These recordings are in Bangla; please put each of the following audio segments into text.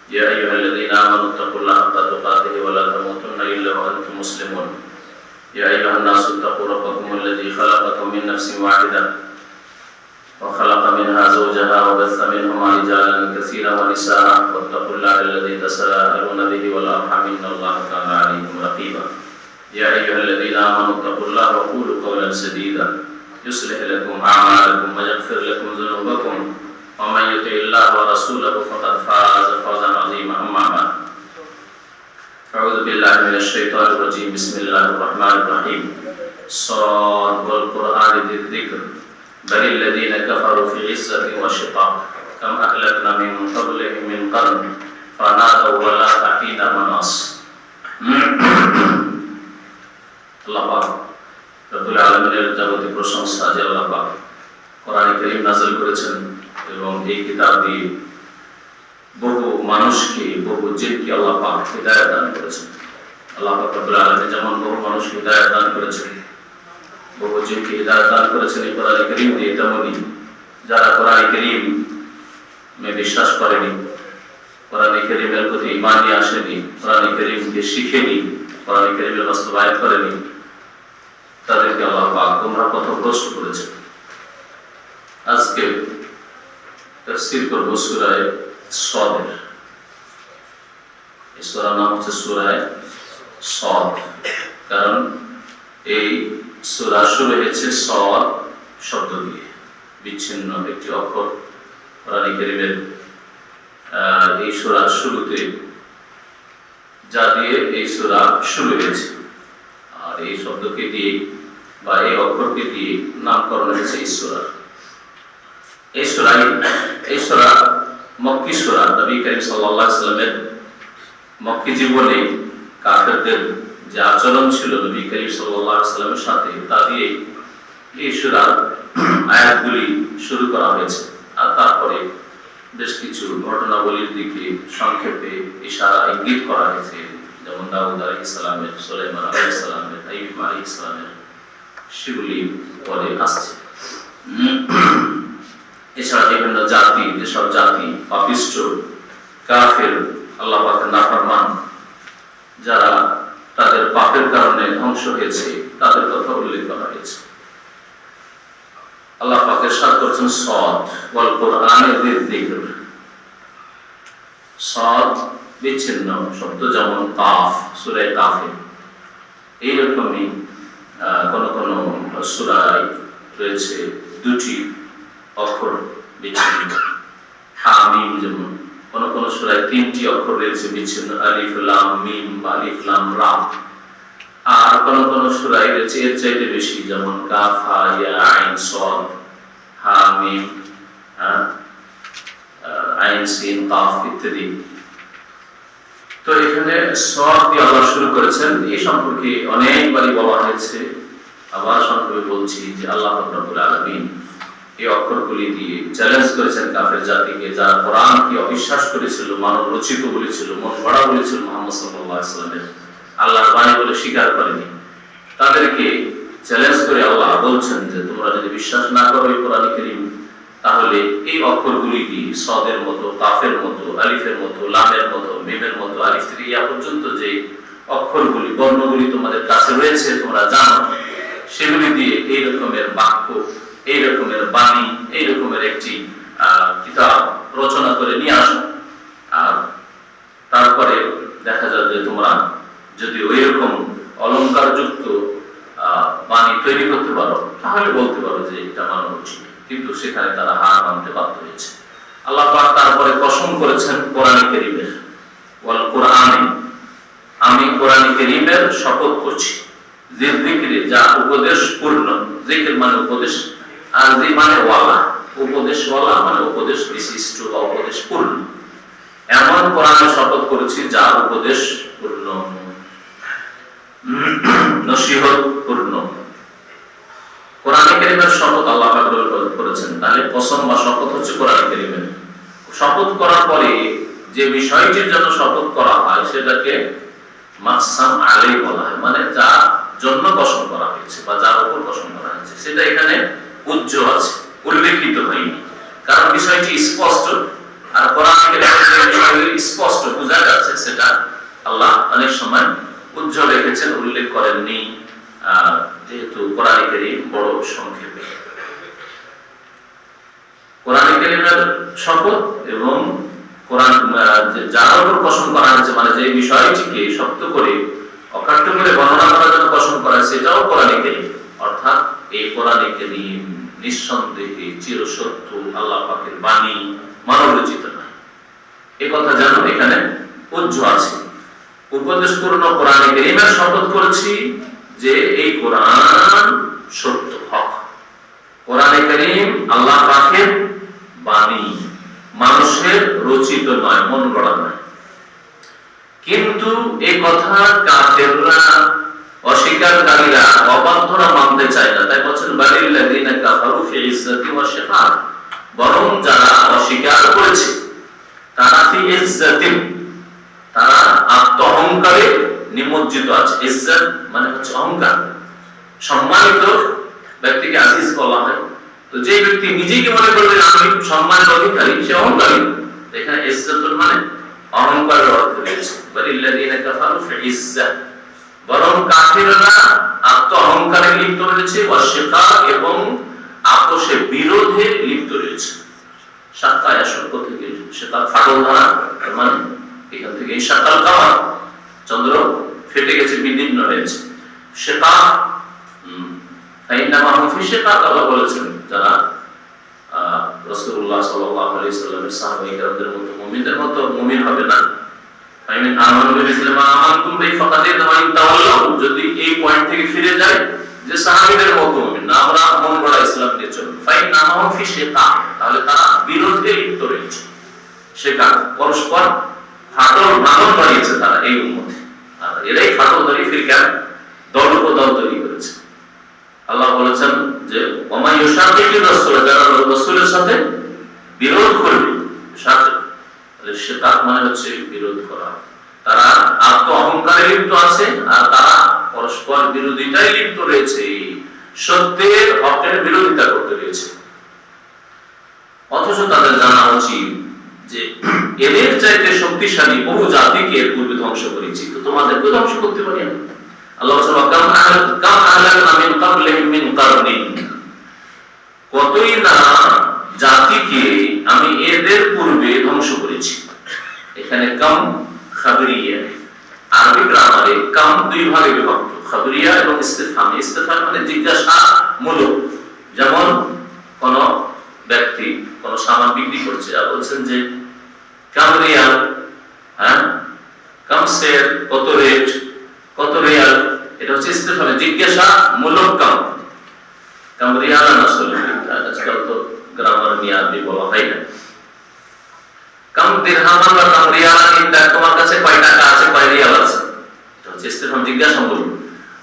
يا أيها الذين آمنوا اتقوا الله حق تقاته ولا تموتن إلا وأنتم مسلمون يا أيها الناس اتقوا ربكم الذي خلقكم من نفس واحدة وخلق منها زوجها وبث منهما رجالا كثيرا ونساء واتقوا الله الذي تساءلون به والأرحام إن الله كان عليكم رقيبا يا أيها الذين آمنوا اتقوا الله وقولوا قولا سديدا يصلح لكم أعمالكم ويغفر لكم ذنوبكم ومن يطع الله ورسوله فقد فاز فوزا عظيما أما بعد أعوذ بالله من الشيطان الرجيم بسم الله الرحمن الرحيم صاد والقرآن ذي الذكر بل الذين كفروا في عزة وشقاق كم أهلكنا من قبلهم من قرن فنادوا ولا حين مناص আল্লাহ পাক রব্বুল আলামিনের যাবতীয় প্রশংসা যে আল্লাহ পাক কোরআন কারীম নাযিল করেছেন এবং এই কিতাব দিয়ে বহু মানুষকে বহু জিনকে আল্লাহ পাক হিদায়াত দান করেছেন। আল্লাহ পাক রব্বুল আলামিন যেমন বহু মানুষকে হিদায়াত দান করেছেন, বহু জিনকে হিদায়াত দান করেছেন এই কোরআন কারীম দিয়ে, তেমনি যারা কোরআন কারীম বিশ্বাস করেনি, কোরআন কারীমের প্রতি ঈমান নিয়ে আসেনি, কোরআন কারীমকে শিখেনি, কোরআন কারীমের বাস্তবায়ন করেনি, তাদেরকে আল্লাহ পাক গোমরাহ পথভ্রষ্ট করেছেন। আজকে তাফসীর করব সূরা সাদের। এই সূরার নাম হচ্ছে সূরা সাদ, কারণ এই সূরা শুরু হয়েছে সাদ শব্দ দিয়ে, বিচ্ছিন্ন একটি অক্ষর কোরআন কারীমের এই সূরার শুরুতে যা দিয়ে এই সূরা শুরু হয়েছে, আর এই শব্দকে দিয়ে বা এই অক্ষরকে দিয়ে নামকরণ হয়েছে এই সূরার। এই সূরা মক্কি সূরা। নবী করিম সাল্লাল্লাহু আলাইহি ওয়াসাল্লামের মক্কি জীবনে কাফেরদের যে আচরণ ছিল নবী করিম সাল্লাল্লাহু আলাইহি ওয়াসাল্লামের সাথে, তা দিয়ে এই সূরার আয়াতগুলি শুরু করা হয়েছে। আর তারপরে বেশ কিছু ঘটনাবলীর দিকে সংক্ষেপে ইশারা ইঙ্গিত করা হয়েছে, যেমন দাউদ আলাইহিস সালামের, সুলাইমান আলাইহিস সালামের, আইয়ুব আলাইহিস সালামের, সেগুলি পরে আসছে। এছাড়া বিভিন্ন জাতি, যেসব জাতি পাপিষ্ঠ, কাফের, আল্লাহ পাকের নাফরমান, যারা তাদের পাপের কারণে ধ্বংস হয়েছে, তাদের কথা উল্লেখ করা হয়েছে। আল্লাহ পাক ইরশাদ করেছেন সাদ ওয়াল কুরআনি যিকর। সাদ বিচ্ছিন্ন শব্দ, যেমন কাফ, সূরা কাফে, এইরকমই কোন কোন সূরায় রয়েছে দুটি অক্ষর বিচ্ছিন্ন। হামিম, যেমন কোন কোন সূরায় তিনটি অক্ষর রয়েছে বিচ্ছিন্ন, আলিফ লাম মিম বা আলিফ লাম রা। আর কোন কোন সূরায় রয়েছে এর চাইতে বেশি, যেমন কাফ হা ইয়া আইন সাদ, হা মিম আইন সিন কাফ ইত্যাদি। তো এখানে সাদ দিয়ে আল্লাহ শুরু করেছেন, এই সম্পর্কে অনেকবারই বলা হয়েছে। আবার সংক্ষেপে বলছি যে আল্লাহ রাব্বুল আলামিন এই অক্ষরগুলি দিয়ে চ্যালেঞ্জ করেছেন কাফের জাতিকে, যারা কোরআনকে অবিশ্বাস করেছিল, মানব রচিত বলেছিল, মন গড়া বলেছিল মুহাম্মদ সাল্লাল্লাহু আলাইহি ওয়াসাল্লামের, আল্লাহর বাণী বলে স্বীকার করেনি। তাদেরকে চ্যালেঞ্জ করে আল্লাহ বলছেন যে তোমরা যদি বিশ্বাস না করো এই কোরআন কারীম, তাহলে এই অক্ষরগুলি দিয়ে সাদের মতো, কাফের মতো, আলিফের মতো, লামের মতো, মিমের মতো, আলিফ থেকে ইয়া পর্যন্ত যে অক্ষরগুলি, বর্ণগুলি তোমাদের কাছে রয়েছে, তোমরা জানো, সেগুলি দিয়ে এই রকমের বাক্য, এই রকমের বাণী, এই রকমের একটি কিতাব রচনা করে নিয়ে আসো। আর তারপরে দেখা যাবে যে তোমরা যদি ওই রকম অলংকারযুক্ত বাণী তৈরি করতে পারো, তাহলে বলতে পারো যে এটা মানব উচিত। কিন্তু সেখানে তারা হার মানতে বাধ্য হয়েছে। আল্লাহ পাক তারপরে কসম করেছেন কোরআন কারীমের, ওয়াল কুরআনি, আমি কোরআন কারীমের শপথ করছি, যিকরে, যা উপদেশ পূর্ণ। যিকর মানে উপদেশ, আর জি মানে ওয়ালা, উপদেশ ওয়ালা মানে উপদেশ বিশিষ্ট বা উপদেশ পূর্ণ। এমন কোরআনের শপথ করেছি যা উপদেশ পূর্ণ, নসিহত পূর্ণ। কোরআন কারীমের শপথ আল্লাহ পাক করেছেন, তাহলে কসম বা শপথ হচ্ছে কোরআন কারীমের। শপথ করার পরে যে বিষয়টির জন্য শপথ করা হয় সেটাকে মাকসাম আলাইহি বলা হয়, মানে যার জন্য কসম করা হয়েছে বা যার উপর কসম করা হয়েছে, সেটা এখানে উজ্জ্বল আছে, উল্লেখিত হয়নি, কারণ বিষয়টি স্পষ্ট। আর কোরআন কারীমের বিষয়গুলি স্পষ্ট সেটা আল্লাহ অনেক সময় উজ্জ্বল রেখেছেন, উল্লেখ করেননি, যেহেতু কোরআন কারীম বড় সংক্ষেপে। কোরআন কারীমের শপথ এবং কোরআন যার উপর কসম করা হয়েছে, মানে যে বিষয়টিকে শক্ত করে অকাট্য করে বর্ণনা করার জন্য কসম করা হয়েছে, সেটাও কোরআন কারীম। অর্থাৎ এই কোরআন কারীম নিঃসন্দেহে চিরসত্য আল্লাহ পাকের বাণী, মানব রচিত নয়। এই কথা জানো এখানে উজ্জ্বল আছে। উপদেশপূর্ণ কোরআন কারীমের শপথ করেছি যে এই কোরআন সত্য, হক। কোরআন কারীম আল্লাহ পাকের বাণী, মানুষের রচিত নয়, মন গড়া নয়। কিন্তু এই কথা কাফেররা, অস্বীকারীরা, অবাধ্যরা মানতে চায় না। তাই বলছেন বালিল্লাযিনা কাফারু ফি ইজ্জাতি ওয়া শিকার, বরং যারা অস্বীকার করেছে তারা ফি ইজ্জাতিন, তারা আত্ম অহংকারে নিমজ্জিত আছে। ইজ্জত মানে হচ্ছে অহংকার। সম্মানিত ব্যক্তিকে আজিজ বলা হয়। তো যে ব্যক্তি নিজেকে মনে করবে আমি সম্মানের অধিকারী, সে অহংকারী। এখানে ইজ্জতুন মানে অহংকারের অর্থ রয়েছে। বালিল্লাযিনা কাফারু ফি ইজ্জাত, বরং কাফিররা আত্ম অহংকারে লিপ্ত রয়েছে, অস্বীকার এবং আপোষে বিরোধে লিপ্ত রয়েছে। সাক্কায় শব্দ থেকে সেটা ফাটল ধরা, মানে এখান থেকে সাকাল কাওয়া, চন্দ্র ফেটে গেছে, বিদীর্ণ হয়েছে। সেটা ফাইন্না মাহুম ফি শিকাক, আল্লাহ বলেছেন যারা রাসূলুল্লাহ সাল্লাল্লাহু আলাইহি ওয়াসাল্লামের সাহাবায়ে কেরামদের মতো মুমিনদের মতো মুমিন হবে না। আমিন আমানু বিল্লাহি মা আমানতুম বিহি ফাকাদ তাওয়াইন তাওয়াল্লাহ, যদি এই পয়েন্ট থেকে ফিরে যায় যে সাহাবীদের মতো মুমিন না, আমরা মন গড়া ইসলাম নিয়ে চলব, ফাইন্না মাহুম ফি শিকাক, তাহলে তারা বিরোধে লিপ্ত রয়েছে। শিকাক পরস্পর ফাটল বাড়িয়েছে তারা এই উম্মতে, আর এরাই ফাটল ধরে ফিরকা দল উপদল তৈরি করেছে। আল্লাহ বলেছেন যে ওমা ইউশাকিকির রাসূল, যারা রাসূলের সাথে বিরোধ করবে, শিকাক মানে হচ্ছে বিরোধ করা। তারা আত্ম অহংকারে লিপ্ত আছে, আর তারা পরস্পর বিরোধিতায় লিপ্ত রয়েছে, সত্যের হকের বিরোধিতা করতে রয়েছে। অথচ তাদের জানা উচিত যে এদের চাইতে শক্তিশালী বহু জাতিকে পূর্বে ধ্বংস করেছি, তো তোমাদেরকে ধ্বংস করতে পারি না। আল্লাহ কতই না জাতিকে আমি এদের পূর্বে ধ্বংস করেছি। এখানে কাম খাবরিয়া, আরবি গ্রামারে কাম দুই ভাগে বিভক্ত, খাবরিয়া এবং ইস্তিফহাম। ইস্তিফহাম মানে জিজ্ঞাসামূলক। যেমন কোন ব্যক্তি কোন সামান বিক্রি করছে, আর বলছেন যে কাম রিয়াল, হ্যাঁ কাম সের, কত রেট, কত রিয়াল, এটা হচ্ছে ইস্তিফহাম, জিজ্ঞাসামূলক কাম। কাম রিয়াল না, আসলে আজকাল তো গ্রামার নিয়ে আরবি বলা হয় না। কাম দিরহামান বা কাম রিয়াল, তোমার কাছে কয় টাকা আছে, কয় রিয়াল আছে, এটা হচ্ছে ইস্তিফহাম, জিজ্ঞাসামূলক।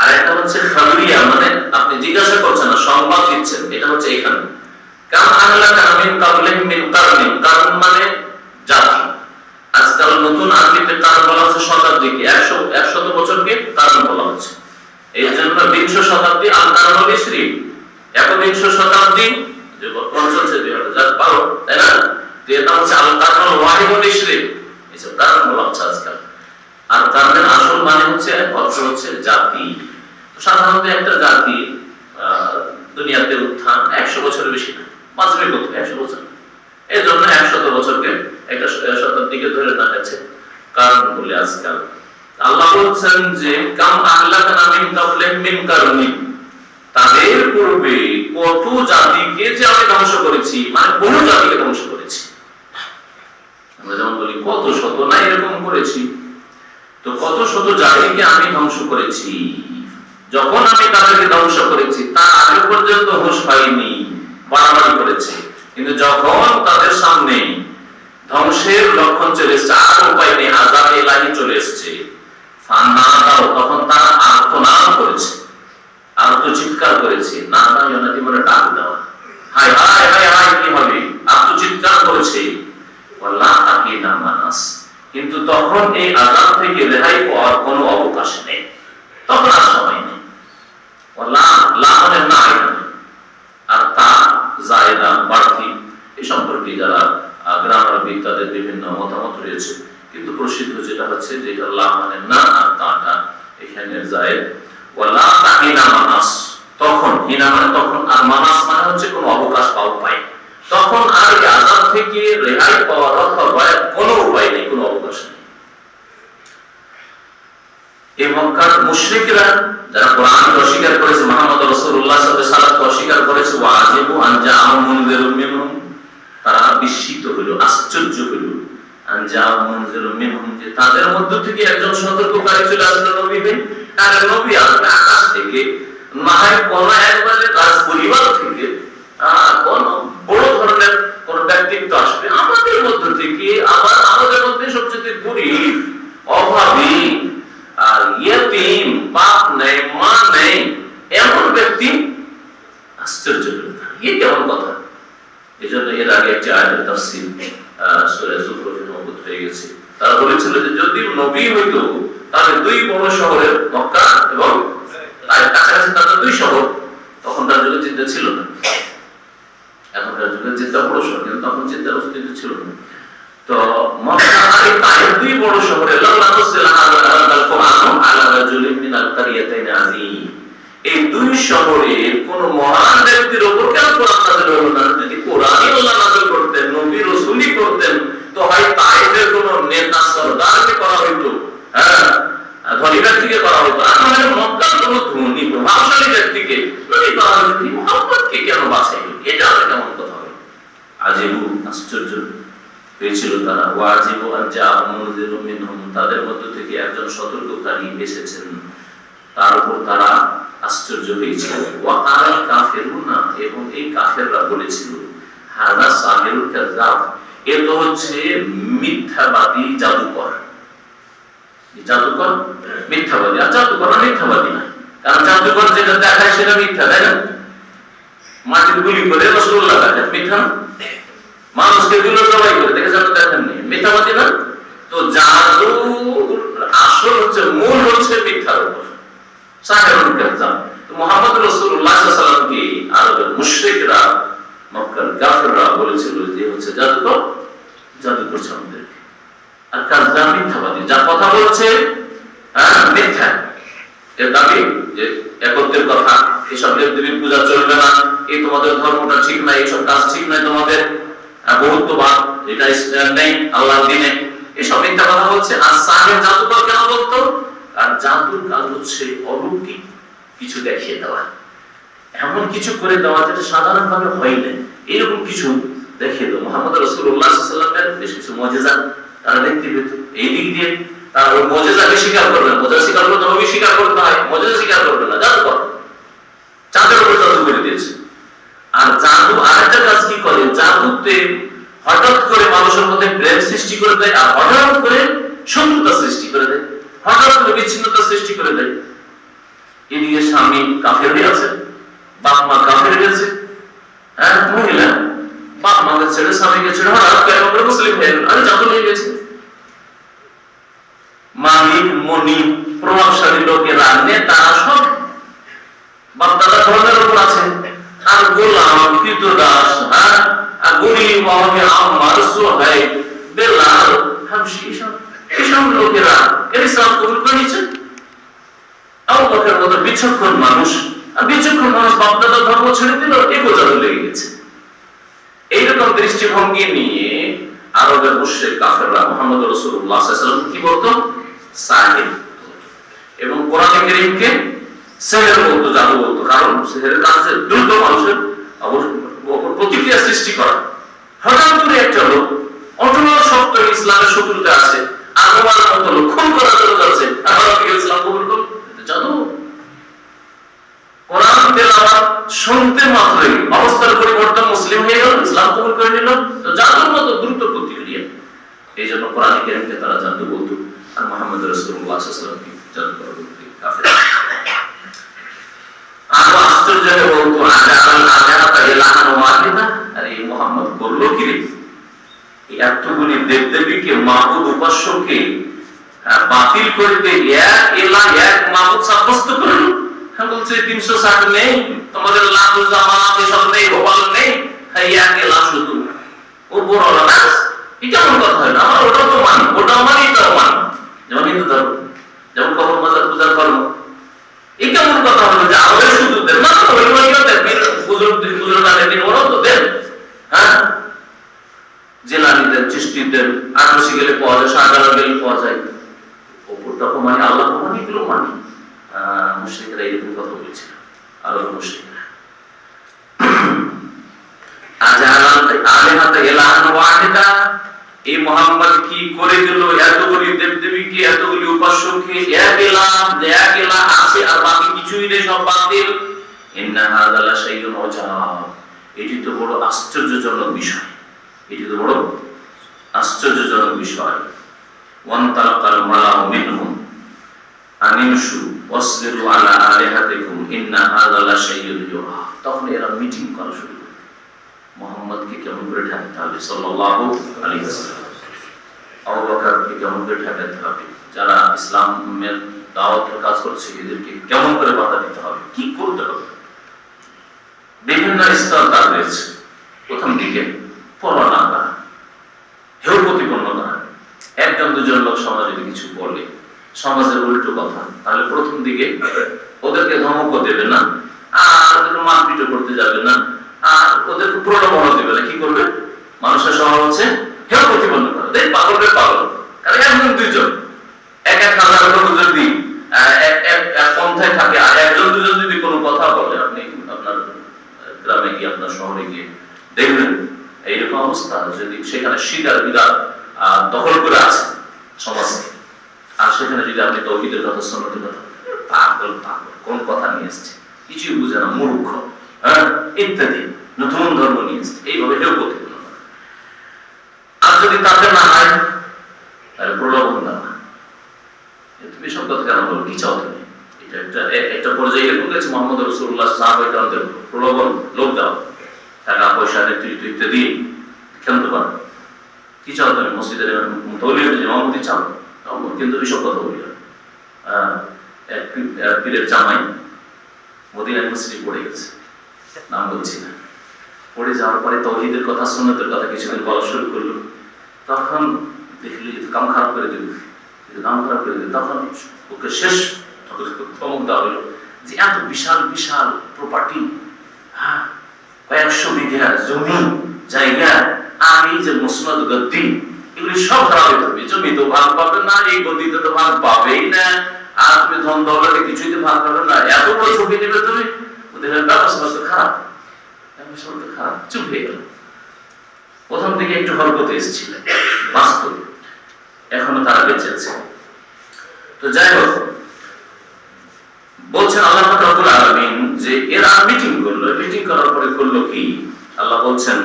আর একটা হচ্ছে খাবরিয়া, মানে আপনি জিজ্ঞাসা করছেন না, সংবাদ দিচ্ছেন, এটা হচ্ছে এখানে। কাম আহলাকা মিন ক্বাবলিহিম মিন কারনিন, কারণ মানে জাতি। আজকাল নতুন আরবিতে কারণ বলা হচ্ছে শতাব্দীকে, 100 বছরকে কারণ বলা হচ্ছে। এই জন্য 20 শতাব্দী আল কারনুল ইসরি, 21 শতাব্দী যে বর্তমান চলছে 2012, তাই না? এটা হচ্ছে আল কারনুল ওয়াহিদুল ইসরি, এইসব কারণ বলা হচ্ছে আজকাল। আর কারণের আসল মানে হচ্ছে, অর্থ হচ্ছে জাতি। সাধারণত একটা জাতি দুনিয়াতে উত্থান 100 বছরের বেশি না, বাঁচবে কত 100 বছর। এই জন্য 100 বছরকে, একটা শতাব্দীকে ধরে না যাচ্ছে কারণ বলে আজকাল। আল্লাহ বলছেন যে কাম আহলাকনা মিন ক্বাবলিহিম মিন কারনিন, তাদের পূর্বে কত জাতিকে যে আমি ধ্বংস করেছি, মানে বহু জাতিকে ধ্বংস করেছি। আমরা যেমন বলি কত শত না, এরকম করেছি। তো কত শত জাতিকে আমি ধ্বংস করেছি। যখন আমি তাদেরকে ধ্বংস করেছি তার আগে পর্যন্ত হুঁশ হয়নি, বাড়াবাড়ি করেছে। কিন্তু যখন তাদের সামনে ধ্বংসের লক্ষণ চলে এসছে, আর উপায় নেই, আযাব ইলাহি চলে এসছে, ফানাদাও, তখন তারা আর্তনাদ করেছে, আর্তচিৎকার করেছে। নাদা ইউনাদি মানে ডাক দেওয়া, হায় হায় হায় হায় কি হবে, আর্তচিৎকার করেছে। ওয়াল্লাহ তাকিনা মানাস, কিন্তু তখন এই আযাব থেকে রেহাই পাওয়ার কোনো অবকাশ নেই, তখন আর সময় নেই। ওয়াল্লাহ লা মানে না, আর তা জায়দা বাড়তি, এই সম্পর্কে যারা গ্রামারবিদ তাদের বিভিন্ন মতামত রয়েছে, কিন্তু প্রসিদ্ধ বিশুদ্ধ যেটা হচ্ছে, যেটা লা মানে না আর তাটা এখানে যায়। ওয়ালা তাহিনা মানাস, তখন হিনা মানে তখন, আর মানাস মানে হচ্ছে কোনো অবকাশ বা উপায়, তখন আর এই আযাব থেকে রেহাই পাওয়ার রক্ষা পাওয়ার কোনো উপায় নেই, কোনো অবকাশ নেই। এই মক্কার মুশরিকরা যারা কোরআনকে অস্বীকার করেছে, মুহাম্মদ রাসূলুল্লাহ সাল্লাল্লাহু আলাইহি ওয়াসাল্লামকে অস্বীকার করেছে, ওয়াজিবু আন জাআ মুনযিরুম মিনহুম, তারা বিস্মিত হইল, আশ্চর্য হইল, আন জাআ মুনযিরুম মিনহুম, যে তাদের মধ্য থেকে একজন সতর্ককারী চলে আসলো। নবী হয়ে, আর নবী আসবে আকাশ থেকে, না হয় কোন একবারে তার পরিবার থেকে, কোন বড় ধরনের কোন ব্যক্তিত্ব আসবে আমাদের মধ্য থেকে, আবার আমাদের মধ্যে সবচেয়ে গরীব, অভাবী, আর ইয়েতিম, বাপ নেই, মা নেই, এমন ব্যক্তি। আশ্চর্য হলো, এই কেমন কথা। এজন্য এর আগে একটি আয়াতের তাফসীর সূরা যুখরুফে মওজুদ হয়ে গেছে। তারা বলেছিল যে যদি নবী হইতো তাহলে দুই বড় শহরের মক্কা এবং তার কাছাকাছি তাদের দুই শহর, তখন তার যুগে চিন্তা ছিল না। এখনকার যুগে চিন্তা বড় শহর, কিন্তু তখন চিন্তার অস্তিত্ব ছিল না। তো মক্কা আর তায়েফ দুই বড় শহরে এই দুই শহরে কোন মহান ব্যক্তির উপর কেন কোরআন নাযিল হলো না? যদি কোরআনই আল্লাহ নাযিল করতেন, নবী রাসূলই করতেন, তো হয় তায়েফের কোন নেতা সরদারকে করা হইতো, হ্যাঁ, ধনী ব্যক্তিকে করা হইতো, আর মানে মক্কার কোন ধনী প্রভাবশালী ব্যক্তিকে নবী করা হইতো। মুহাম্মদকে কেন বাছাই? এটা কেমন কথা হয়? আজীব, আশ্চর্য হয়েছিল তারা। ওয়াজিবু আন জাআ মুনযিরুম মিনহুম, তাদের মধ্য থেকে একজন সতর্ককারী এসেছেন, তার উপর তারা আশ্চর্য হয়েছিল। ওয়া কাল কাফিরুনা, এবং এই কাফেররা বলেছিল হাযা সাহিরুল কাযাব, এ তো হচ্ছে মিথ্যাবাদী জাদুকর। জাদুকর মিথ্যাবাদী, আর জাদুকর মিথ্যাবাদী না, কারণ জাদুকর যেটা দেখায় সেটা মিথ্যা, তাই না? মাটির গুলি করে রাসূলুল্লাহ দেখায়, মিথ্যা না? মানুষকে দিল জবাই করে, দেখে যাতে দেখেননি, মিথ্যাবাদী না? তো জাদু আসল হচ্ছে, মূল হচ্ছে মিথ্যার উপর, সাহিরুল কাযাব। তো মুহাম্মদ রাসূলুল্লাহ সাল্লাল্লাহু আলাইহি ওয়াসাল্লামকে আরবের মুশরিকরা, মক্কার কাফেররা বলেছিল যে হচ্ছে জাদুকর, জাদু করছে আমাদেরকে। আর কাযাব মিথ্যাবাদী, যা কথা বলছে মিথ্যা। এর দাবি যে একত্বের কথা, এসব দেবদেবীর পূজা চলবে না, এই তোমাদের ধর্মটা ঠিক নাই, এইসব কাজ ঠিক নাই, তোমাদের বহুত্ববাদ এটা নেই আল্লাহর দ্বীনে, এসব মিথ্যা কথা বলছে। আর সাহেব জাদুকর কেন বলতো? আর জাদুর কাজ হচ্ছে অলৌকিক কিছু দেখিয়ে দেওয়া, এমন কিছু করে দেওয়া যেটা সাধারণভাবে হয় না, এরকম কিছু দেখিয়ে দেওয়া। মুহাম্মদ রাসূলুল্লাহ সাল্লাল্লাহু আলাইহি ওয়াসাল্লামের বেশ কিছু মুজিজা তারা দেখতে পেত, এই দিক দিয়ে তারা ওই মুজিজাকে স্বীকার করবে না। মুজিজা স্বীকার করতে হবে, স্বীকার করতে হয়, মুজিজা স্বীকার করবে না, জাদুকর চাঁদের উপর জাদু করে দিয়েছে। আর জাদু আরেকটা কাজ কি করে, জাদুতে হঠাৎ করে মানুষের মধ্যে প্রেম সৃষ্টি করে দেয়, আর হঠাৎ করে শত্রুতা সৃষ্টি করে দেয়, হঠাৎ করে বিচ্ছিন্নতা সৃষ্টি করে দেয়। এদিকে স্বামী কাফের হয়ে আছে, বাপ মা কাফের হয়েছে, হ্যাঁ, মহিলা বাপ মাকে ছেড়ে স্বামীকে ছেড়ে হঠাৎ করে মুসলিম হয়ে গেল, আরে জাদু হয়ে গেছে। মালিক, মনি, প্রভাবশালী লোকেরা, নেতারা সব বাপ দাদা ধর্মের উপর আছে, আর গোলাম, কৃতদাস, হ্যাঁ, আর গরিব, আম্মার, সোহাইব, বেলাল, হাবশী, এসব লোকেরা ইসলাম কবুল করে নিয়েছে। আবু বকরের মতো বিচক্ষণ মানুষ, আর বিচক্ষণ মানুষ বাপ দাদা ধর্ম ছেড়ে দিল, এগো জাদু লেগে গেছে। এইরকম দৃষ্টিভঙ্গি নিয়ে আরবের মুশরিক কাফেররা মুহাম্মদ রাসূলুল্লাহ সাল্লাল্লাহু আলাইহি ওয়াসাল্লাম কি বলতো? সাহির। এবং কোরআনে কারীমকে সিহর বলতো, জাদু বলতো, কারণ সিহরের কাজ দ্রুত মানুষের প্রতিক্রিয়া সৃষ্টি করা। হঠাৎ করে একটা লোক অটল শক্ত ইসলামের শত্রুতে আছে, আগমন মতো লোক খুন করার জন্য যাচ্ছে, আর হঠাৎ করে ইসলাম কবুল করল, জাদু। কোরআন তেলাওয়াত শুনতে মাত্রই অবস্থার পরিবর্তন, মুসলিম হয়ে গেল, ইসলাম কবুল করে নিল, তো জাদুর মতো দ্রুত প্রতিক্রিয়া। এই জন্য কোরআনে কারীমকে তারা জাদু বলতো, আর মুহাম্মদ রাসূলুল্লাহ সাল্লাল্লাহু আলাইহি ওয়াসাল্লামকে জাদু করা বলতো কাফের। আরো আশ্চর্য হয়ে বলতো আরে মুহাম্মদ করলো কি রে? এতগুলি দেবদেবীকে, মাবুদ উপাস্যকে বাতিল করে দিয়ে এক এলা এক মাবুদ সাব্যস্ত করলো। হ্যাঁ, বলছে 360 নেই, তোমাদের লাখ জামাত এসব নেই, গোপাল নেই, এক এলা শুধু ও বড় না। এটা কোন কথা হয় না? আমার ওটাও তো মান, ওটাও মানে এটাও মান। অপরটাকে মানে আল্লাহ মানে এগুলো মানে মুশরিকরা এরকম কথা বলেছিল। আর মুশরিকরা এই মুহাম্মদ কি করে দিল এতগুলি দেবদেবীকে, এতগুলি উপাস্যকে, এক ইলাহ আছে আর বাকি কিছুই নেই, সব বাতিল। ইন্না হাযা লাশাইউন উজাব, এটি তো বড় আশ্চর্যজনক বিষয়, এটি তো বড় আশ্চর্যজনক বিষয়। ওয়ান্তালাকাল মালাউ মিনহুম আনিমশু ওয়াসবিরু আলা আলিহাতিকুম ইন্না হাযা লাশাইউন ইউরাব। তখন এরা মিটিং করা শুরু করে মুহাম্মদকে কেমন করে ঠেকাতে হবে, সাল্লাল্লাহু আলাইহি ওয়াসাল্লাম। আবু বকরকে কেমন করে ঠেকাতে হবে, যারা ইসলামের দাওয়াতের কাজ করছে এদেরকে কেমন করে বাধা দিতে হবে, কি করতে হবে। বিভিন্ন স্তর তার রয়েছে। প্রথম দিকে পরোয়া না করা, হেয় প্রতিপন্ন করা। একজন দুজন লোক সমাজে যদি কিছু বলে সমাজের উল্টো কথা, তাহলে প্রথম দিকে ওদেরকে ধমক দেবে না, আর ওদেরকে মারপিটও করতে যাবে না, আর ওদেরকে প্রলোভন দেবে না। কি করবে? মানুষের স্বভাব হচ্ছে হেয় প্রতিপন্ন করা। দেখ পাগল পাগল, কারণ একজন দুইজন এক হাজার লোক যদি এক পন্থায় থাকে, আর একজন দুজন যদি কোনো কথা বলে, আপনি আপনার গ্রামে গিয়ে আপনার শহরে গিয়ে দেখবেন এইরকম অবস্থা। যদি সেখানে শিকার বিরাট দখল করে আছে সমাজকে, আর সেখানে যদি আপনি তৌহিদের কথা, সুন্নতের কথা, পাগল পাগল কোন কথা নিয়ে এসছে, কিছুই বুঝে না, মূর্খ, হ্যাঁ ইত্যাদি, নতুন ধর্ম নিয়ে এসছে, এইভাবে হেয় প্রতিপন্ন করে। আর যদি তাতে না হয় তাহলে প্রলোভন দেওয়া, তুমি সব কথা কেন বলো, কি চাও তুমি? একটা পর্যায়ে এরকম গেছে মুহাম্মদ রাসূলুল্লাহ সাহাবায়ে কেরামদের প্রলোভন, লোভ দেওয়া, টাকা পয়সা নেতৃত্ব ইত্যাদি ক্ষান্ত করা। কি চাও তুমি? মসজিদের তৌলিয়াতে ইমামতি চাও, কিন্তু এইসব কথা বলি। এক পীরের জামাই মদিনা ইউনিভার্সিটি পড়ে গেছে, নাম বলছি না। পড়ে যাওয়ার পরে তৌহিদের কথা, সুন্নতের কথা কিছুদিন বলা শুরু করলো। তখন দেখলি কাম খারাপ করে দিল, নাম খারাপ করে দিল। তখন ওকে শেষ ধমক দেওয়া হলো যে এত বিশাল বিশাল প্রপার্টি, হ্যাঁ কয়েকশো বিঘা জমি জায়গা, আর এই যে মুসনাদ গদ্দি, এগুলি সব হারাবে তুমি। জমি তো ভাগ পাবে না, এই গদ্দিতে তো ভাগ পাবেই না, আর তুমি ধন দৌলতে কিছুই তো ভাগ পাবে না, এত বড় ঝুঁকি নেবে তুমি। ওদের ব্যবস্থা তো খারাপ, খারাপ, চুপ হয়ে গেল। প্রথম দিকে একটু হরকত এসেছিল, বাস্তব এখনো তারা বেঁচে আছে। তো যাই হোক, বলছেন আল্লাহ রাব্বুল আলামিন যে এরা মিটিং করলো, মিটিং করার পরে করলো কি? আল্লাহ বলছেন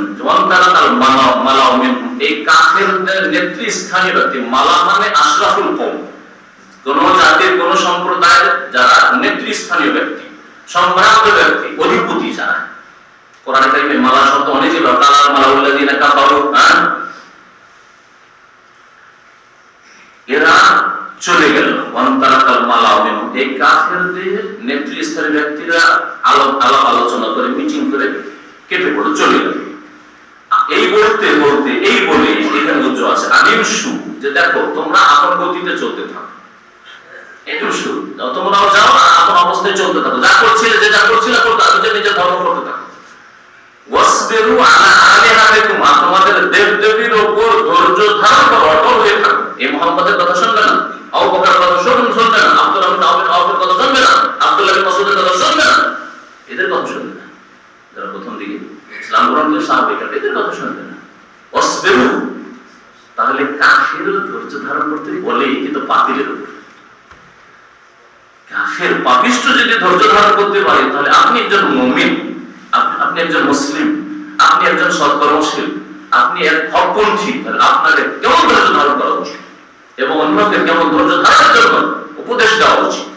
মালাউ মিনহুম, এই কাফেরদের নেতৃস্থানীয় ব্যক্তি, মালা মানে আশরাফুল কওম, কোন জাতির কোন সম্প্রদায়ের যারা নেতৃস্থানীয় ব্যক্তি, সম্ভ্রান্ত ব্যক্তি, অধিপতি যারা। কোরআনে কারিমে মালা শব্দ অনেক ছিল, কালাল মালাউল্লাযিনা কাফারু, এরা চলে গেল। ওয়ান্তালাকাল মালাউ মিনহুম, এই কাফেরদের নেতৃস্থানীয় ব্যক্তিরা আলাপ আলোচনা করে, মিটিং করে কেটে পড়ে চলে গেল। এই বলতে বলতে এই বলে এখানে উজ্জ্ব আছে আনিমশু, যে দেখো তোমরা আপন গতিতে চলতে থাকো, এটুসু তোমরাও যাও, আপন অবস্থায় চলতে থাকো, যা করছিলে যে যা করছিলে করতে থাকো, যে নিজের ধর্ম করতে থাকো। ওয়াসবিরু আলা আলিহাতিকুম, তোমাদের দেবদেবীর উপর ধৈর্য ধারণ করো, অটল হয়ে থাকো। এই মুহাম্মদের কথা শুনবে না, আবু বকরের কথা শুনবে না, আব্দুল্লাহ বিন আওফের কথা শুনবে না, আব্দুল্লাহ বিন মাসউদের কথা শুনবে না, এদের কথা শুনবে না। যারা প্রথম দিকে ইসলাম গ্রহণ করে সাহাবায়ে কেরাম, এদের কথা শুনবে না। ওয়াসবিরু, তাহলে কাফিররা ধৈর্য ধারণ করতে বলে, কিন্তু বাতিলের উপর। কাফের পাপিষ্ঠ যদি ধৈর্য ধারণ করতে পারে, তাহলে আপনি একজন মুমিন, আপনি একজন মুসলিম, আপনি একজন সৎকর্মশীল, আপনি এক হকপন্থী, তাহলে আপনাকে কেমন ধৈর্য ধারণ করা উচিত এবং অন্যকে কেমন ধৈর্য ধারণের জন্য উপদেশ দেওয়া উচিত।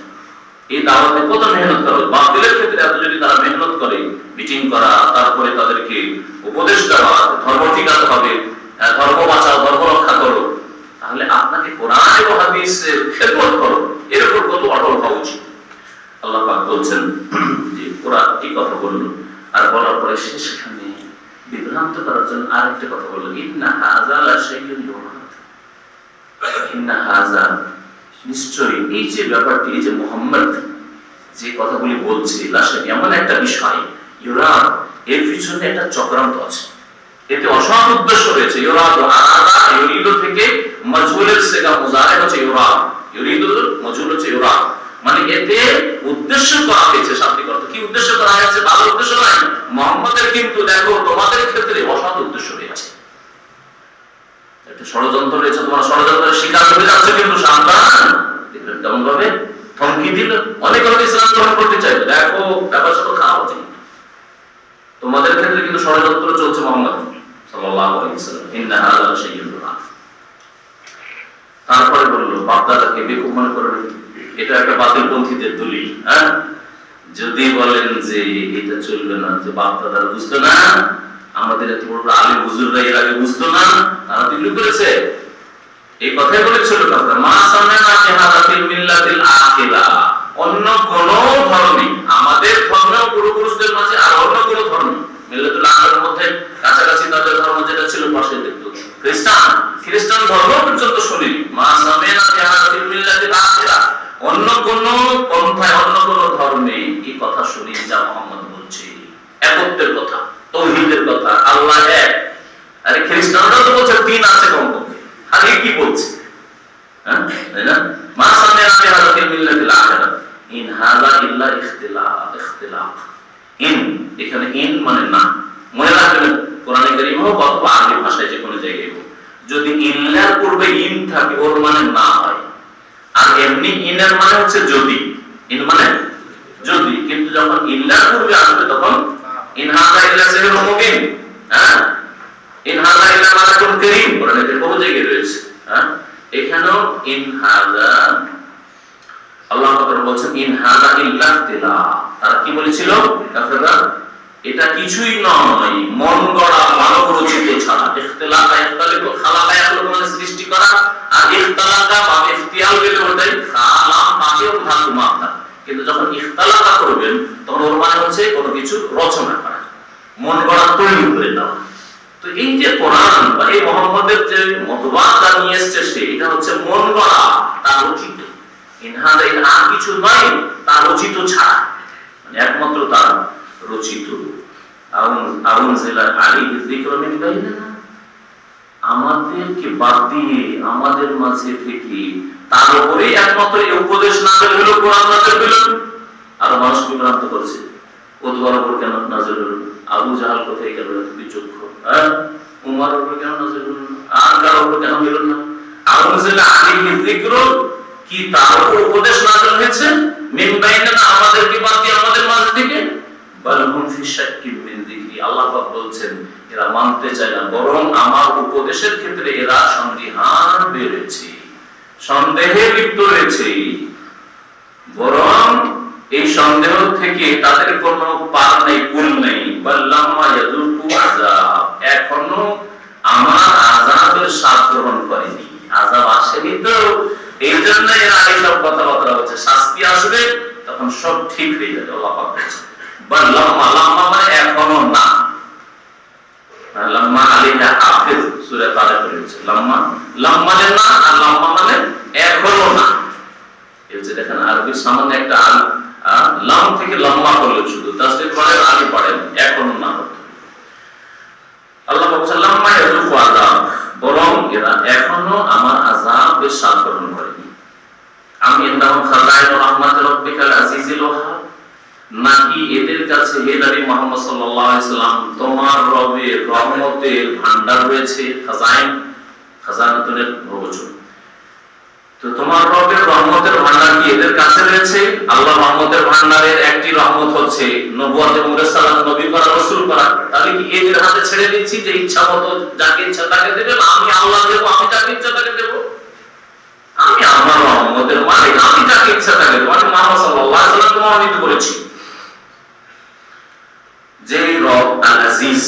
এই দাওয়াতে কত মেহনত করা, বাতিলের ক্ষেত্রে এত যদি তারা মেহনত করে, মিটিং করা, তারপরে তাদেরকে উপদেশ দেওয়া, ধর্ম ঠিকাতে হবে, ধর্ম বাঁচাও, ধর্ম রক্ষা করো, তাহলে আপনাকে কোরআন এবং হাদিসের খেদমত করো, এর উপর কত অটল হওয়া উচিত। আল্লাহ পাক বলছেন যে কোরআন এই কথা বলল, আর বলার পরে শেষখানে বিভ্রান্ত করার জন্য আরেকটা কথা বলল, ইন্না হাযা লাশাইউন ইউরাদ, ইন্না হাযা, নিশ্চয়ই এই যে ব্যাপারটি, এই যে মুহাম্মদ যে কথাগুলি বলছে, লাশাই এমন একটা বিষয়, ইউরাদ, এর পিছনে একটা চক্রান্ত আছে, এতে অসৎ উদ্দেশ্য রয়েছে। ইউরাদ আরাদা, ইউরিদু থেকে মাজহুলের সিগা মুজারে হচ্ছে ইউরাদ, ইউরিদু দিল। অনেক হয়তো ইসলাম গ্রহণ করতে চাইবে, দেখো ব্যাপার স্যাপার খাওয়া উচিত। তোমাদের ক্ষেত্রে কিন্তু ষড়যন্ত্র চলছে মোহাম্মদ সাল্লাল্লাহু আলাইহি ওয়াসাল্লাম, ইন্না হাযা শাইউন আযীম। তারপরে বলল বাপদাদাকে বেকুব মনে করেন, এটা একটা বাতিলপন্থীদের দলিল। হ্যাঁ, যদি বলেন যে এটা চলবে না, যে বাপদাদারা বুঝতো না, আমাদের এত বড় আলিম হুজুররা এর আগে বুঝতো না, তারা দিল্লি করেছে, এই কথাই বলেছিল কথা। মা সামিনা বিহাদাতিল মিল্লাতিল আখিরা, অন্য কোন ধর্মে, আমাদের ধর্মেও পূর্বপুরুষদের মাঝে আর অন্য কোন ধর্মে, মিল্লাতুল আখিরার মধ্যে কাছাকাছি তাদের ধর্ম যেটা ছিল পাশে দেখতো খ্রিস্টান ধর্ম পর্যন্ত শুনি মা সামিনা বিহাদাতিল মিল্লাতিল আখিরা, অন্য কোন পন্থায় অন্য কোন ধর্মে এই কথা শুনি যা মুহাম্মদ বলছে, একত্বের কথা, তাওহীদের কথা, আল্লাহ এক। আরে খ্রিস্টানরা তো বলছে তিন আছে কমপক্ষে, আগে কি বলছে? হ্যাঁ, তাই না? মা সামিনা বিহাদাতিল মিল্লাতিল আখিরা ইন হাযা ইল্লা ইখতিলাফ। ইন এখানে ইন মানে না, মনে রাখবেন কোরআনে কারীমে হোক অথবা আরবি ভাষায় যে কোনো জায়গায় হোক, যদি ইল্লার পূর্বে ইন থাকে ওর মানে না হয়, আর এমনি ইনের মানে হচ্ছে যদি, ইন মানে যদি, কিন্তু যখন ইল্লার পূর্বে আসবে তখন ইন হাযা ইল্লা সিহরুম মুবিন। হ্যাঁ, ইন হাযা ইল্লা মালাকুন কারীম, কোরআনে বহু জায়গায় রয়েছে। হ্যাঁ, এখানেও ইন হাযা, আল্লাহ পাক বলেছেন ইন হাযা ইল্লা ইখতিলাফ। তারা কি বলেছিল কাফেররা? এটা কিছুই নয় মন গড়া মানব রচিত ছাড়া। ইখতিলাফ ইখতালিফ খালাকা ইয়াখলুকু মানে সৃষ্টি করা, আর ইখতালাকা বা ইখতিয়াল বলে ওটাই খালাক মানে ধাতু মাত্রা। কিন্তু যখন ইখতালাকা করবেন তখন ওর মানে হচ্ছে কোনো কিছু রচনা করা, মন গড়া তৈরি করে দেওয়া। তো এই যে কোরআন বা এই মুহাম্মদের যে মতবাদ নিয়ে এসেছে, সেটা হচ্ছে মন গড়া, তার রচিত। ইন হাযা ইল্লা, আর কিছু নয় তার রচিত ছাড়া, মানে একমাত্র তার রচিত। আউনজিলা আলাইহি যিকরু মিন বাইনিনা, আমাদেরকে বাদ দিয়ে আমাদের মাঝে থেকে তার উপরে একমাত্র এই উপদেশ নাযিল হলো, কোরআন নাযিল হলো। আর মানুষ বিভ্রান্ত করছে, ওতবার উপর কেন নাযিল হলো, আবু জাহাল কোথায় গেল বিচক্ষণ, হ্যাঁ, উমর উপর কেন নাযিল হলো না, আর কার উপর কেন হলো না? আউনজিলা আলাইহি যিকরু, কি তার উপর উপদেশ নাযিল হয়েছে, মিন বাইনিনা আমাদেরকে বাদ দিয়ে আমাদের মাঝে থেকে, বাল হুম ফি শাক্কিন মিন যিকরি, আল্লাহ পাক বলছেন এরা মানতে চায় না, বরং আমার উপদেশের ক্ষেত্রে এরা সন্দিহান বেড়েছে, সন্দেহে লিপ্ত রয়েছে। বরং এই সন্দেহ থেকে তাদের কোনো পার নেই, কুল নেই। বাল্লামা ইয়াযুকু আযাব, এখনো আমার আযাবের স্বাদ গ্রহণ করেনি, আযাব আসেনি, তো এই জন্য এরা এইসব কথাবার্তা হচ্ছে। শাস্তি আসবে তখন সব ঠিক হয়ে যাবে। আল্লাহ পাক বলছেন বাল্লামা, লাম্মা মানে এখনো না, লাম্মা আলাইহা হাফিজ, সূরা তারিক রয়েছে লাম্মা, লাম্মা মানে না, আর লাম্মা মানে এখনো না। এই যে দেখেন আরবি সামান্য একটা লাম থেকে লম্বা করলে শুধু তাসদীক করে আগে পড়েন, এখনো না করতে। আল্লাহ বলছেন লাম্মা ইয়াযুকু আযাব, বরং এরা এখনো আমার আযাবের স্বাদ গ্রহণ করেনি। আমি ইন্নাহুম খাযাইনু রাহমাতির রাব্বিকাল আজিজিল ওয়াহ্হাব, নাকি এদের কাছে হে নবী মুহাম্মদ সাল্লাল্লাহু আলাইহি সাল্লাম তোমার রবের রহমতের ভান্ডার রয়েছে। খাজাইন, খাজানাতুনের বহুবচন। তো তোমার রবের রহমতের ভান্ডার কি এদের কাছে রয়েছে? আল্লাহ রহমতের ভান্ডারের একটি রহমত হচ্ছে নবুয়ত এবং রিসালাত, নবী করা, রাসূল করা। তাহলে কি এদের হাতে ছেড়ে দিচ্ছি যে ইচ্ছা মতো যাকে ইচ্ছা তাকে দেবে? আমি আল্লাহ দেব, আমি যাকে ইচ্ছা তাকে দেব, আমি আমার রহমতের মালিক, আমি যাকে ইচ্ছা তাকে দেব। আমি মুহাম্মদ সাল্লাল্লাহু আলাইহি সাল্লামকে মনোনীত করেছি। যে রব আল আজিজ,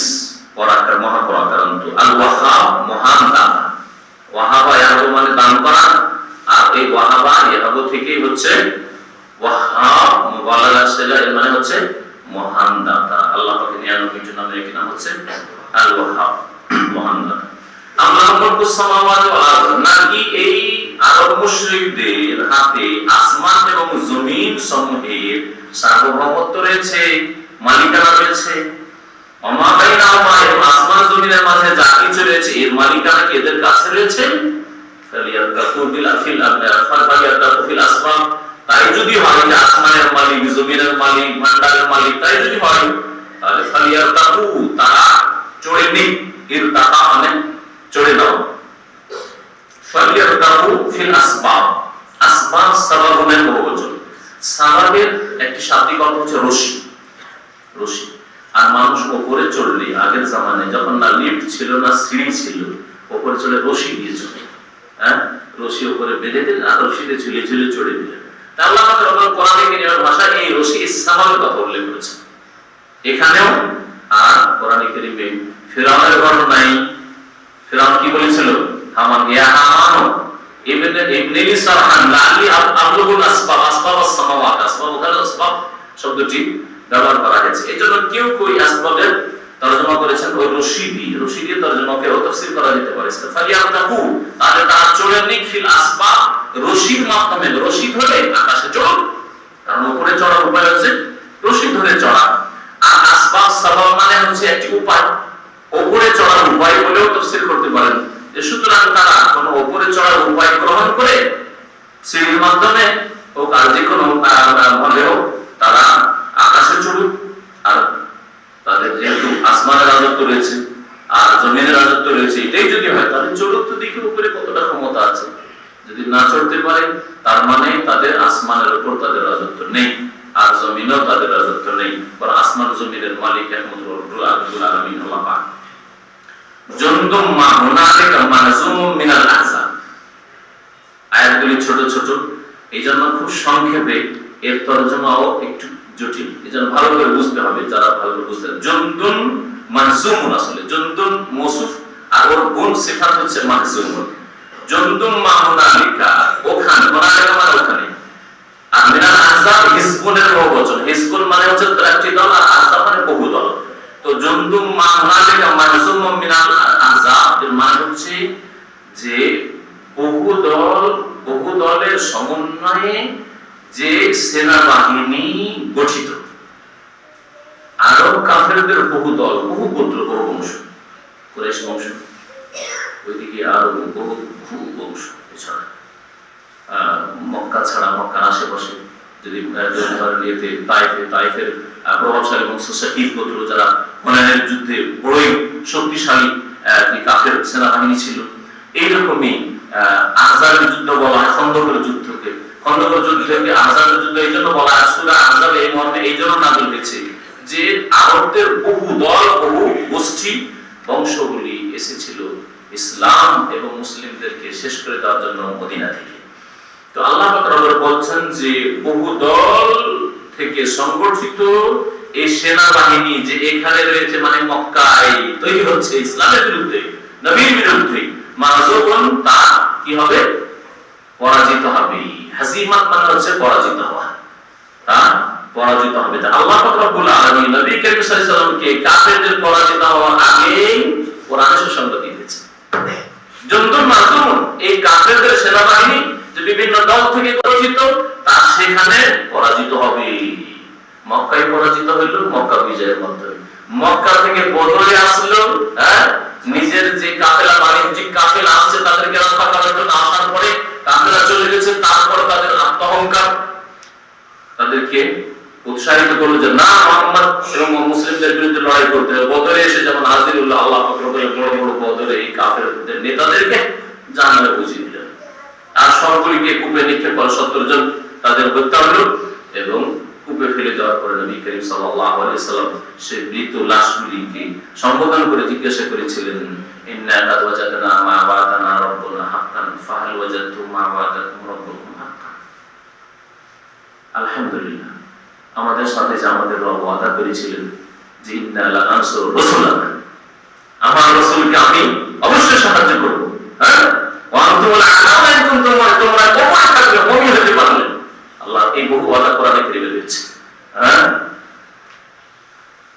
পরাক্রম, মহাপরাক্রান্ত, আল ওয়াহাব, মহান দাতা। ওয়াহাবা ইয়াহাবু মানে দান করা, আর এই ওয়াহাবা ইয়াহাবু থেকেই হচ্ছে ওয়াহাব, মুবালাগা সেজা, এর মানে হচ্ছে মহান দাতা। আল্লাহ পাকের 99 জন নামের একটি নাম হচ্ছে আল ওয়াহাব, মহান দাতা। আল্লাহ মুলকুস সামাওয়াতি ওয়াল আরদ, নাকি এই আরব মুশরিকদের হাতে আসমান এবং জমিন সমূহের সার্বভৌমত্ব রয়েছে, মালিকানা রয়েছে। ওমা বাইনাহুমা, আসমান জমিনের মাঝে যা কিছু রয়েছে এর মালিকানা কি এদের কাছে রয়েছে? ফালিয়াতাকু বিল আসবাব, তাই যদি হয় যে আসমানের মালিক, জমিনের মালিক, ভান্ডারের মালিক, তাই যদি হয় তাহলে ফালিয়াতাকু, তারা চড়ে নিক। ইরতাকা মানে চড়ে নাও। ফালিয়াতাকু ফিল আসবাব, আসবাব সাবাবের বহুবচন। সাবাবের একটি শাব্দিক অর্থ হচ্ছে রশি, রশি। আর মানুষ উপরে চড়লে আগের জামানায় যখন না লিফট ছিল না সিঁড়ি ছিল, উপরে চলে রশি দিয়ে চলে, হ্যাঁ, রশি উপরে বেঁধে দিলেন আর রশিতে ঝুলে ঝুলে চড়ে দিলেন। তা আল্লাহ পাক কোরআনে কারীমের ভাষায় এই রশি সাবাবের কথা উল্লেখ করেছেন এখানেও। আর কোরআনে কারীমে ফিরআউনের ঘটনায় ফিরআউন কি বলেছিল, হামান ইয়া হামান ইবনে সারহান লাআল্লি আবলুগুল আসবাব, আসবাবাস সামাওয়াত, আসবাব ওখানে আসবাব শব্দটি ব্যবহার করা হয়েছে। এজন্য কেউ কই আসবাবের তরজমা করেছেন ওই রশি দিয়ে, রশি দিয়ে তরজমা কেউ তাফসীর করা যেতে পারে। ফালিয়াতাকু, তাহলে তারা চড়ে নিক ফিল আসবাব, রশির মাধ্যমে, রশি ধরে আকাশে চড়ুক, কারণ উপরে চড়ার উপায় হচ্ছে রশি ধরে চড়া। আর আসবাব সাবাব মানে হচ্ছে একটি উপায়, উপরে চড়ার উপায় বলেও তাফসীর করতে পারেন। যে সুতরাং তারা কোন উপরে চড়ার উপায় গ্রহণ করে সিঁড়ির মাধ্যমে হোক আর যে কোনো ভাবেও তারা আকাশে চড়ুক। আর তাদের যেহেতু আসমানের রাজত্ব রয়েছে আর জমিনের রাজত্ব রয়েছে, এটাই যদি হয় তাহলে চড়ুক, তো দেখি উপরে কতটা ক্ষমতা আছে। যদি না চড়তে পারে তার মানে তাদের আসমানের উপর তাদের রাজত্ব নেই, আর জমিনেও তাদের রাজত্ব নেই। কারণ আসমান জমিনের মালিক একমাত্র রব্বুল আলামিন আল্লাহ পাক। জুনদুম মা হুনালিকা মাহজুমুম মিনাল আহজাব, আয়াতগুলি ছোট ছোট, এইজন্য খুব সংক্ষেপে এর তরজমাও একটু জটিল, এজন্য ভালো করে বুঝতে হবে। যারা ভালো করে বুঝতে, জুনদুন মাহজুমুন, আসলে জুনদুন মওসুফ আর ওর গুণ সিফাত হচ্ছে মাহজুমুন। জুনদুম মা হুনালিকা, ওখানে, হুনালিকা মানে ওখানে। আর মিনাল আহজাব হিজবুনের বহুবচন, হিজবুন মানে হচ্ছে একটি দল আর আহজাব মানে বহু দল। তো জুনদুম মা হুনালিকা মাহজুমুম মিনাল আহজাব এর মানে হচ্ছে যে বহু দলের সমন্বয়ে যে সেনাবাহিনী গঠিত। আরব কাফেরদের বহু দল, বহু গোত্র, বহু বংশ, কুরাইশ বংশ, ওইদিকে আরো বহু বংশ, এছাড়া মক্কা ছাড়া মক্কার আশেপাশে যদি তাইফের প্রভাবশালী বংশ সাকিব গোত্র, যারা হুনাইনের যুদ্ধে বড়ই শক্তিশালী কাফের সেনাবাহিনী ছিল। এইরকমই আহজাবের যুদ্ধ বলা হয় খন্দকের যুদ্ধকে, খন্দকের যুদ্ধকে আহজাবের যুদ্ধ এই জন্য বলা হয়। সূরা আহজাব এই মর্মে এই জন্য নাযিল হয়েছে যে আরবদের বহু দল, বহু গোষ্ঠী, বংশগুলি এসেছিল ইসলাম এবং মুসলিমদেরকে শেষ করে দেওয়ার জন্য মদিনা থেকে। তো আল্লাহ পাক রব্বুল বলছেন যে বহু দল থেকে সংগঠিত এই সেনাবাহিনী যে এখানে রয়েছে, মানে মক্কায় তৈরি হচ্ছে ইসলামের বিরুদ্ধে, নবীর বিরুদ্ধে, মাযুবুন, তা কি হবে, পরাজিত হবে। হাজিমাত মানে হচ্ছে পরাজিত হওয়া, তা পরাজিত হবে। তা আল্লাহ পাক রব্বুল আলামিন নবী করিম সাল্লাল্লাহু আলাইহি ওয়াসাল্লামকে কাফেরদের পরাজিত হওয়ার আগেই কোরআনে সুসংবাদ দিয়েছে। জুনদুন মাযুবুন, এই কাফেরদের সেনাবাহিনী যে বিভিন্ন দল থেকে গঠিত, তা সেখানে পরাজিত হবে। মক্কায় পরাজিত হইল মক্কা বিজয়ের মাধ্যমে। মক্কা থেকে বদরে আসলো, হ্যাঁ, নিজের যে কাফেলা, বাণিজ্যিক কাফেলা আসছে তাদেরকে রক্ষা করার জন্য আসার পরে কাফেলা চলে গেছে, তারপরে তাদের আত্মঅহংকার তাদেরকে উৎসাহিত করলো যে না, মুহাম্মদ এবং মুসলিমদের বিরুদ্ধে লড়াই করতে হবে। বদরে এসে যেমন হাজিরুল্লাহ আল্লাহ পাক রব্বুল বড় বড় বদরে এই কাফেরদের নেতাদেরকে জাহান্নামে বুঝিয়ে দিলেন। আর সবগুলিকে কূপে নিক্ষেপ করে 70 জন তাদের হত্যা হলো এবং কূপে ফেলে দেওয়ার পরে নবী করিম সাল্লাল্লাহু আলাইহি ওয়াসাল্লাম সেই মৃত লাশগুলিকে সম্বোধন করে জিজ্ঞাসা করেছিলেন, ইন্না কাদ ওয়াজাদনা মা ওয়াদানা রাব্বুনা হাক্কান ফাহাল ওয়াজাদতুম মা ওয়াদাকুম রাব্বুকুম হাক্কান। আলহামদুলিল্লাহ, আমাদের সাথে যে আমাদের রব ওয়াদা করেছিলেন যে ইন্না লানানসুরু রাসূলানা, আমার রাসূলকে আমি অবশ্যই সাহায্য করব। হ্যাঁ, ওয়া আনতুমুল আ'লামা ইন কুনতুম, তোমরা কোথায় থাকবে, মুমিন হতে পারলে। আল্লাহ এই বহু ওয়াদা কোরআনে কারীমে রয়েছে। হ্যাঁ,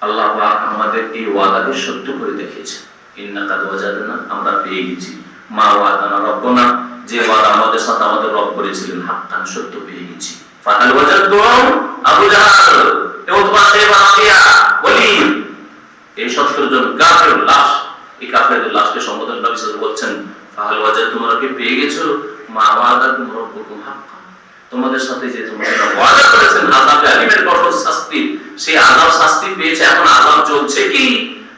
আল্লাহ পাক আমাদের এই ওয়াদাকে সত্য করে দেখিয়েছেন। ইন্না কাদ ওয়াজাদনা, আমরা পেয়ে গেছি, মা ওয়াদানা রাব্বুনা, যে ওয়াদা আমাদের সাথে আমাদের রব করেছিলেন, হাক্কান, সত্য পেয়ে গেছি। ফাহাল ওয়াজাদতুম আবু জাহল, উতবা, শাইবা, রাবিয়া, ওয়ালিদ, এই 70 জন কাফের লাশ, এই কাফেরদের লাশকে সম্বোধন নবী সাল্লাল্লাহু আলাইহি ওয়াসাল্লাম বলছেন, ফাহাল ওয়াজাদতুম, তোমরা কি পেয়ে গেছো, মা ওয়াদাকুম রাব্বুকুম হাক্কান, তোমাদের সাথে যে তোমরা ওয়াদা করেছেন আযাবে আলিমের কঠোর শাস্তি, সেই আযাব শাস্তি পেয়েছে। এখন আযাব চলছে কি,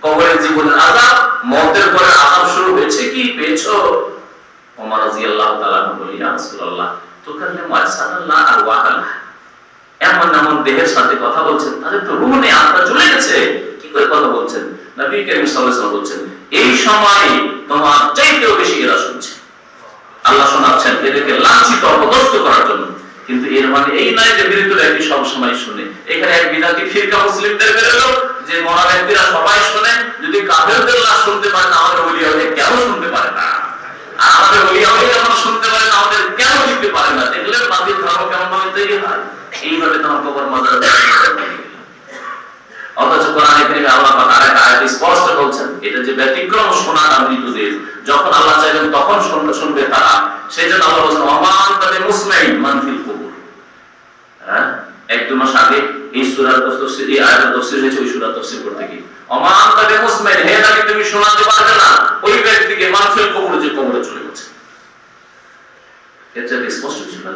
কবরের জীবনের আযাব, মওতের পরে আযাব শুরু হয়েছে কি, পেয়েছো? ওমর রাদিয়াল্লাহু তাআলা বলেন, ইয়া রাসূলুল্লাহ তুকাল্লিমু আসানাল্লাহ আর ওয়াকালা, এমন এমন দেহের সাথে কথা বলছেন, তাদের তো রূহ নেই, আত্মা চলে গেছে, কি করে কথা বলছেন? নবী করিম সাল্লাল্লাহু আলাইহি ওয়াসাল্লাম বলছেন, এই সময় তোমার চাইতেও বেশি এরা শুনছে। আল্লাহ শোনাচ্ছেন এদেরকে লাঞ্ছিত অপদস্থ করার জন্য। কিন্তু এর মানে এই নয় যে মৃত ব্যক্তি সব সময় শুনে। এখানে এক বিদাতি ফিরকা মুসলিমদের বেরোলো যে মরা ব্যক্তিরা সবাই শুনে, যদি কাফেরদের লাশ শুনতে পারে না, আমাদের ওলিয়া কেন শুনতে পারে না? আর আমাদের ওলিয়া যখন শুনতে পারে না, আমাদের কেন দিতে পারে না? দেখলে বাতিল ধর্ম কেমন ভাবে তৈরি হয়। এইভাবে তোমার কবর মাজার, অথচ কোরআনে কারীমে আল্লাহ পাক আরেক আয়াতে স্পষ্ট বলছেন এটা যে ব্যতিক্রম শোনার মৃতদের, যখন আল্লাহ চাইবেন তখন শুনবে তারা। সেজন্য আল্লাহ বলেন ওমান তাবে মুসলিম মান ফিল কুবুর। হ্যাঁ, এক দু মাস আগে এই সূরার তাফসীর, এই আয়াতের তাফসীর হয়েছে ওই সূরার তাফসীর করতে গিয়ে। ওমান তাবে মুসলিম, হে নবী তুমি শোনাতে পারবে না ওই ব্যক্তিকে মান ফিল কুবুর, যে কবরে চলে গেছে। এটা স্পষ্ট ছিল।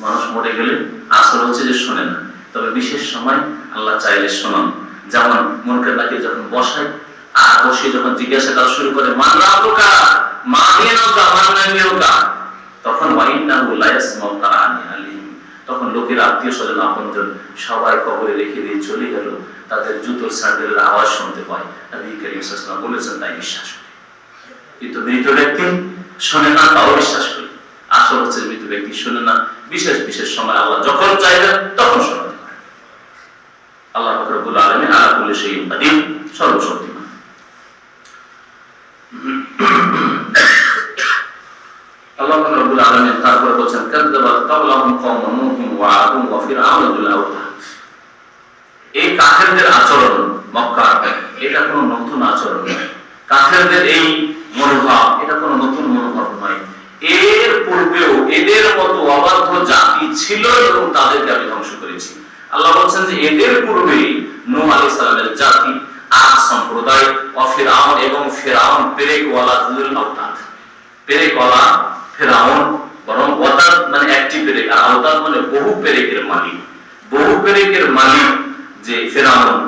মানুষ মরে গেলে আসল হচ্ছে যে শোনে না, তবে বিশেষ সময় আল্লাহ চাইলে শোনান। যেমন মুনকার নাকির যখন বসায় আর বসে যখন জিজ্ঞাসা করা শুরু করে মান রাব্বুকা মা দীনুকা মান নাবিয়ুকা, তখন ওয়াইন্নাহু লা ইয়াসমাউ কারানি আলিম, তখন লোকের আত্মীয় স্বজন আপনজন সবাই কবরে রেখে দিয়ে চলে গেল, তাদের জুতোর স্যান্ডেলের আওয়াজ শুনতে পায়। নবী করিম সাল্লাল্লাহু আলাইহি ওয়াসাল্লাম বলেছেন তাই বিশ্বাস করি। কিন্তু মৃত ব্যক্তি শোনে না তাও বিশ্বাস করি। আসল হচ্ছে মৃত ব্যক্তি শোনে না, বিশেষ বিশেষ সময় আল্লাহ যখন চাইবেন তখন শোনাতে পারে। আল্লাহ পাক রব্বুল আলামিন আলা কুল্লি শাইইন কাদির, সর্বশক্তিমান। আল্লাহ পাক রব্বুল আলামিন তারপর বলেন কাযযাবাত ক্বাবলাহুম কওমু নূহ ওয়া আদ ওয়া ফিরআউন যুল আওতাদ। এই কাফেরদের আচরণ মক্কার, এটা কোনো নতুন আচরণ নয়। কাফেরদের এই মনোভাব এটা কোনো নতুন মনোভাব নয়। এর পূর্বেও এদের মতো অবাধ্য জাতি ছিল এবং তাদেরকে আমি ধ্বংস করেছি। আল্লাহ বলছেন যে এদের পূর্বে নূহ আলাইহিস সালামের জাতি, আদ সম্প্রদায়, ফিরআউন এবং ফিরআউন পেরেকওয়ালা যুল আওতাদ। পেরেকওয়ালা ফিরআউন, বরং ওয়াতাদ মানে একটি পেরেক, আর আওতাদ মানে বহু পেরেকের মালিক। বহু পেরেকের মালিক যে ফিরআউন,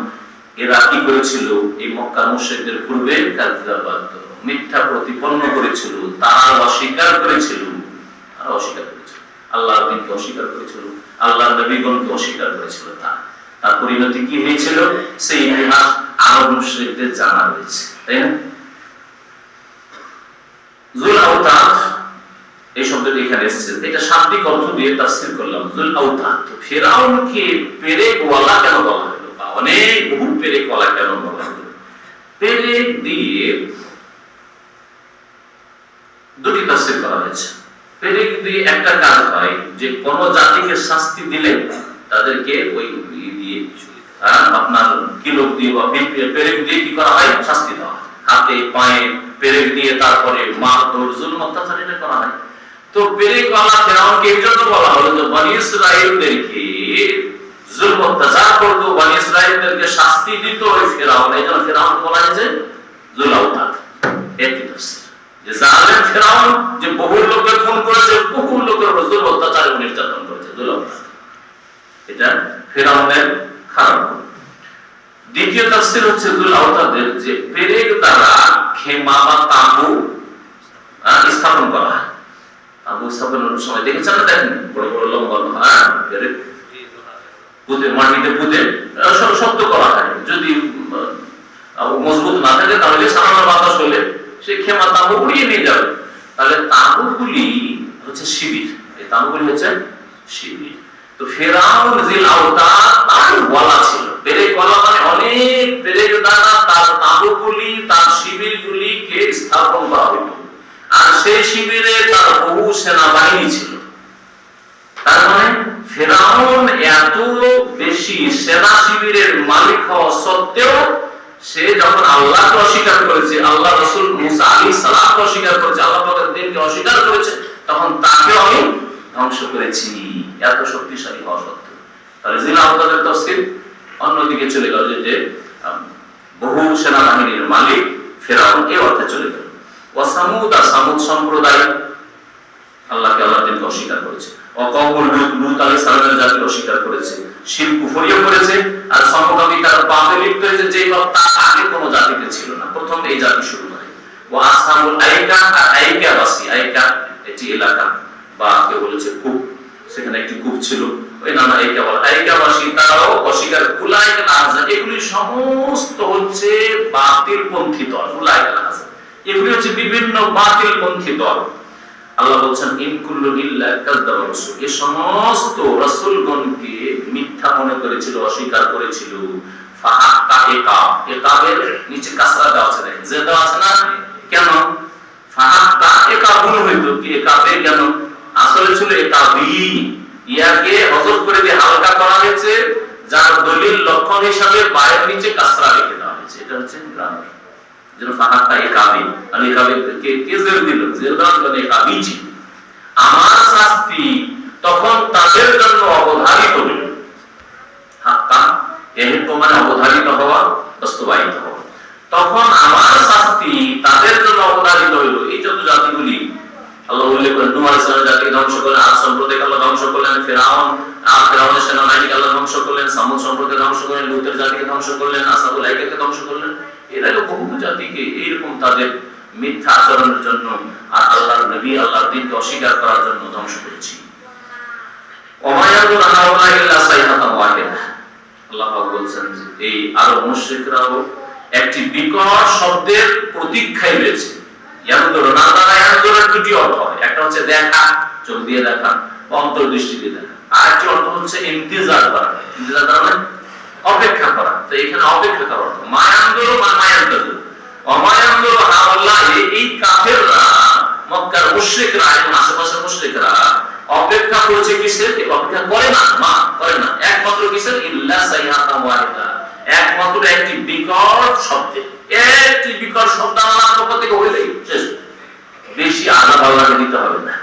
এরা কি করেছিল? এই মক্কার মুশরিকদের পূর্বে কাযযাবাত, মিথ্যা প্রতিপন্ন করেছিল, তারা অস্বীকার করেছিল। আর অস্বীকার করেছিল, আল্লাহর দিনকে অস্বীকার করেছিল, আল্লাহর নবীগণকে অস্বীকার করেছিল। তার পরিণতি কি হয়েছিল সেই ইতিহাস আরব মুশরিকদের জানা রয়েছে, তাই না? যুল আওতাদ এই শব্দটি এখানে এসেছে, এটা শাব্দিক অর্থ দিয়ে তাফসীর করলাম। যুল আওতাদ, ফিরআউনকে পেরেকওয়ালা কেন বলা হলো, বা অনেক বহু পেরেকওয়ালা কেন বলা হলো? পেরেক দিয়ে দুটি তাফসীর করা হয়েছে। পেরেক দিয়ে একটা কাজ হয় যে কোন জাতিকে শাস্তি দিলে তাদেরকে ওই দিয়ে আপনার কিলোক দিয়ে বা পেরেক দিয়ে কি করা হয়? শাস্তি দেওয়া হয়। হাতে পায়ে পেরেক দিয়ে তারপরে মারধর জুলম অত্যাচার এটা করা হয়। তো পেরেকওয়ালা ফিরআউনকে এই জন্য বলা হলো যে বনী ইসরাঈলদেরকে জুলম অত্যাচার করত, বনী ইসরাঈলদেরকে শাস্তি দিত ওই ফিরআউন, এই জন্য ফিরআউন বলা হয় যে যুল আওতাদ। একটি তাফসীর যে জালেম ফিরআউন যে বহু লোকের খুন করেছে, বহু লোকের উপর জুলম অত্যাচার এবং নির্যাতন করেছে, যুল আওতাদ। এটা ফিরআউনের খারাপ গুণ। দ্বিতীয় তাফসীর হচ্ছে যুল আওতাদের যে পেরেক দ্বারা খেমা বা তাঁবু স্থাপন করা হয়। তাঁবু স্থাপনের সময় দেখেছেন না? দেখেন বড় বড় লম্বা পেরেক পুঁতে, মাটিতে পুঁতে শক্ত করা হয়। যদি মজবুত না থাকে তাহলে সামান্য বাতাস হলে সেই খেমা তাঁবু উড়িয়ে নিয়ে যাবে। তাহলে তাঁবুগুলি হচ্ছে শিবির, এই তাঁবুগুলি হচ্ছে শিবির। তো ফিরআউন যুল আওতাদ তার বলা ছিল, পেরেক বলা মানে অনেক পেরেক দ্বারা তার তাঁবুগুলি, তার শিবিরগুলিকে স্থাপন করা হতো। আর সেই শিবিরে তার বহু সেনাবাহিনী ছিল। তার মানে ফিরআউন এত বেশি সেনা শিবিরের মালিক হওয়া সত্ত্বেও সে যখন আল্লাহকে অস্বীকার করেছে, আল্লাহ রাসূল মুসা আলাইহিস সালামকে অস্বীকার করেছে, আল্লাহ পাকের দ্বীনকে অস্বীকার করেছে, তখন তাকে আমি ধ্বংস করেছি, এত শক্তিশালী হওয়া সত্ত্বেও। তাহলে যুল আওতাদের তাফসীর অন্যদিকে চলে গেল যে বহু সেনাবাহিনীর মালিক ফিরআউন, এই অর্থে চলে গেল। ওয়া সামুদ, আর সামুদ সম্প্রদায় আল্লাহকে, আল্লাহর দ্বীনকে অস্বীকার করেছে। ওয়াকাউমুল লূত, লূত আলাইহিস সালামের জাতিকে অস্বীকার করেছে, শিরক কুফরিও করেছে। আর সমকামী তার পাপে লিপ্ত হয়েছে, যে তার আগে কোনো জাতিতে ছিল না, প্রথম এই জাতি শুরু হয়। ওয়া আসহাবুল আইকা, আর আইকাবাসী, আইকা এটি এলাকা বা কেউ বলেছে কূপ, সেখানে একটি কূপ ছিল, ওই নানা আইকাবাসী তারাও অস্বীকার। উলাইকা আহজাব, এগুলি সমস্ত হচ্ছে বাতিলপন্থী দল। উলাইকা আহজাব, এগুলি হচ্ছে বিভিন্ন বাতিলপন্থী দল। আল্লাহ বলছেন ইন কুল্লু ইল্লা কাযযাবা রাসূল, এই সমস্ত রাসূলগণকে মিথ্যা মনে করেছিল, অস্বীকার করেছিল। ফাহাক্কা ইকাব, ইকাবের নিচে কাসরা দেওয়া আছে, দেখেন যে দেওয়া আছে না, কেন ফাহাক্কা ইকাব হইতো কি? ইকাবে কেন? আসলে ছিল ইকাবি, ইয়াকে হযফ করে দিয়ে হালকা করা হয়েছে, যার দলিল লক্ষণ হিসাবে বায়ের নিচে কাসরা রেখে দেওয়া হয়েছে। এটা হচ্ছে গ্রামার। যেন ফাহাক্কা ইকাবি, আর ইকাবে কে জের দিল, জের দেওয়ার জন্য ইকাবি ছিল। আমার শাস্তি তখন তাদের জন্য অবধারিত হইল। হাক্কা এহেতু মানে অবধারিত হওয়া, বাস্তবায়িত হওয়া। তখন আমার শাস্তি তাদের জন্য অবধারিত হইল। এই যত জাতিগুলি আল্লাহ উল্লেখ করেন, নূহ আলাইহিস সালামের জাতিকে ধ্বংস করলেন, আদ সম্প্রদায়কে আল্লাহ ধ্বংস করলেন, ফিরআউনের সেনাবাহিনীকে আল্লাহ ধ্বংস করলেন, সামুদ সম্প্রদায়কে ধ্বংস করলেন, লূতের জাতিকে ধ্বংস করলেন, আসহাবুল আইকাকে ধ্বংস করলেন। এর আগে বহু জাতিকে এইরকম তাদের মিথ্যা আচরণের জন্য আর আল্লাহর নবী আল্লাহর দ্বীনকে অস্বীকার করার জন্য ধ্বংস করেছি। ওমায়াদুন হাওলা ইল্লা সাইহাতান ওয়াহিদা, আল্লাহ পাক বলছেন যে এই আরব মুশরিকরাও একটি বিকট শব্দের প্রতীক্ষায় রয়েছে। ইয়ানজুরু না তারা ইয়ানজুরের দুটি অর্থ হয়, একটা হচ্ছে দেখা, চোখ দিয়ে দেখা, অন্তর্দৃষ্টি দিয়ে দেখা, আর একটি অর্থ হচ্ছে ইন্তিজার করা। ইন্তিজার করা মানে অপেক্ষা করা। তো এখানে অপেক্ষা করার অর্থ মায়ানজুরু মা মায়ানজুরু, অমায়ানজুরু হাওলা, এই কাফেররা, মক্কার মুশরিকরা এবং আশেপাশের মুশরিকরা অপেক্ষা করেছে কিসের? অপেক্ষা করে না, মা করে না, একমাত্র কিসের? ইল্লা সাইহাতান ওয়াহিদা, একমাত্র একটি বিকট শব্দে। একটি বিকট শব্দ আল্লাহর পক্ষ থেকে হইলেই শেষ। বেশি আযাব আল্লাহকে দিতে হবে না।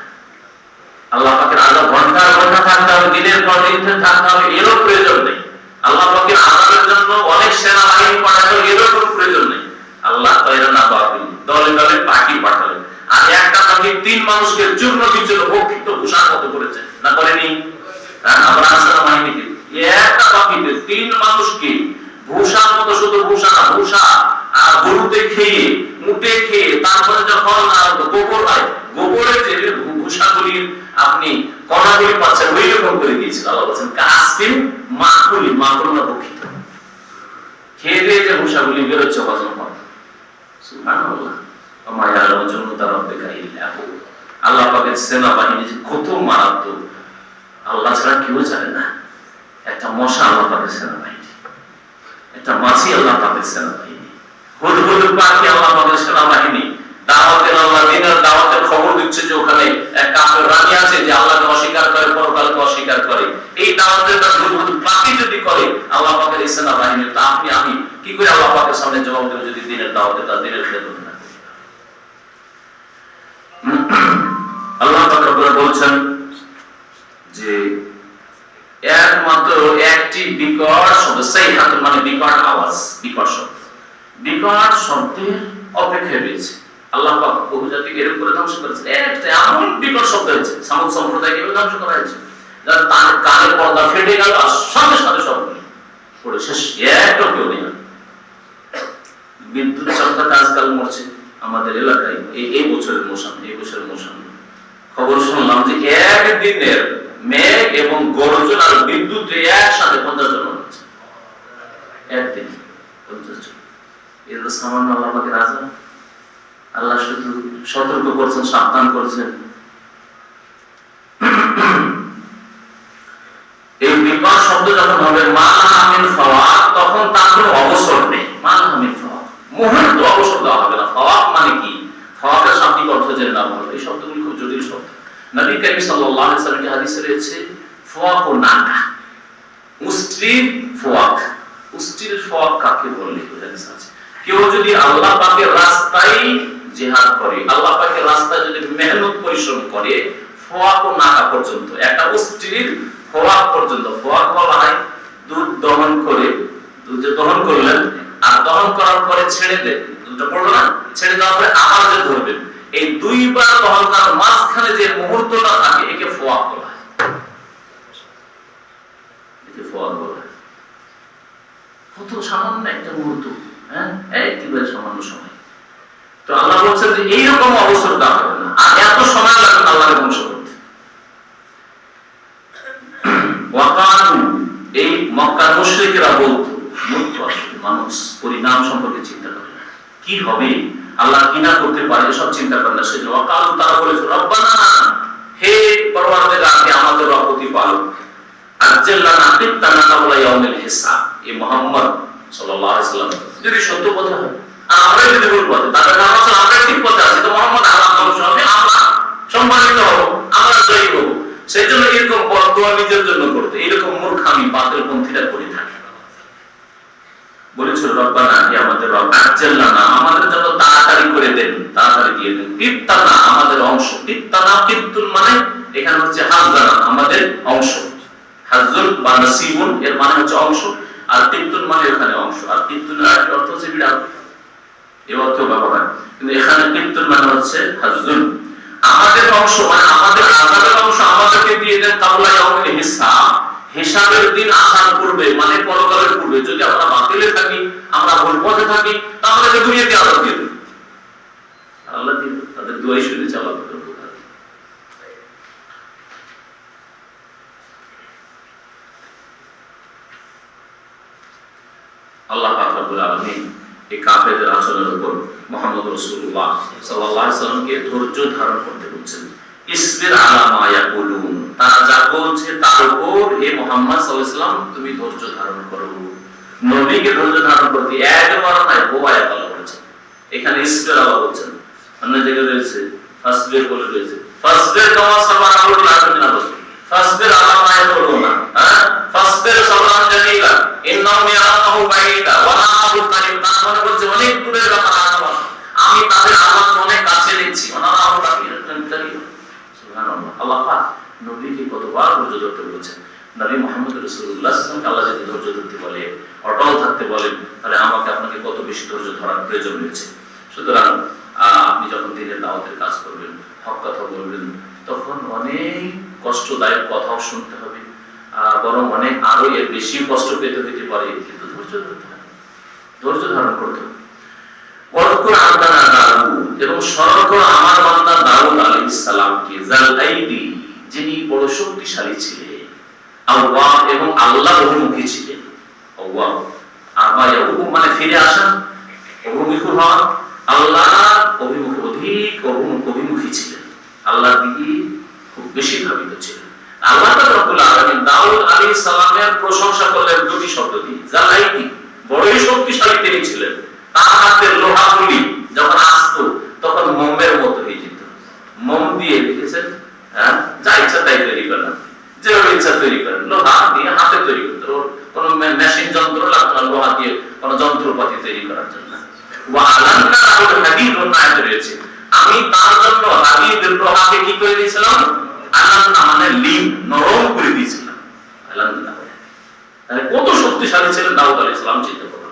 আল্লাহ পাকের আযাব ঘন্টা ঘন্টা থাকতে হবে, দিনের পর দিন থাকতে হবে, এরও প্রয়োজন নেই। আল্লাহ পাকের আযাবের জন্য অনেক সেনাবাহিনী পাঠাতে, এরও কোনো প্রয়োজন নেই। আল্লাহ তাইরান আবাবিল, দলে দলে পাখি পাঠালেন, আর একটা পাখি 3 মানুষকে চূর্ণ বিচূর্ণ ভক্ষিত ভূষার মতো করেছে, না করেনি? আমরা সেনাবাহিনীকে একটা পাখিতে 3 মানুষকে ভূষার মতো, শুধু ভূষা না, ভূষা আর গরুতে খেয়ে, মুটে খেয়ে, তারপরে যখন গোবর হয়, গোবরের যে ভূষাগুলির আপনি কণাগুলি পাচ্ছেন, ওই রকম করে দিয়েছিল। আল্লাহ বলছেন কাসফিন মাকুলি, মাকুল না ভক্ষিত, খেয়ে দিয়ে যে ভূষাগুলি বেরোচ্ছে হজম হয়। সুবহানাল্লাহ। ওমায়ালামু জুনুদা রাব্বিকা ইল্লা হু, আল্লাহ পাকের সেনাবাহিনী যে কত মারাত্মক, আল্লাহ ছাড়া কেউ জানে না। একটা মশা আল্লাহ পাকের সেনাবাহিনী, একটা মাছি আল্লাহ পাকের সেনাবাহিনী, হুদহুদ পাখি আল্লাহ পাকের সেনাবাহিনী। দাওয়াতের আল্লাহ দিনের দাওয়াতের খবর দিচ্ছে যে ওখানে এক কাফের রানী আছে যে আল্লাহকে অস্বীকার করে, পরকালকে অস্বীকার করে। এই দাওয়াতের কাজ হুদহুদ পাখি যদি করে আল্লাহ পাকের এই সেনাবাহিনী, তা আপনি আমি কি করে আল্লাহ পাকের সামনে জবাব দেব যদি দিনের দাওয়াতের কাজ, দিনের খেদমত না? আল্লাহ পাক বলছেন যে একমাত্র একটি বিকট শব্দ, সাইহাত মানে বিকট আওয়াজ, বিকট শব্দ, বিকট শব্দের অপেক্ষায় রয়েছে। আল্লাহ পাক বহু জাতিকে এরকম করে ধ্বংস করেছে। একটা এমন বিকট শব্দ হয়েছে, সামুদ সম্প্রদায়কে ধ্বংস করা হয়েছে, যার তার কানের পর্দা ফেটে গেল, আর সাথে সাথে সব পড়ে শেষ, একটা কেউ নেই। বিদ্যুৎ চমকাতে আজকাল মরছে আমাদের এলাকায়, এই বছরের মৌসুম, এই বছরের মৌসুম খবর শুনলাম যে একদিনের মেঘ এবং গর্জন আর বিদ্যুৎ একসাথে 50 জন হচ্ছে একদিন, 50 জন। এর সামান্য আল্লাহ পাকের আযাব। আল্লাহ শুধু সতর্ক করছেন, সাবধান করছেন। এই বিকট শব্দ যখন হবে মানহামিন ফাওয়াক, তখন তার কোনো অবসর নেই। মানহামিন ফাওয়াক, মুহূর্ত অবসর দেওয়া হবে না। ফাওয়াক মানে কি? ফাওয়াকের শাব্দিক অর্থ জেনে না বলবে, এই শব্দগুলি খুব জটিল শব্দ। নবী করিম সাল্লাল্লাহু আলাইহি ওয়াসাল্লামের হাদিসে রয়েছে ফাওয়াক ও নাকা, উষ্ট্রির ফাওয়াক। উষ্ট্রির ফাওয়াক কাকে বলে? হাদিস আছে, কেউ যদি আল্লাহ পাকের রাস্তায় জিহাদ করে, আল্লাহ পাকের রাস্তায় যদি মেহনত পরিশ্রম করে, ফাওয়াক ও নাকা পর্যন্ত, একটা উষ্ট্রির ফাওয়াক পর্যন্ত। ফাওয়াক বলা হয় দুধ দহন করে, দুধ দহন করলেন আর দহন করার পরে ছেড়ে দেন, দুধটা পড়লো না, ছেড়ে দেওয়ার পরে আবার যে ধরবেন, এই 2 বার দহন করার মাঝখানে যে মুহূর্তটা থাকে একে ফাওয়াক বলা হয়। একে ফাওয়াক বলা হয়। কত সামান্য একটা মুহূর্ত, হ্যাঁ, একেবারে সামান্য সময়। তো আল্লাহ বলছেন যে এইরকম অবসর দেওয়া হবে না, আর এত সময় লাগবে আল্লাহকে ধ্বংস করতে। ওয়াকানু এই মক্কার মুশরিকরা বলতো, মূর্খ আসলে মানুষ পরিণাম সম্পর্কে চিন্তা করে না, কি হবে আল্লাহ কি না করতে পারে সব চিন্তা করে না। সেজন্য ওয়াকানু তারা বলেছে রব্বানা, হে পরওয়ারদিগার, হে আমাদের রব প্রতিপালক, আজ্জিল লানা কিত্তানা কাবলা ইয়াউমিল হিসাব। এই মুহাম্মদ সাল্লাল্লাহু আলাইহি ওয়াসাল্লাম যদি সত্য কথা হয় আর আমরা যদি ভুল পথে, তাদের নাম আছে আমরা ঠিক পথে আছি, তো মুহাম্মদ আল্লাহর ধ্বংস হবে, আমরা সম্মানিত হব, আমরা জয়ী হব। সেই জন্য এরকম বদদোয়া নিজের জন্য করতে এরকম মূর্খামি বাতিলপন্থীরা করে থাকে। বলেছিল রব্বানা, হে আমাদের রব, আজ্জিল লানা আমাদের জন্য তাড়াতাড়ি করে দেন, তাড়াতাড়ি দিয়ে দেন, কিত্তানা আমাদের অংশ, কিত্তানা কিত্তুন মানে এখানে হচ্ছে হাজ্জানা আমাদের অংশ, হাজ্জুন বা নসিবুন এর মানে হচ্ছে অংশ, আর কিত্তুন মানে এখানে অংশ, আর কিত্তুনের আরেকটা অর্থ হচ্ছে বিড়াল, এই অর্থ ব্যবহার হয়, কিন্তু এখানে কিত্তুন মানে হচ্ছে হাজ্জুন আমাদের অংশ, মানে আমাদের আযাবের অংশ আমাদেরকে দিয়ে দেন, কাবলা ইয়াউমিল হিসাব হিসাবের দিন আসার পূর্বে, মানে পরকালের পূর্বে। যদি আমরা বাতিলে থাকি, আমরা ভুল পথে থাকি, তাহলে দুনিয়াতে আযাব দিয়ে দেন, আল্লাহ দিন তাদের দোয়াই শুনেছে আল্লাহ। আল্লাহ পাক রব্বুল আলামিন এই কাফেরদের আচরণের উপর মুহাম্মদ রাসূলুল্লাহ সাল্লাল্লাহু আলাইহি ওয়াসাল্লামকে ধৈর্য ধারণ করতে বলছেন। ইসবির আলা মা ইয়াকুলুন, তারা যা বলছে তার উপর হে মুহাম্মদ সাল্লাল্লাহু আলাইহি ওয়াসাল্লাম তুমি ধৈর্য ধারণ করো। নবীকে ধৈর্য ধারণ করতে একবার নয় বহু আয়াত আল্লাহ বলেছেন। এখানে ইসবির আলা বলছেন, অন্য জায়গায় রয়েছে ফাসবির বলে রয়েছে, ফাসবির কামা সাবারা আল্লাহুল রাসূল, ফাসবির আলা মা ইয়াকুলুন, ফাসবির সাবরান জামিলা ইন্নাহুম ইয়ারানাহু বাঈদা ওয়া নারাহু কারীবা। মানে বলছে অনেক দূরের কথা, আমি তাদের আযাব অনেক কাছে দেখছি, ওনারাও কারীবা। সুবহানাল্লাহ, আল্লাহ পাক নবীকে কতবার ধৈর্য ধরতে বলেছেন। নবী মুহাম্মদ রাসূলুল্লাহ সাল্লাল্লাহু আলাইহি ওয়াসাল্লাম আল্লাহ যদি ধৈর্য ধরতে বলে, অটল থাকতে বলেন, তাহলে আমাকে আপনাকে কত বেশি ধৈর্য ধরার প্রয়োজন রয়েছে। সুতরাং আপনি যখন দিনের দাওয়াতের কাজ করবেন, হক কথা বলবেন, তখন অনেক কষ্টদায়ক কথাও শুনতে হবে, বরং অনেক আরো এর বেশি কষ্ট পেতে হইতে পারে, কিন্তু ধৈর্য ধরতে হবে, ধৈর্য ধারণ করতে হবে। এবং স্মরণ করো আমার বান্দা দাউদ আলাইহিস সালামকে, যাল আইদি যিনি বড় শক্তিশালী ছিলেন, আওয়াব এবং আল্লাহ অভিমুখী ছিলেন। আওয়াব আবায়াহু মানে ফিরে আসা, অভিমুখী হওয়া, আল্লাহ অভিমুখী অধিক অভিমুখী ছিলেন, আল্লাহর দিকে খুব বেশি ভাবিত ছিলেন। আল্লাহ রাব্বুল আলামিন দাউদ আলাইহিস সালামের প্রশংসা করলেন দুটি শব্দ দিয়ে, যাল আইদি বড়ই শক্তিশালী তিনি ছিলেন, তার হাতের লোহাগুলি যখন আসতো তখন মোমের মতো হয়ে যেত। মোম দিয়ে দেখেছেন, হ্যাঁ, যা ইচ্ছা তাই তৈরি করেন, যেভাবে ইচ্ছা তৈরি করেন, লোহা দিয়ে হাতে তৈরি করতে, কোন মেশিন যন্ত্র লাগতো না লোহা দিয়ে কোন যন্ত্রপাতি তৈরি করার জন্য। আমি তার জন্য হাদিদের লোহাকে কি করে দিয়েছিলাম, আলান্না মানে লিন, নরম করে দিয়েছিলাম। কত শক্তিশালী ছিলেন দাউদ আলাইহিস সালাম, চিন্তা করুন।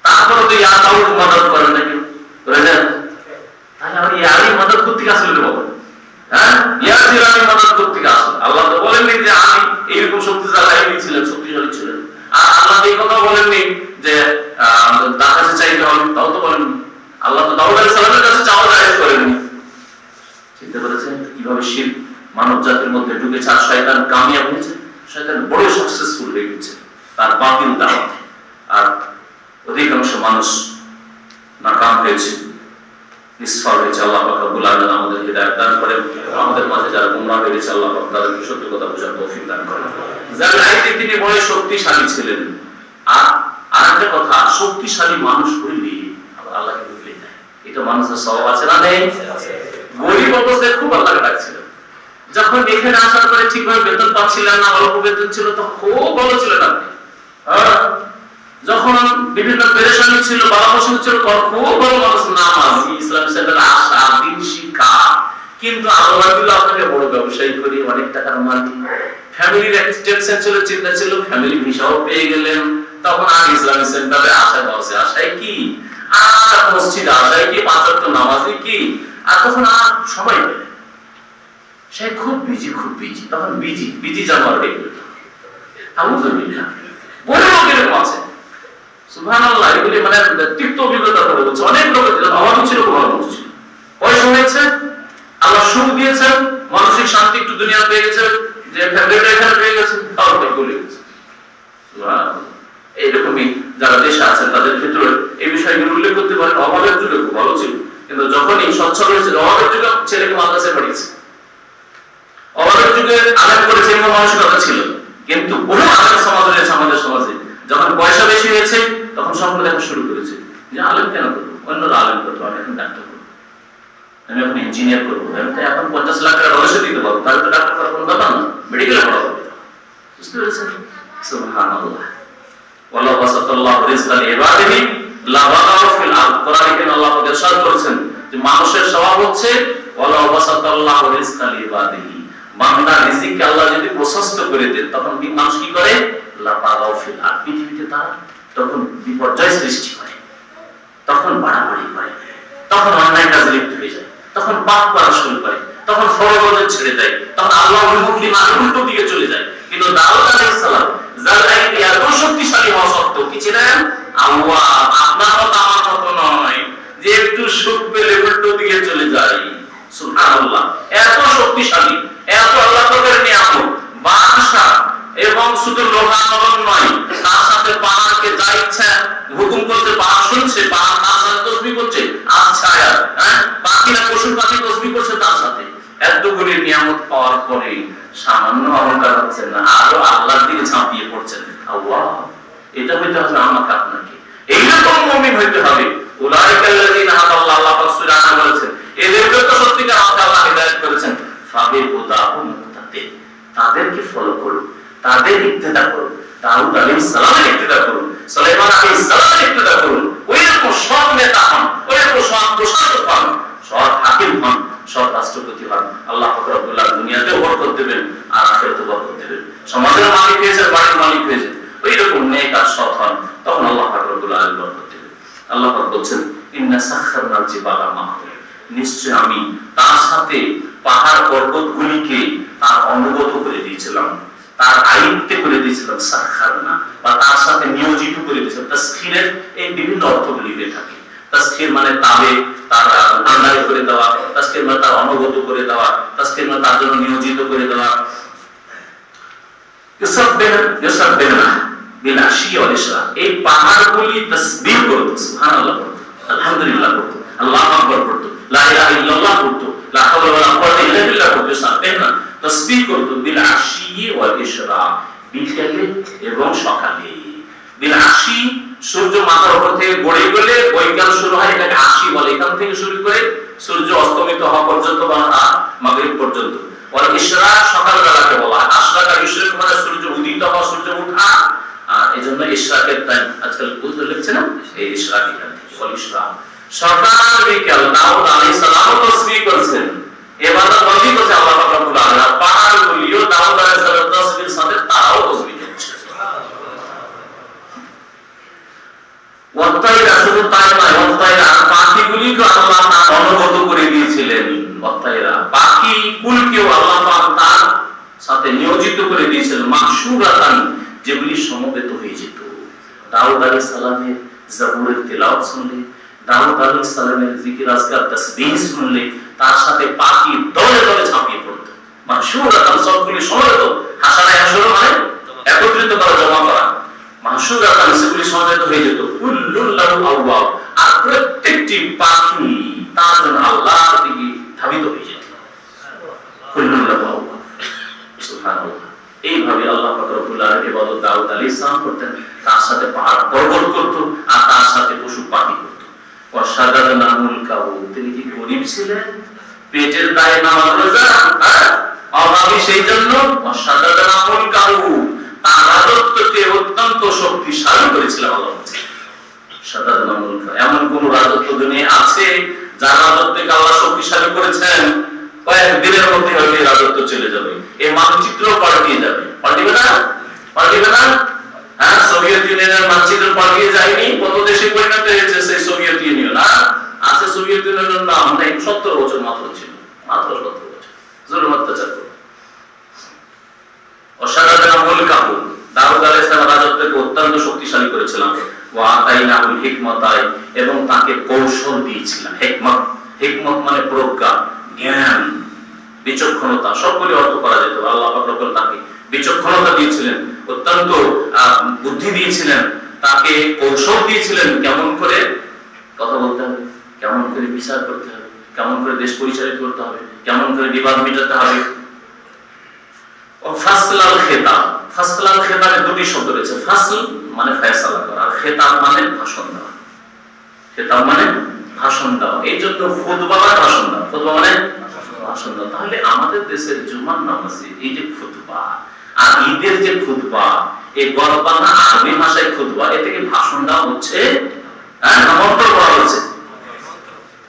তারপরে তো ইয়া দাউদ মদদ করেন নাকি, বুঝলেন? তাহলে আমি ইয়ারই মদদ করতে আসলে বলবো, হ্যাঁ, ইয়ার জিরানি মদদ করতে আসলে আল্লাহ তো বলেননি যে আমি এইরকম শক্তিশালী ছিলেন, শক্তিশালী ছিলেন। আর আল্লাহ এই কথা বলেননি যে তার কাছে চাইতে হবে, তাও তো বলেননি। আল্লাহ তো দাউদ আলাইহিস সালামের কাছে চাওয়া জায়েজ করেননি। চিন্তা করেছেন কিভাবে শিরক মানব জাতির মধ্যে ঢুকেছে, আর শয়তান কামিয়াব হয়েছে, শয়তান বড় সাকসেসফুল হয়ে গেছে তার বাতিল দাওয়াতে, আর অধিকাংশ মানুষ নাকাম হয়েছে, নিষ্ফল হয়েছে। আল্লাহ পাক রব্বুল আলামিন আমাদের হিদায়াত দান করেন, আমাদের মাঝে যারা গুমরাহ হয়ে গেছে আল্লাহ পাক তাদেরকে সত্য কথা বোঝার তৌফিক দান করেন। যার আইতে তিনি বড় শক্তিশালী ছিলেন। আর আরেকটা কথা, শক্তিশালী মানুষ হইলে আবার আল্লাহকে ভুলে যায়, এটা মানুষের স্বভাব আছে না নেই? গরিব অবস্থায় খুব আল্লাহকে ডাকছিলেন, যখন এখানে আসার পরে ঠিকভাবে বেতন পাচ্ছিলেন না, অল্প বেতন ছিল, তখন খুব ভালো ছিলেন আপনি। যখন বিভিন্ন পেরেশানি ছিল, বাবা বসে ছিল, খুব ভালো মানুষ, নামাজ, ইসলাম সেন্টারে আসা, দিন শিক্ষা, কিন্তু আল্লাহ দিল আপনাকে বড় ব্যবসায়ী করে অনেক টাকার মালিক, ফ্যামিলির টেনশন ছিল, চিন্তা ছিল, ফ্যামিলি ভিসাও পেয়ে গেলেন, তখন আর ইসলামিক সেন্টারে আসা বসে আসায় কি, আর মসজিদে আসায় কি, পাঁচ ওয়াক্ত নামাজে কি, আর তখন আর সময় পেলেন, সে খুব বিজি, তখন বিজি জানোয়ার হয়ে গেল। আলহামদুলিল্লাহ, বড় লোকের আছে, সুবহানাল্লাহ, এগুলি মানে তিক্ত অভিজ্ঞতা করে বলছে। অনেক লোক অভাব ছিল, পয়সা হয়েছে, আল্লাহ সুখ দিয়েছেন, মানসিক শান্তি একটু দুনিয়া পেয়ে গেছে, যে ফ্যামিলিটা এখানে পেয়ে গেছে, গলে গেছে। এইরকমই যারা দেশে আছেন তাদের ক্ষেত্রে এই বিষয়গুলো উল্লেখ করতে পারেন। অভাবের যুগে খুব ভালো ছিল, কিন্তু যখনই সচ্ছল হয়েছে, অভাবের যুগে ছেলেকে মাদ্রাসায় পাঠিয়েছে, অভাবের যুগে আলেম করেছে এমন মানসিকতা ছিল, কিন্তু বহু আলেম সমাজ রয়েছে আমাদের সমাজে, যখন পয়সা বেশি হয়েছে তখন স্বপ্ন দেখা শুরু করেছে যে আলেম কেন করবো, অন্যরা আলেম করবো, আমি এখন ডাক্তার করবো, আমি এখন ইঞ্জিনিয়ার করবো, আমি তো এখন 50 লাখ টাকা রয়েছে দিতে পারবো, তাহলে তো ডাক্তার করার কোনো ব্যাপার না, মেডিকেলে পড়াবো। বুঝতে পেরেছেন? সুবহানাল্লাহ। ওয়ালা বাসাতাল্লাহু রিজকাল ইবাদিহি লা বাগাউ ফিল আরদ। কোরআনে আল্লাহ ইরশাদ করেছেন যে মানুষের স্বভাব হচ্ছে ওয়ালা বাসাতাল্লাহু রিজকাল ইবাদিহি, বান্দার রিজিককে আল্লাহ যদি প্রশস্ত করে দেন তখন কি মানুষ কি করে? লা বাগাউ ফিল আরদ, পৃথিবীতে তারা তখন বিপর্যয় সৃষ্টি করে, তখন বাড়াবাড়ি করে, তখন অন্যায় কাজে লিপ্ত হয়ে যায়, তখন পাপ করা শুরু করে, তখন ফরজ ছেড়ে দেয়, তখন আল্লাহ বিমুখী উল্টো দিকে চলে যায়। কিন্তু দাউদ আলাইহিস সালাম যার আইডি এত শক্তিশালী হওয়া সত্ত্বেও কি ছিলেন? আল্লাহ আপনার মত আমার মত নয় যে একটু সুখ পেলে উল্টো দিকে চলে যায়। সুবহানাল্লাহ। এত শক্তিশালী, এত আল্লাহ পাকের নিয়ামত, বাদশা, এবং শুধু লোহা নরম নয়, তার সাথে পাহাড়কে যা ইচ্ছা হুকুম করতে, পাহাড় শুনছে, পাহাড় তার সাথে তসবিহ করছে, আচ্ছা পাখিরা পশু পাখি তসবিহ করছে তার সাথে। এতগুলি নিয়ামত পাওয়ার পরে সামান্য অহংকার হচ্ছে না, আরো আল্লাহর দিকে ঝাঁপিয়ে পড়ছেন। আল্লাহ, এটা হইতে হবে আমাকে আপনাকে, এইরকম মুমিন হইতে হবে। উলাইকাল্লাযিনা হাদাল্লাহু, আল্লাহ পাক সূরা আন বলেছেন, এদেরকে তো সত্যিকার অর্থে আল্লাহ হিদায়াত করেছেন। ফাবিহুদাহু মুক্তাদি, তাদেরকে ফলো করুন, তাদের ইক্তেদা করুন, দাউদ আলাইহিস সালামের ইক্তেদা করুন, সুলাইমান আলাইহিস সালামের ইক্তেদা করুন। ওইরকম সৎ নেতা হন, ওইরকম সৎ প্রশাসক হন, সৎ হাকিম হন, সৎ রাষ্ট্রপতি হন। আল্লাহ পাক রব্বুল আলামিন দুনিয়াতেও বরকত দেবেন আর আখিরাতেও বরকত দেবেন। সমাজের মালিক হয়েছেন, বাড়ির মালিক হয়েছেন, ওইরকম নেক আর সৎ হন, তখন আল্লাহ পাক রব্বুল আলামিন বরকত দেবেন। আল্লাহ পাক বলছেন, ইন্না সাখখারনাল জিবালা মা'হু, নিশ্চয় আমি তার সাথে পাহাড় পর্বতগুলিকে তার অনুগত করে দিয়েছিলাম, তার আয়ত্তে করে দিয়েছিলাম। সাখখারনা বা তার সাথে নিয়োজিত করে দিয়েছিলাম। তাসখীরের এই বিভিন্ন অর্থগুলি হয়ে থাকে। তাসখীর মানে তাবে, তার আন্ডারে করে দেওয়া, তাসখীর মানে তার অনুগত করে দেওয়া, তাসখীর মানে তার জন্য নিয়োজিত করে দেওয়া। ইউসাব্বিহুনা বিল আশি ওয়াল ইশরাক, এই পাহাড়গুলি তাসবিহ করত, সুবহানাল্লাহ করত, আলহামদুলিল্লাহ করত, আল্লাহু আকবার করত, লা ইলাহা ইল্লাল্লাহ করত, লা হাওলা ওয়ালা কুওয়াতা ইল্লা বিল্লাহ করত, ইউসাব্বিহুনা তাসবিহ করত বিল আশি ওয়াল ইশরাক, বিকেলে এবং সকালে। বিল আশি, সূর্য মাথার উপর থেকে গড়ে গেলে বৈকাল শুরু হয়, এটাকে আশি বলে। এখান থেকে শুরু করে সূর্য অস্তমিত হওয়া পর্যন্ত বা মাগরিব পর্যন্ত। ওয়াল ইশরাক, সকাল বেলাকে বলা হয়। আশরাক আর ইশরাক মানে সূর্য উদিত হওয়া, সূর্য ওঠা। এজন্য ইশরাকের টাইম আজকাল বুঝতে লিখছে না, এই ইশরাক এখান থেকে। ওয়াল ইশরাক, সকাল বিকাল। দাউদ আলাইহিস সালাম তাসবিহ করেছেন, ইবাদত বন্দী করছে আল্লাহ পাক রব্বুল আলামিন। পাহাড়গুলিও দাউদ আলাইহিস সালাম তাসবিহের সাথে তারাও তাসবিহ করছে। ওয়াত্তাইরা, শুধু তাই নয়, ওয়াত্তাইরা পাখিগুলিকে আল্লাহ তাআলা অনুগত করে দিয়েছিলেন। ওয়াত্তাইরা পাখি কুলকেও আল্লাহ পাক তার সাথে নিয়োজিত করে দিয়েছিলেন। মাশুরাতান, যেগুলি সমবেত হয়ে যেত। দাউদ আলাইহিস সালামের জাবুরের তেলাওয়াত শুনলে, দাউদ আলাইহিস সালামের জিকির আজকার তাসবিহ শুনলে তার সাথে পাখি দলে দলে ঝাঁপিয়ে পড়তো। মাশুরাতান, সবগুলি সমবেত। হাসানা হাসুর মানে একত্রিত করা, জমা করা। মাশুরাতান, সেগুলি সমবেত হয়ে যেত। কুল্লুল লাহু আওয়াব, আর প্রত্যেকটি পাখি তার জন্য আল্লাহর দিকে ধাবিত হয়ে যেত। কুল্লুল লাহু আওয়াব, সুবহানাল্লাহ। এইভাবে আল্লাহ পাক রব্বুল আলামিন ইবাদত দাউদ আলাইহিস সালাম করতেন। তার সাথে পাহাড় পর্বত করত, আর তার সাথে পশু পাখি করত। ওয়াশাদাদনা মুলকাহু, তিনি কি গরীব ছিলেন? পেটের দায়ে নামাজ রোজা অভাবী, সেই জন্য ওয়াশাদাদনা মুলকাহু, তার রাজত্বকে অত্যন্ত শক্তিশালী করেছিলেন আল্লাহ। সাদাদনা মুলকা, এমন কোন রাজত্ব দুনিয়ায় আছে যার রাজত্বকে আল্লাহ শক্তিশালী করেছেন? কয়েকদিনের মধ্যে হয়তো এই রাজত্ব চলে যাবে, এই মানচিত্র পাল্টিয়ে যাবে। পাল্টিবে না? পাল্টিবে না? হ্যাঁ, সোভিয়েত ইউনিয়নের মানচিত্র পাল্টিয়ে যায়নি, কত দেশে পরিণত হয়েছে সেই সোভিয়েত ইউনিয়ন। আছে সোভিয়েত ইউনিয়নের নাম নাই, 70 বছর মাত্র ছিল, মাত্র 70 বছর জুলুম অত্যাচার করে। অসাধারণ মুলকাহু, দাউদ আলাইহিস সালাম রাজত্বকে অত্যন্ত শক্তিশালী করেছিলেন। ওয়া আতাইনাহুল হিকমাতাই, এবং তাকে কৌশল দিয়েছিলেন। হিকমত, হিকমত মানে প্রজ্ঞা, জ্ঞান, বিচক্ষণতা, সবগুলি অর্থ করা যেত। আল্লাহ পাক রব্বুল তাকে বিচক্ষণতা দিয়েছিলেন। অত্যন্ত বুদ্ধি দিয়েছিলেন, তাকে কৌশল দিয়েছিলেন কেমন করে কথা বলতে হবে, কেমন করে বিচার করতে হবে, কেমন করে দেশ পরিচালিত করতে হবে, কেমন করে বিবাদ মেটাতে হবে। ফাসলাল খেতাব, ফাসলাল খেতাবে দুটি শব্দ রয়েছে, ফাসল মানে ফয়সালা করা, আর খেতাব মানে ভাষণ দেওয়া। খেতাব মানে ভাষণ দেওয়া, এই জন্য খুতবা মানে ভাষণ দেওয়া, খুতবা মানে ভাষণ দেওয়া। তাহলে আমাদের দেশের জুমার নামাজে এই যে খুতবা আর ঈদের যে খুতবা, এই গরবানা আরবি ভাষায় খুতবা, এ থেকে ভাষণ দেওয়া হচ্ছে, মন্ত্র করা হচ্ছে।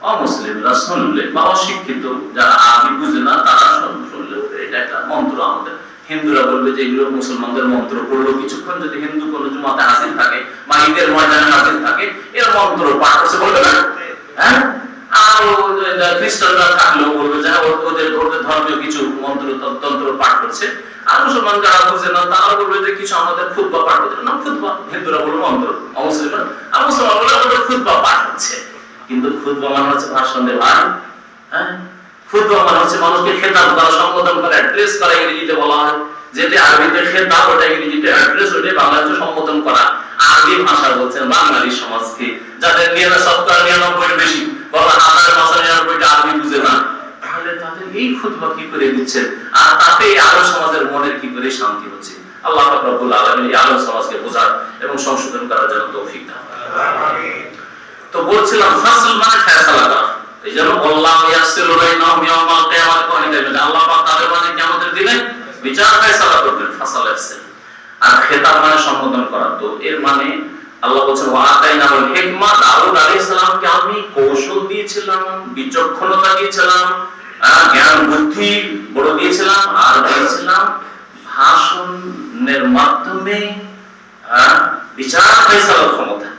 অমুসলিমরা শুনলে বা অশিক্ষিত যারা আরবি বুঝে না তারা শুনলে এটা একটা মন্ত্র। আমাদের হিন্দুরা বলবে যে এগুলো মুসলমানদের মন্ত্র, পড়লো কিছুক্ষণ যদি হিন্দু কোন জুমাতে হাজির থাকে বা ঈদের ময়দানে হাজির থাকে, এর মন্ত্র পাঠ করছে বলবে না। হ্যাঁ, আর খ্রিস্টানরা থাকলেও বলবে যে ওদের ধর্মীয় কিছু মন্ত্র তন্ত্র পাঠ করছে। আর মুসলমান যারা বুঝে না তারা বলবে যে কিছু আমাদের খুতবা পাঠ করছে না, খুতবা হিন্দুরা বলবে মন্ত্র, অমুসলিমরা, আর মুসলমান বলে ওদের খুতবা পাঠ হচ্ছে। কিন্তু খুতবা মানে হচ্ছে ভাষণ দেওয়া। হ্যাঁ, খুতবা মানে হচ্ছে মানুষকে খেতাব করা, সম্বোধন করা, অ্যাড্রেস করা, ইংরেজিতে বলা হয়। যেটা আরবিতে খেতাব, ওটা ইংরেজিতে অ্যাড্রেস, ওটা বাংলাতে সম্বোধন করা। আরবি ভাষা বলছেন বাঙালি সমাজকে, যাদের 99% বেশি বলা 99% আরবি বুঝে না, তাহলে তাদের এই খুতবা কি করে দিচ্ছেন, আর তাতে আরব সমাজের মনের কি করে শান্তি হচ্ছে। আল্লাহ পাক রব্বুল আলামিন এই আরব সমাজকে বোঝার এবং সংশোধন করার জন্য তৌফিক দান করেন। তো বলছিলাম ফাসল মানে ফয়সালা করা। এই জন্য আল্লাহ ইয়াসিলু বাইনাহুম ইয়াওমাল কিয়ামাত, আল্লাহ পাক তাদের মাঝে কিয়ামতের দিনে বিচার ফয়সালা করবেন, ফাসল ইয়াসিল। আর খেতাব মানে সম্বোধন করা। তো এর মানে আল্লাহ বলেন ওয়া আতাইনাহুল হিকমা, দাউদ আলাইহিস সালামকে আমি কৌশল দিয়েছিলাম, বিচক্ষণতা দিয়েছিলাম, জ্ঞান বুদ্ধি বড় দিয়েছিলাম, আর দিয়েছিলাম ভাষণের মাধ্যমে বিচার ফয়সালার ক্ষমতা।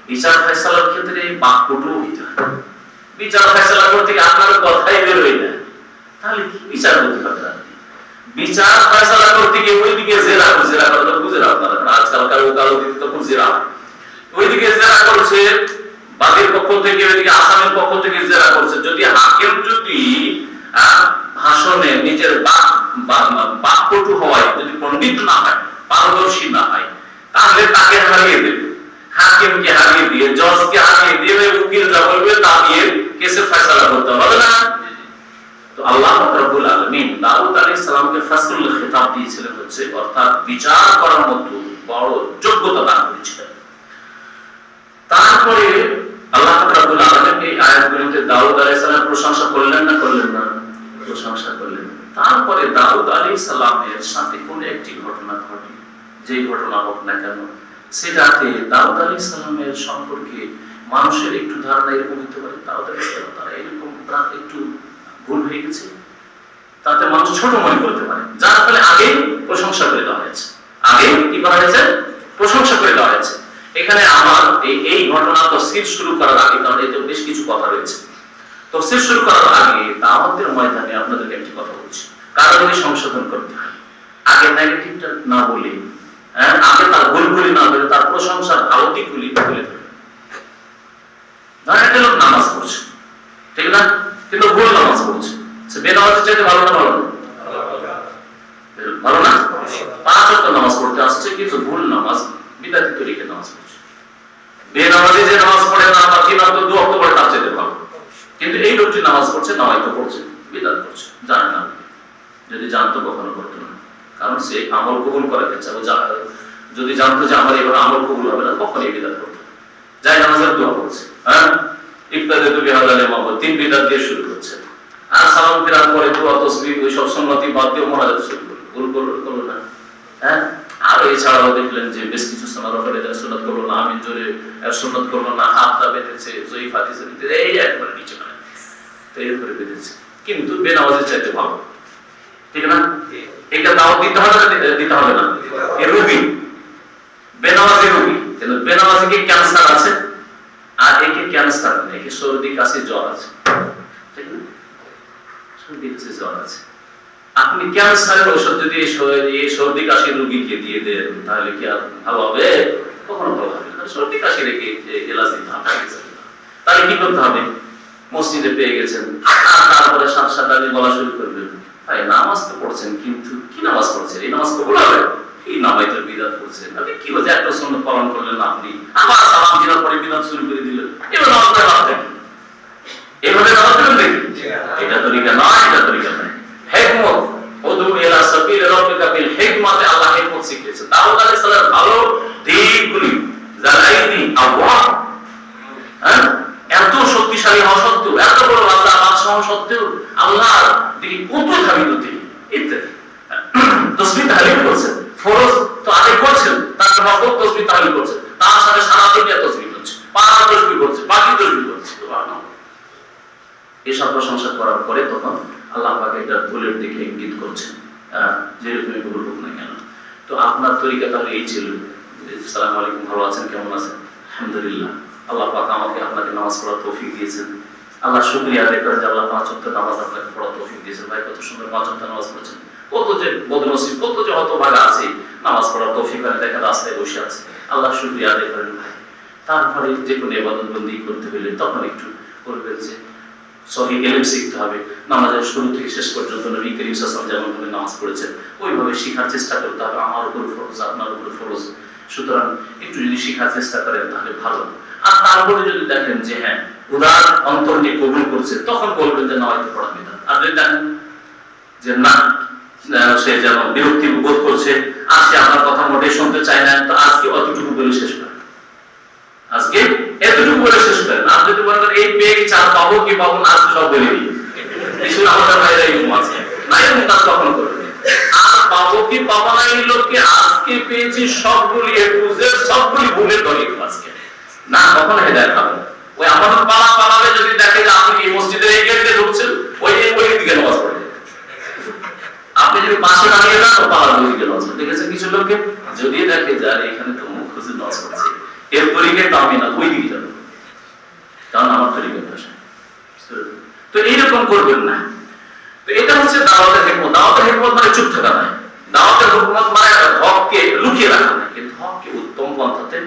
বিচার ফয়সালার ক্ষেত্রে বাক্যটু হইতে হয়। বিচার ফয়সালা করতে গিয়ে আপনার কথাই বের হই না, তাহলে কি বিচার করতে হবে? বিচার ফয়সালা করতে গিয়ে ওইদিকে জেরা করে বুঝে না আপনারা, আজকাল কারো দিতে তো জেরা, ওইদিকে জেরা করছে বাদীর পক্ষ থেকে, ওইদিকে আসামির পক্ষ থেকে জেরা করছে। যদি হাকিম যদি ভাষণে নিজের বাক্যটু হওয়ায় যদি পণ্ডিত না হয়, পারদর্শী না হয়, তাহলে তাকে হারিয়ে দেবে। হাকিমকে হারিয়ে দিয়ে, জজকে হারিয়ে দিয়ে, উকিল যা বলবে তা দিয়ে কেসের ফয়সালা করতে হবে না। তো আল্লাহ রাব্বুল আলামিন দাউদ আলাইহিস সালামকে ফাসলুল খিতাব দিয়েছিলেন, হচ্ছে অর্থাৎ বিচার করার মতো বড় যোগ্যতা দান করেছিলেন। তারপরে আল্লাহ রাব্বুল আলামিন এই আয়াতগুলোতে দাউদ আলাইহিস সালামের প্রশংসা করলেন না করলেন না? প্রশংসা করলেন। তারপরে দাউদ আলাইহিস সালামের সাথে কোন একটি ঘটনা ঘটে, যে ঘটনা হোক না কেন, সেটাতে দাউদ আলাইহিস সালামের সম্পর্কে মানুষের একটু ধারণা এরকম হতে পারে, দাউদ আলাইহিস সালাম তারা এরকম একটু ভুল হয়ে গেছে, তাতে মানুষ ছোট মনে করতে পারে, যার ফলে আগে প্রশংসা করে দেওয়া হয়েছে। আগে কি করা হয়েছে? প্রশংসা করে দেওয়া হয়েছে। এখানে আমার এই ঘটনা তাফসীর শুরু করার আগে, কারণ এতে বেশ কিছু কথা রয়েছে, তাফসীর শুরু করার আগে দাওয়াতের ময়দানে আপনাদেরকে একটি কথা বলছি, কারণ সংশোধন করতে হয়। আগে নেগেটিভটা না বলে, আগে তার ভুলগুলি না বলে, তার প্রশংসার ভালো দিকগুলি তুলে ধরে। ধরেন একটা লোক নামাজ পড়ছে, ঠিক না, কিন্তু ভুল নামাজ পড়ছে, সে বেনামাজের চাইতে ভালো না? ভালো না? ভালো না? 5 ওয়াক্ত নামাজ পড়তে আসছে, কিন্তু ভুল নামাজ, বিদআতি তরিকে নামাজ পড়ছে। বেনামাজি যে নামাজ পড়ে না, বা 3 ওয়াক্ত 2 ওয়াক্ত পড়ে তার চাইতে ভালো, কিন্তু এই লোকটি নামাজ পড়ছে, নামাইতো পড়ছে, বিদআত করছে, জানে না। যদি জানতো কখনো করতো না, কারণ সে আমল কবুল করাতে চায়। যদি জানতো যে আমার এবার আমল কবুল হবে না, কখনই বিদআত করতো। যাই নামাজের দোয়া পড়ছে, ইফতারে তো বিহালালে মাহমুদ 3 বিদআত দিয়ে শুরু করছে, আর সালাম ফেরার পরে দোয়া তাসবিহ ওই সব সুন্নতি বাদ দিয়ে মুনাজাত শুরু করলো না। আর এছাড়াও দেখলেন যে বেশ কিছু সুন্নাত করলো না, আমিন জোরে সুন্নাত করলো না, হাতটা বেঁধেছে, জয়ীফ হাদিসে এই একবার নিচে মানে তো এরপরে বেঁধেছে, কিন্তু বেনামাজের চাইতে ভালো, ঠিক না? এটা দাওয়াত দিতে হবে না? দিতে হবে না? এই রোগী, বেনামাজি রোগী, কিন্তু বেনামাজিকে ক্যান্সার আছে, আর একে ক্যান্সার নেই, একে সর্দি কাশি জ্বর আছে, ঠিক না? সর্দি কাশি জ্বর আছে। আপনি ক্যান্সারের ওষুধ যদি এই সর্দি কাশির রোগীকে দিয়ে দেন, তাহলে কি আর ভালো হবে? কখনো ভালো হবে না। সর্দি কাশি রেখে এলাজ দিতে হবে। তাহলে কি করতে হবে? মসজিদে পেয়ে গেছেন, আর তারপরে সাত সাত আগে বলা শুরু করবেন, ভাই নামাজ তো পড়ছেন, কিন্তু কি নামাজ পড়ছেন? এই নামাজ কবুল হবে? এই নামাই তো সুন্নাত পালন করলেন না আপনি, আবার সালাম দেওয়ার পরে বিদাত শুরু করে দিলেন, এবার আপনার হাত দেখেন, এভাবে নামাজ পড়েন দেখি, এটা তরিকা নয়, এটা তরিকা নয়। হিকমত, উদু ইলা সাবিল রাব্বিকা বিল হিকমাতে, আল্লাহ হিকমত শিখিয়েছেন। দাউদ আলাইহিস সালাম ভালো দিকগুলি জালাইনি আল্লাহ, এত শক্তিশালী হওয়া সত্ত্বেও, এত বড় রাজা বাদশাহ হওয়া সত্ত্বেও আল্লাহর দিকে কত ধাবিত তিনি, ইত্যাদি। তাসবিহ তাহলিল করছেন, ফরজ তো আগে করছেন, তার নফল তাসবিহ তাহলিল করছেন, তার সাথে সারা দুনিয়া তাসবিহ হচ্ছে, পাঁচ তাসবিহ করছে, বাকি তাসবিহ করছে। সুবহানাল্লাহ। এসব প্রশংসা করার পরে তখন আল্লাহ পাক এটা ভুলের দিকে ইঙ্গিত করছেন, যেরকমই ভুল হোক না কেন। তো আপনার তরিকা তাহলে এই ছিল, আসসালামু আলাইকুম, ভালো আছেন, কেমন আছেন, আলহামদুলিল্লাহ, আল্লাহ পাক আমাকে আপনাকে নামাজ পড়ার তৌফিক দিয়েছেন, আল্লাহ শুকরিয়া আদায় করেন যে আল্লাহ 5 ওয়াক্ত নামাজ আপনাকে পড়ার তৌফিক দিয়েছেন। ভাই কত সুন্দর 5 ওয়াক্ত নামাজ পড়েছেন, কত যে বদনসিব, কত যে হতভাগা আছে নামাজ পড়ার তৌফিক করে দেখেন রাস্তায় বসে আছে, আল্লাহ শুকরিয়া আদায় করেন ভাই। তারপরে যে কোনো ইবাদত বন্দি করতে হলে তখন একটু করবেন যে সহিহ ইলম শিখতে হবে, নামাজের শুরু থেকে শেষ পর্যন্ত নবী করিম সাল্লাল্লাহু আলাইহি ওয়াসাল্লাম যেমন ভাবে নামাজ পড়েছেন ওইভাবে শেখার চেষ্টা করতে হবে। আমার উপর ফরজ, আপনার উপর ফরজ, সুতরাং একটু যদি শেখার চেষ্টা করেন তাহলে ভালো। আর তারপরে যদি দেখেন যে হ্যাঁ উদার অন্তর নিয়ে কবুল করছে, তখন বলবেন যে নামাজ পড়া বিদআত। আর যদি দেখেন যে না, সে যেন বিরক্তি বোধ করছে, আর সে আপনার কথা মোটেই শুনতে চায় না, তো আজকে অতটুকু বলে শেষ করেন, আজকে এতটুকু বলে শেষ করেন। আর যদি বলেন এই পেয়ে চার পাবো কি পাবো না, আজকে সব বলে দিই, কিছু আমাদের বাইরে এরকম আছে না, এরকম কাজ কখন করবেন। আর পাবো কি পাবো না এই লোককে আজকে পেয়েছি সবগুলি সবগুলি ভুলের দলে আজকে না, কখন হেদায়েত হবে না। ওই আমাদের পালা পালাবে, যদি দেখে যে আপনি এই মসজিদের এই গেট দিয়ে ঢুকছেন, ওই দিকে নামাজ পড়ে, আপনি যদি পাশে দাঁড়িয়ে যান তো পালার ওই দিকে নামাজ পড়ে। দেখেছেন কিছু লোককে, যদি দেখে যে আর এখানে তো মুখ খুঁজে নামাজ পড়ছে, এর তরিকায় তো আমি না, ওই দিকে যাবো, কারণ আমার তরিকার ভাষা। তো এইরকম করবেন না। তো এটা হচ্ছে দাওয়াতের হিকমত। দাওয়াতের হিকমত মানে চুপ থাকা নয়, দাওয়াতের হিকমত মানে হককে লুকিয়ে রাখা নয়, কিন্তু হককে উত্তম পন্থাতে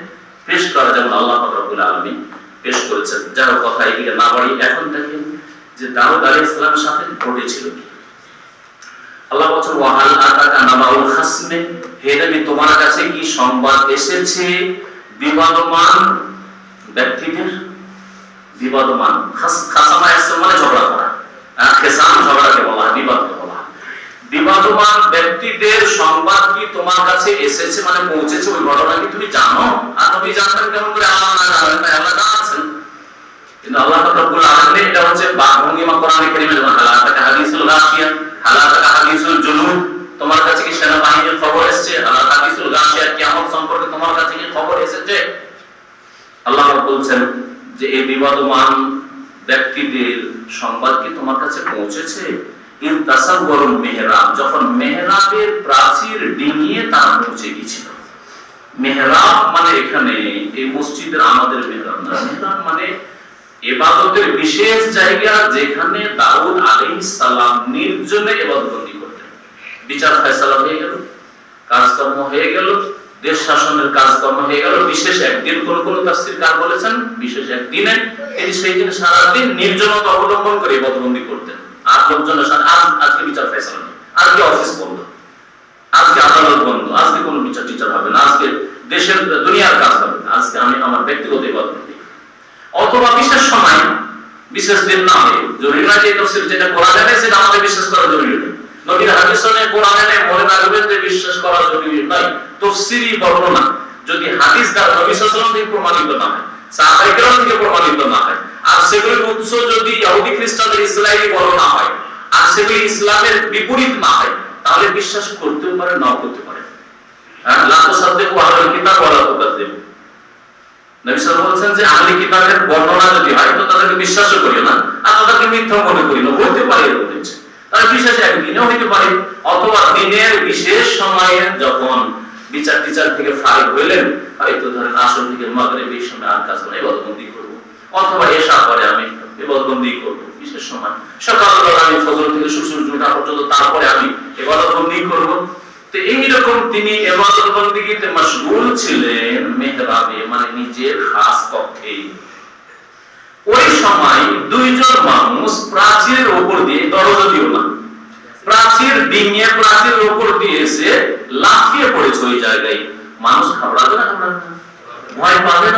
পেশ করা, যেমন আল্লাহ পাক রব্বুল আলামিন পেশ করেছেন। যার কথা এদিকে না বাড়ি, এখন দেখেন যে দাউদ আলাইহিস সালামের সাথে ঘটেছিল কি। আল্লাহ বলেন ওয়াহাল আতাকা নাবাউল খাসমে, হে নবী তোমার কাছে কি সংবাদ এসেছে বিবাদমান ব্যক্তিদের। বিবাদমান খাসামা এসে মানে ঝগড়া করা, খেসাম ঝগড়াকে বলা হয়, বিবাদকে বলা হয়। বিবাদমান ব্যক্তিদের সংবাদ কি তোমার কাছে এসেছে মানে পৌঁছেছে, ওই ঘটনা কি তুমি জানো? আর নবী জানতেন কেমন করে? আল্লাহ না জানেন না, আল্লাহ জানেন। কিন্তু আল্লাহ রব্বুল আলামিন, এটা হচ্ছে বাগভঙ্গিমা কোরআনে কারীমে, যেমন হালাতাকা হাদিসুল গাশিয়া, হালাতাকা হাদিসুল জুনুদ, তোমার কাছে কি সেনাবাহিনীর খবর এসেছে? হালাতাকা হাদিসুল গাশিয়া, কিয়ামত সম্পর্কে তোমার কাছে কি খবর এসেছে? আল্লাহ বলছেন যে এই বিবাদমান ব্যক্তিদের সংবাদ কি তোমার কাছে পৌঁছেছে? ইন তাসাওয়ারুল মিহরাব, যখন মেহরাবের প্রাচীর ডিঙিয়ে তারা পৌঁছে গিয়েছিল। মেহরাব মানে এখানে এই মসজিদের আমাদের মেহরাব না, মেহরাব মানে ইবাদতের বিশেষ জায়গা, যেখানে দাউদ আলাইহিস সালাম নির্জনে ইবাদতবন্দি করতেন। বিচার ফয়সালা হয়ে গেল, কাজকর্ম হয়ে গেল, দেশ শাসনের কাজকর্ম হয়ে গেল, বিশেষ একদিন কোন তাফসীরকার বলেছেন বিশেষ একদিনে তিনি সেই দিন সারা দিন নির্জনতা অবলম্বন করে ইবাদতবন্দি করতেন। আর লোকজনের সাথে আজকে বিচার ফয়সালা নেই, আজকে অফিস বন্ধ, আজকে আদালত বন্ধ, আজকে কোনো বিচার টিচার হবে না, আজকে দেশের দুনিয়ার কাজ হবে না, আজকে আমি আমার ব্যক্তিগত ইবাদতবন্দি। অথবা বিশেষ সময়, বিশেষ দিন না হয় জরুরি না, যে তাফসীর যেটা করা যাবে সেটা আমাদের বিশ্বাস করা জরুরি নয়। নবীর হাদিসে কোরআনে মনে রাখবেন যে বিশ্বাস করা জরুরি নয়। তাফসীরি বর্ণনা যদি হাদিস দ্বারা নবী সাল্লাল্লাহু আলাইহি ওয়াসাল্লাম থেকে প্রমাণিত না হয়, সাহাবায়ে কেরাম থেকে প্রমাণিত না হয়, আর সেগুলোর উৎস যদি ইহুদি খ্রিস্টানদের ইসরাইলি বর্ণনা হয়, আর সেগুলি ইসলামের বিপরীত না হয়, তাহলে বিশ্বাস করতেও পারে, নাও করতে পারে। লা তুসাদ্দিকু আহলাল কিতাব ওয়া লা তুকাযযিবু, নবী সাল্লাল্লাহু আলাইহি ওয়াসাল্লাম বলেছেন যে আহলে কিতাবের বর্ণনা যদি হয় তো তাদেরকে বিশ্বাসও করিও না, আর তাদেরকে মিথ্যা মনে করি না, হতে পারে এরকম হচ্ছে। তার বিশেষ একদিনেও হতে পারে, অথবা দিনের বিশেষ সময়ে যখন বিচার টিচার থেকে ফারিগ হইলেন, হয়তো ধরেন আসর থেকে মাগরিব এই সময় আর কাজ করে ইবাদতবন্দি করব, অথবা এশা পরে আমি ইবাদতবন্দি করব বিশেষ সময়, সকালবেলা আমি ফজর থেকে সূর্য ওঠা পর্যন্ত তারপরে আমি ইবাদতবন্দি করব। তো এইরকম তিনি ইবাদতবন্দিতে মশগুল ছিলেন মেহরাবে, মানে নিজের খাস কক্ষে। ওই সময় দুইজন মানুষ প্রাচীরের উপর দিয়ে, দরজা দিও না, প্রাচীর ডিঙিয়ে প্রাচীরের উপর দিয়ে এসে লাফিয়ে পড়েছে ওই জায়গায়। মানুষ ঘাবড়াবে না, ভয় পাবে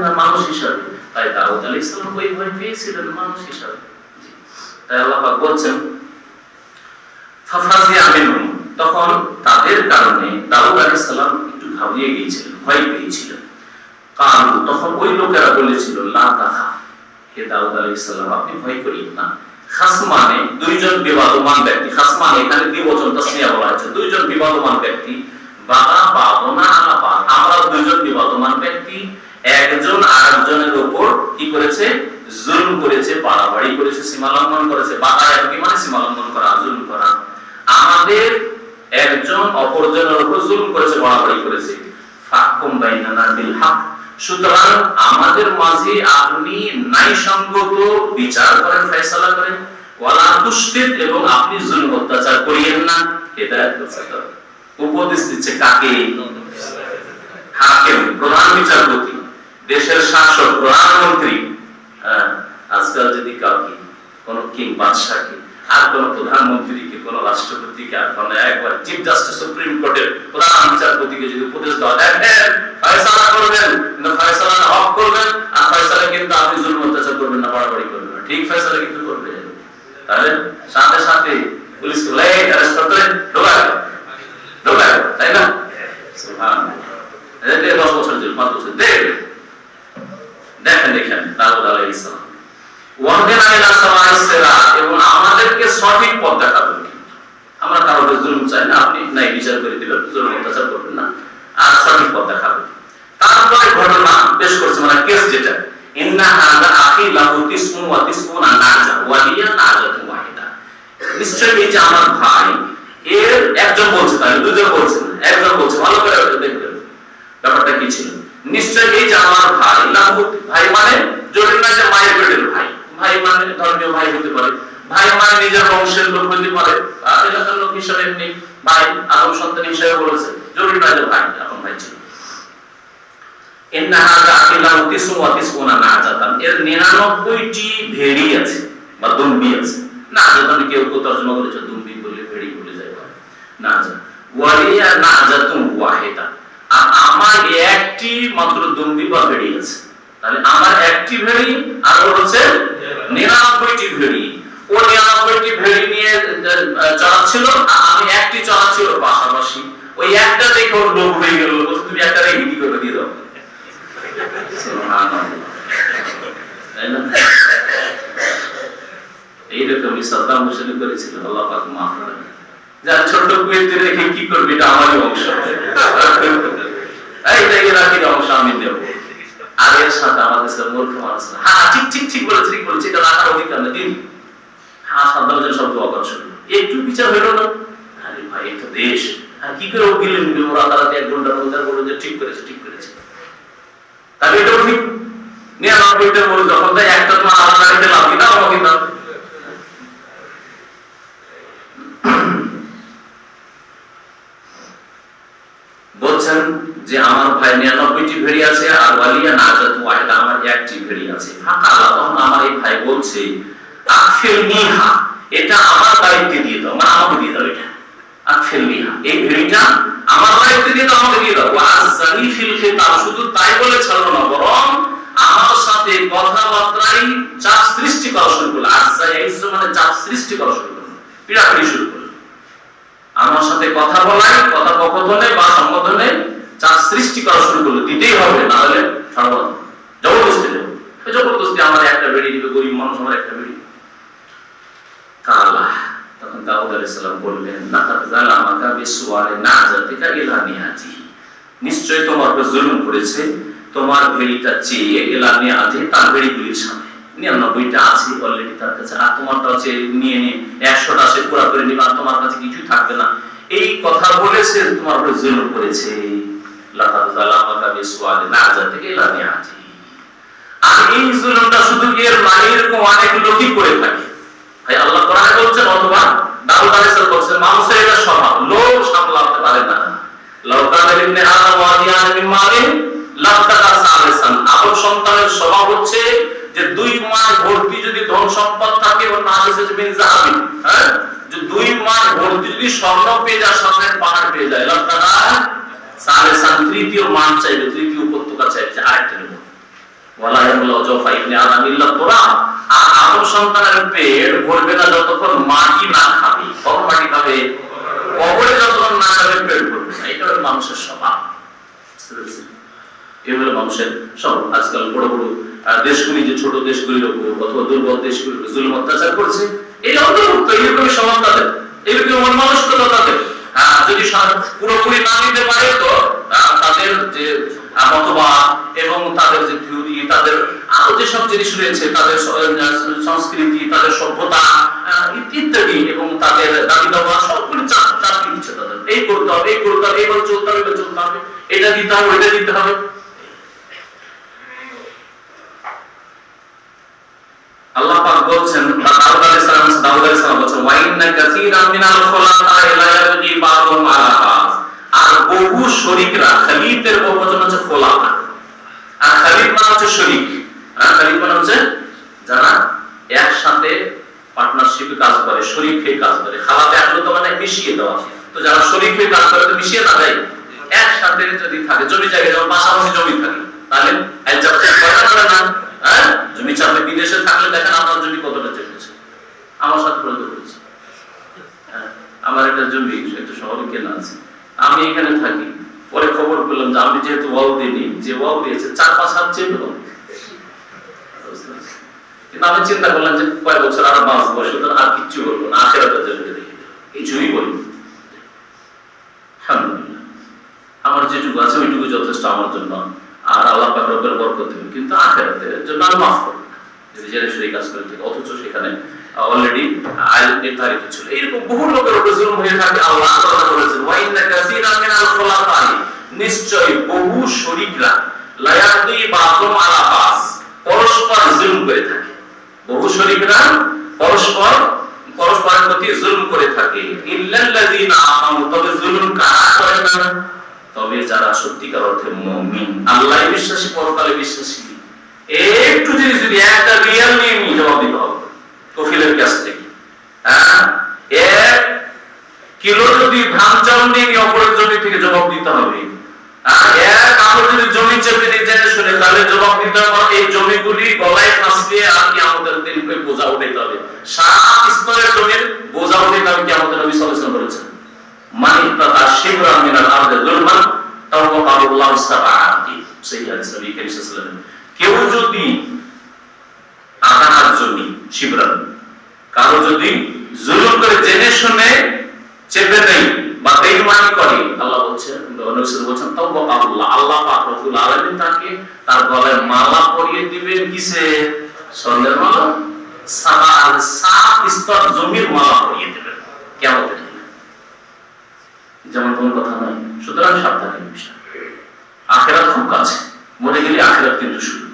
না মানুষ হিসাবে। তাই দাউদ আলাইহিস সালাম ওই ভয় পেয়েছিলেন মানুষ হিসাবে। তাই আল্লাহ পাক বলছেন ফাফাজিয়া মিনহুম, তখন তাদের কারণে দাউদ আলাইহিস সালাম একটু ঘাবড়িয়ে গিয়েছিলেন, ভয় পেয়েছিলেন। কালু, তখন ওই লোকেরা বলেছিল লা তাখা, হে দাউদ আলাইহিস সালাম আপনি ভয় করিয়েন না। খাস মানে দুইজন বিবাদমান ব্যক্তি, খাস মানে এখানে দ্বিবচন তাসনিয়া বলা হয়েছে, দুইজন বিবাদমান ব্যক্তি, বাগা বাদনা আলা বাদ, আমরা দুইজন বিবাদমান ব্যক্তি একজন আরেকজনের উপর কি করেছে, জুলম করেছে, বাড়াবাড়ি করেছে, সীমা লঙ্ঘন করেছে। বাগা কি মানে সীমা লঙ্ঘন করা, জুলম করা। আমাদের একজন অপরজনের উপর জুলম করেছে, বাড়াবাড়ি করেছে। ফাহকুম বাইনানা বিল হক, সুতরাং আমাদের মাঝে আপনি ন্যায়সঙ্গত বিচার করেন, ফয়সালা করেন। ওয়ালা তুশরিক, এবং আপনি জুলম অত্যাচার করিয়েন না। হেদায়েত করছে, উপদেশ দিচ্ছে কাকে? হাকিম, প্রধান বিচারপতি, দেশের শাসক, প্রধানমন্ত্রী। আজকাল যদি কাউকে কোন কিং বাদশাকে আর কোন প্রধানমন্ত্রীকে, কোন রাষ্ট্রপতিকে, আর কোন একবার চিফ জাস্টিস সুপ্রিম কোর্টের প্রধান বিচারপতিকে যদি উপদেশ দেওয়া যায় ফয়সালা করবেন, ফয়সালা হক করবেন, আর ফয়সালা কিন্তু আপনি জুলম অত্যাচার করবেন না, বাড়াবাড়ি করবেন না, ঠিক ফয়সালা কিন্তু করবেন, তাহলে সাথে সাথে পুলিশ অ্যারেস্ট করতে ঢোকায়, তাই না? সুবহানাল্লাহ। 10 বছর জেল, 5 বছর দেখেন দাউদ আলাইহিস সালাম ওয়াহদানা ইলা সাওয়াইস সিরাত, এবং আমাদেরকে সঠিক পথ দেখাবেন। আমরা কারোর জুলুম চাই না, আপনি ন্যায় বিচার করে দিবেন, জুলুম অত্যাচার করবেন না, আর সঠিক পথ দেখাবেন। তারপরে ঘটনা পেশ করছে, মানে কেস যেটা, ইন্না হাযা আখি লাহু তিসউন ওয়া তিসউনা নাজা ওয়া লিয়া নাজাতুন ওয়াহিদা, নিশ্চয়ই এই যে আমার ভাই, এর একজন বলছে, তাই দুজন বলছে না, একজন বলছে, ভালো করে দেখবেন ব্যাপারটা কি ছিল। নিশ্চয়ই এই যে আমার ভাই, লাহু ভাই মানে জরুরি না যে মায়ের পেটের ভাই, ভাই মানে ধর্মীয় ভাই হতে পারে, ভাই মানে নিজের বংশের লোক হতে পারে, আর এলাকার লোক হিসেবে এমনি ভাই, আদম সন্তান হিসেবে বলেছে, জরুরি না যে ভাই, এখন ভাই ছিল। ইন্না হাযা আখিলাহু তিসউন ওয়া তিসউনা নাজাতান, এর 99টি ভেড়ি আছে বা দুম্বি আছে। নাজাতান কেউ কেউ তর্জমা করেছে দুম্বি বলে, ভেড়ি বলে যায় নাজা। ওয়ালিয়া নাজাতুন ওয়াহিদা, আর আমার একটি মাত্র দুম্বি বা ভেড়ি আছে। তাহলে আমার একটি ভেড়ি আর ওর হচ্ছে 99টি ভেড়ি। ও 99টি ভেড়ি নিয়ে চড়াচ্ছিল, আর আমি একটি চড়াচ্ছিল পাশাপাশি। ওই একটা দেখে ওর লোভ হয়ে গেল, বলছে তুমি একটা রেখে কি করে দিয়ে দাও। এইরকমই সাদ্দাম হোসেন করেছিল, আল্লাহ পাক মাফ করেন। যার ছোট কুয়েতে রেখে কি করবি, এটা আমারই অংশ, এইটাকে রাখি অংশ আমি দেব। আর এর সাথে আমাদের মূর্খ মানুষ, হ্যাঁ ঠিক বলেছে, এটা রাখার অধিকার নেই, দিন। হ্যাঁ, সাদ্দাম হোসেন সব দোয়া করা শুরু, একটু বিচার হইল না। আরে ভাই, এটা দেশ, আর কি করে উকিল নিবে, ওরা তারাতে 1 ঘন্টার মধ্যে বলবে যে ঠিক করেছে। তাহলে এটাও ঠিক, 99টার মধ্যে যখন তাই একটা তোমার আলাদা রেখে লাভ কিনা, আমাকে দাও। বলছেন যে আমার ভাই 99টি ভেড়ি আছে, আর ওয়ালিয়া নাজাতু ওয়াহিদা, আমার একটি ভেড়ি আছে। ফাকালা, তখন আমার এই ভাই বলছে আকফিলনিহা, এটা আমার দায়িত্বে দিয়ে দাও, মানে আমাকে দিয়ে দাও, এটা আকফিলনিহা, এই ভেড়িটা আমার দায়িত্বে দিয়ে দাও, আমাকে দিয়ে দাও। ওয়াজানি ফিল খিতাব, শুধু তাই বলে ছাড়লো না, বরং আমার সাথে কথাবার্তায় চাপ সৃষ্টি করা শুরু করলো। আজাইজ মানে চাপ সৃষ্টি করা শুরু করলো, পিড়াপিড়ি শুরু করলো। আমার সাথে কথা বলায়, কথোপকথনে বা সম্বোধনে চাপ সৃষ্টি করা শুরু করলো, দিতেই হবে, না হলে ছাড়বো না, জবরদস্তি দেবো। জবরদস্তি আমার একটা বেড়ি দিবে, গরিব মানুষ আমার একটা বেড়ি। কালা, তখন দাউদ আলাইহিস সালাম বললেন, লাকাদ যালামাকা বিসওয়ালি নাজাতিকা ইলা নিয়াজি, নিশ্চয় তোমার উপর জুলুম করেছে তোমার ভেড়িটা চেয়ে ইলা নিয়াজি, তার ভেড়িগুলির সাথে। 99টা আছে অলরেডি তার কাছে, আর তোমারটা হচ্ছে নিয়ে 100টা সে পুরো করে নিবা, তোমার কাছে কিছুই থাকবে না। এই কথা বলেছে, তোমার উপর জুলুম করেছে। লাকাদ যালামাকা বিসওয়ালি নাজাতিকা ইলা নিয়াজি, আর এই জুলুমটা শুধু এর মানে এরকম অনেক লোকই করে থাকে। ভাই আল্লাহ কোরআনে বলছেন, অথবা দাউদ আলাইহিস সালাম বলছেন, মানুষের এটা স্বভাব, লোভ সামলাতে পারে না। লাউকানা ইবনে আদম ওয়াদিয়ান মিন মালিন লাফতাকা সালিসান, আদম সন্তানের স্বভাব হচ্ছে যে 2 মাস ভর্তি যদি ধন সম্পদ থাকে, ওর নাম হচ্ছে মিন যাহাবি, হ্যাঁ, যে 2 মাস ভর্তি যদি স্বর্ণ পেয়ে যায়, স্বর্ণের পাহাড় পেয়ে যায়, লাফতাকা সালিসান, তৃতীয় মান চাইবে, তৃতীয় উপত্যকা চাইবে, আরেকটা নেব ওয়ালা ইয়ামলা জাওফা ইবনে আদম ইল্লা তুরাব। আর আদম সন্তানের পেট ভরবে না যতক্ষণ মাটি না খাবে। কখন মাটি খাবে? কবরে যতক্ষণ না খাবে পেট ভরবে না। এটা হলো মানুষের স্বভাব। এই হলো মানুষের স্বভাব। আজকাল বড় বড় দেশগুলি, যে ছোট দেশগুলির উপর অথবা দুর্বল দেশগুলির উপর জুলুম অত্যাচার করছে, এই অন্তর্ভুক্ত। এরকমই স্বভাব তাদের, এরকম মন মানসিকতা তাদের। যদি পুরোপুরি না নিতে পারে তো তাদের যে মতবাদ এবং তাদের যে থিওরি, তাদের আরো যেসব জিনিস রয়েছে, তাদের সংস্কৃতি, তাদের সভ্যতা ইত্যাদি, এবং তাদের দাবি দাওয়া সবগুলো চাপিয়ে দিচ্ছে তাদের। এই করতে হবে, এই করতে হবে, এইভাবে চলতে হবে, চলতে হবে, এটা দিতে হবে, এটা দিতে হবে। আল্লাহ পাক বলছেন, দাউদ আলাইহিস সালাম বলছেন, ওয়া ইন্না কাসীরাম মিনাল খুলাফা লা ইয়াবগি বা'দুহুম আলা বা'দ। আর বহু শরীকরা, খলিফের বহুবচন হচ্ছে খোলাফা, আর খলিফ মানে হচ্ছে শরীক। আর খলিফ মানে হচ্ছে যারা একসাথে পার্টনারশিপে কাজ করে, শরীক হয়ে কাজ করে। খালাতে আসলে তো মানে মিশিয়ে দেওয়া। তো যারা শরীক হয়ে কাজ করে তো মিশিয়ে না দেয়, একসাথে যদি থাকে, জমি জায়গা যেমন পাশাপাশি জমি থাকে, তাহলে এক জায়গায় করে না। হ্যাঁ, জমি চাপে বিদেশে থাকলে দেখেন আমার জমি কতটা চেপেছে, আমার সাথে প্রয়োগ করেছে। আমার একটা জমি একটা শহরে কেনা আছে, আমি এখানে থাকি। পরে খবর পেলাম যে আমি যেহেতু ওয়াও দিইনি, যে ওয়াও দিয়েছে 4-5 হাত চেপে গেল। কিন্তু আমি চিন্তা করলাম যে কয়েক বছর আর বাঁচবো, সুতরাং আর কিচ্ছু বলবো না, আখেরাতের জন্য দেখি কিছুই বলি। আলহামদুলিল্লাহ, আমার যেটুকু আছে ওইটুকু যথেষ্ট আমার জন্য। আর আল্লাহ পাক রব্বুল বরকত দিবেন, কিন্তু আখিরাতের জন্য আমি মাফ করব যদি যারা সেই কাজ করে থাকে, অথচ সেখানে অলরেডি আইন নির্ধারিত ছিল। এরকম বহু লোকের উপর জুলুম হয়ে থাকে। আল্লাহ তাআলা বলেছেন, ওয়া ইন্না কাসীরাম মিনাল খুলাফা, নিশ্চয় বহু শরীকরা, লা ইয়াবগি বা'দুহুম আলা বা'দ, পরস্পর জুলুম করে থাকে। বহু শরীকরা পরস্পরের প্রতি জুলুম করে থাকে। ইল্লাল্লাযীনা আমানু, তবে জুলুম কারা করে না? তবে যারা সত্যিকার অর্থে মুমিন, আল্লাহর বিশ্বাসী, পরকালে বিশ্বাসী। একটু যদি একটা রিয়াল নিয়ে জবাব দিতে হবে কফিলের কাছ থেকে। হ্যাঁ, 1 কিলো যদি ধান চাল নিয়ে অপরের জমি থেকে জবাব দিতে হবে। আর 1 কাপড় যদি জমি চেপে দিয়ে জেনে শুনে, তাহলে জবাব দিতে হবে। এই জমিগুলি গলায় ফাঁসিয়ে আর কি আমাদের দিন করে বোঝা উঠাইতে হবে। 7 স্তরের জমির বোঝা উঠাইতে হবে, কি আমাদের নবী সাল্লাল্লাহু আলাইহি ওয়াসাল্লাম বলেছেন, মানিতা শিবরাম মিনাল আরদি যুলমান তাওবাকাল্লাহু সাবআতি। সেই হাদিস নবী করিম সাল্লাল্লাহু আলাইহি ওয়াসাল্লাম, কেউ যদি আধা হাত জমি, শিবরাম, কারো যদি জুলুম করে জেনে শুনে চেপে নেই বা বেঈমানি করে, আল্লাহ বলছেন, নবী সাল্লাল্লাহু বলছেন, তাওবাকাল্লাহ, আল্লাহ পাক রব্বুল আলামিন তাকে তার গলায় মালা পরিয়ে দিবেন। কিসে? স্বর্ণের মালা। 7 স্তর জমির মালা পরিয়ে দিবেন কিয়ামতের দিন। যেমন কোন কথা নয়। সুতরাং সাবধানের বিষয়, আখিরাত খুব কাছে, মনে গেলে আখিরাত কিন্তু শুরু।